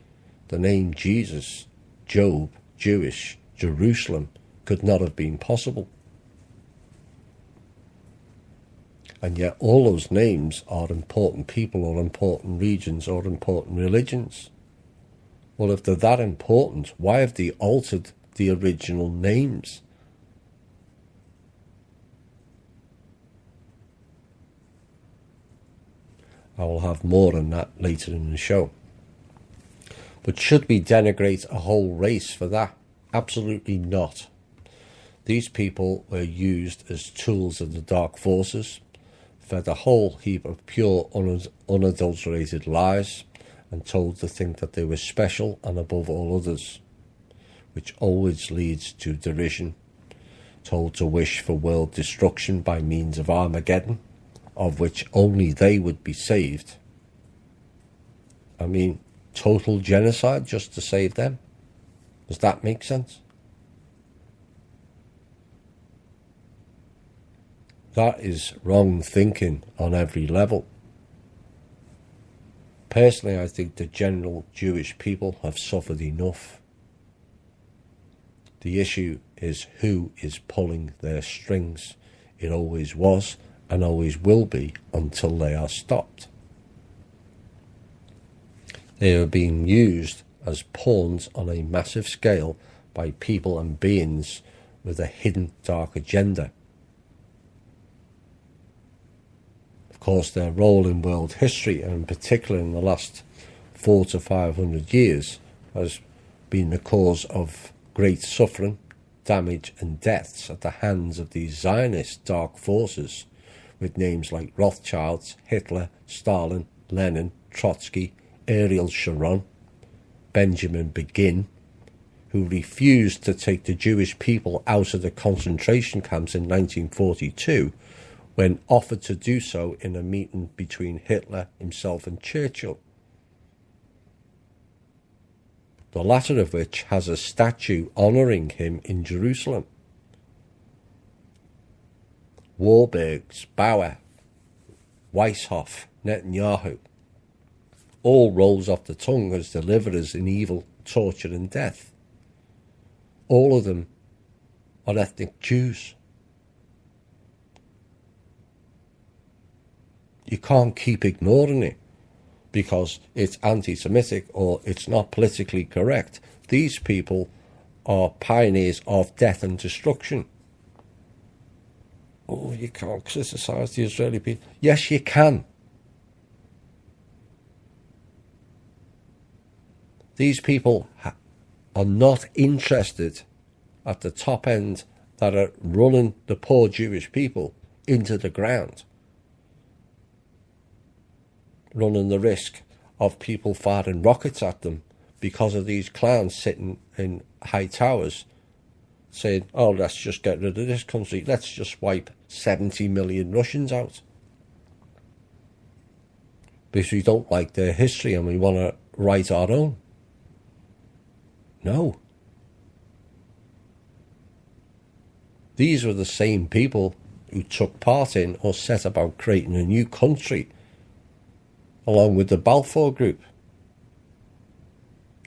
the name Jesus, Job, Jewish, Jerusalem could not have been possible. And yet all those names are important people or important regions or important religions. Well, if they're that important, why have they altered the original names? I will have more on that later in the show. But should we denigrate a whole race for that? Absolutely not. These people were used as tools of the dark forces, fed a whole heap of pure, unadulterated lies, and told to think that they were special and above all others, which always leads to derision, told to wish for world destruction by means of Armageddon, of which only they would be saved. I mean, total genocide just to save them? Does that make sense? That is wrong thinking on every level. Personally, I think the general Jewish people have suffered enough. The issue is who is pulling their strings. It always was and always will be until they are stopped. They are being used as pawns on a massive scale by people and beings with a hidden dark agenda. Of course, their role in world history, and in particular in the last 400 to 500 years, has been the cause of great suffering, damage and deaths at the hands of these Zionist dark forces, with names like Rothschilds, Hitler, Stalin, Lenin, Trotsky, Ariel Sharon, Benjamin Begin, who refused to take the Jewish people out of the concentration camps in 1942, when offered to do so in a meeting between Hitler, himself and Churchill. The latter of which has a statue honouring him in Jerusalem. Warburgs, Bauer, Weishaupt, Netanyahu, all rolls off the tongue as deliverers in evil, torture and death. All of them are ethnic Jews. You can't keep ignoring it because it's anti-Semitic or it's not politically correct. These people are pioneers of death and destruction. Oh, you can't criticize the Israeli people. Yes, you can. These people are not interested at the top end that are running the poor Jewish people into the ground, running the risk of people firing rockets at them because of these clowns sitting in high towers saying, oh, let's just get rid of this country, let's just wipe 70 million Russians out because we don't like their history and we want to write our own. No. These were the same people who took part in or set about creating a new country along with the Balfour Group.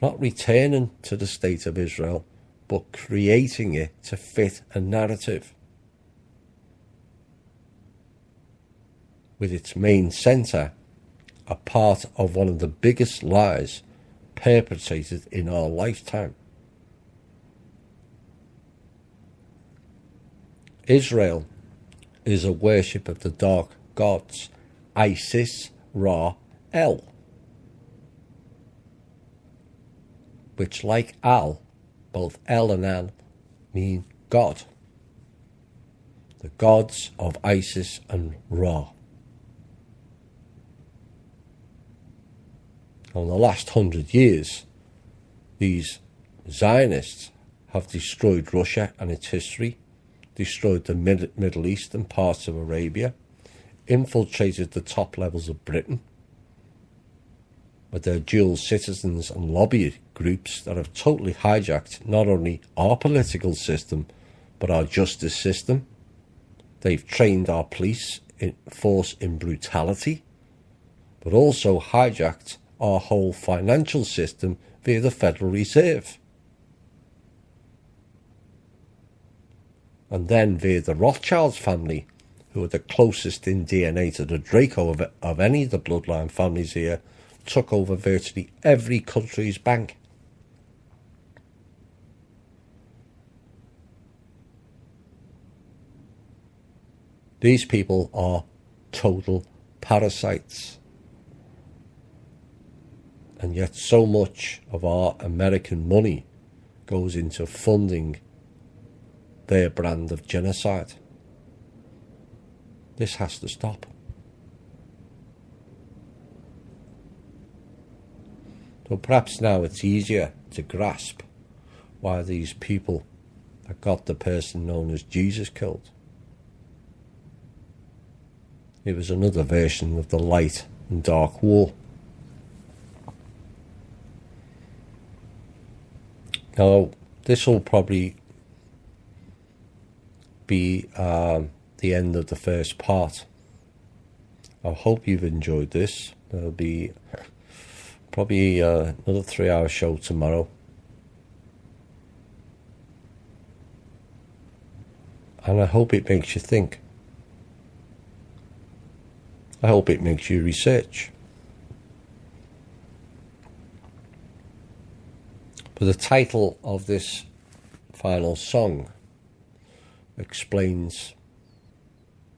Not returning to the state of Israel, but creating it to fit a narrative, with its main centre a part of one of the biggest lies perpetrated in our lifetime. Israel is a worship of the dark gods, Isis, Ra, El, which, like Al, both El and Al mean God. The gods of Isis and Ra. In the last 100 years, these Zionists have destroyed Russia and its history, destroyed the Middle East and parts of Arabia, infiltrated the top levels of Britain with their dual citizens and lobby groups that have totally hijacked not only our political system but our justice system. They've trained our police force in brutality, but also hijacked our whole financial system via the Federal Reserve. And then via the Rothschilds family, who are the closest in DNA to the Draco of any of the bloodline families here, took over virtually every country's bank. These people are total parasites. And yet so much of our American money goes into funding their brand of genocide. This has to stop. So perhaps now it's easier to grasp why these people that got the person known as Jesus killed. It was another version of the light and dark war. Now, this will probably be the end of the first part. I hope you've enjoyed this. There'll be probably another 3-hour show tomorrow. And I hope it makes you think. I hope it makes you research. But the title of this final song explains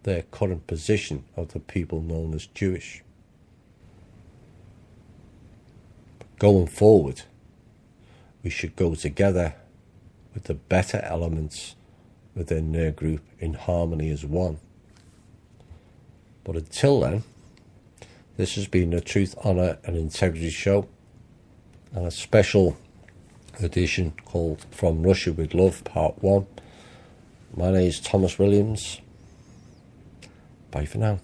their current position of the people known as Jewish. Going forward, we should go together with the better elements within their group in harmony as one. But until then, this has been the Truth, Honour and Integrity Show, and a special edition called From Russia with Love, Part 1. My name is Thomas Williams. Bye for now.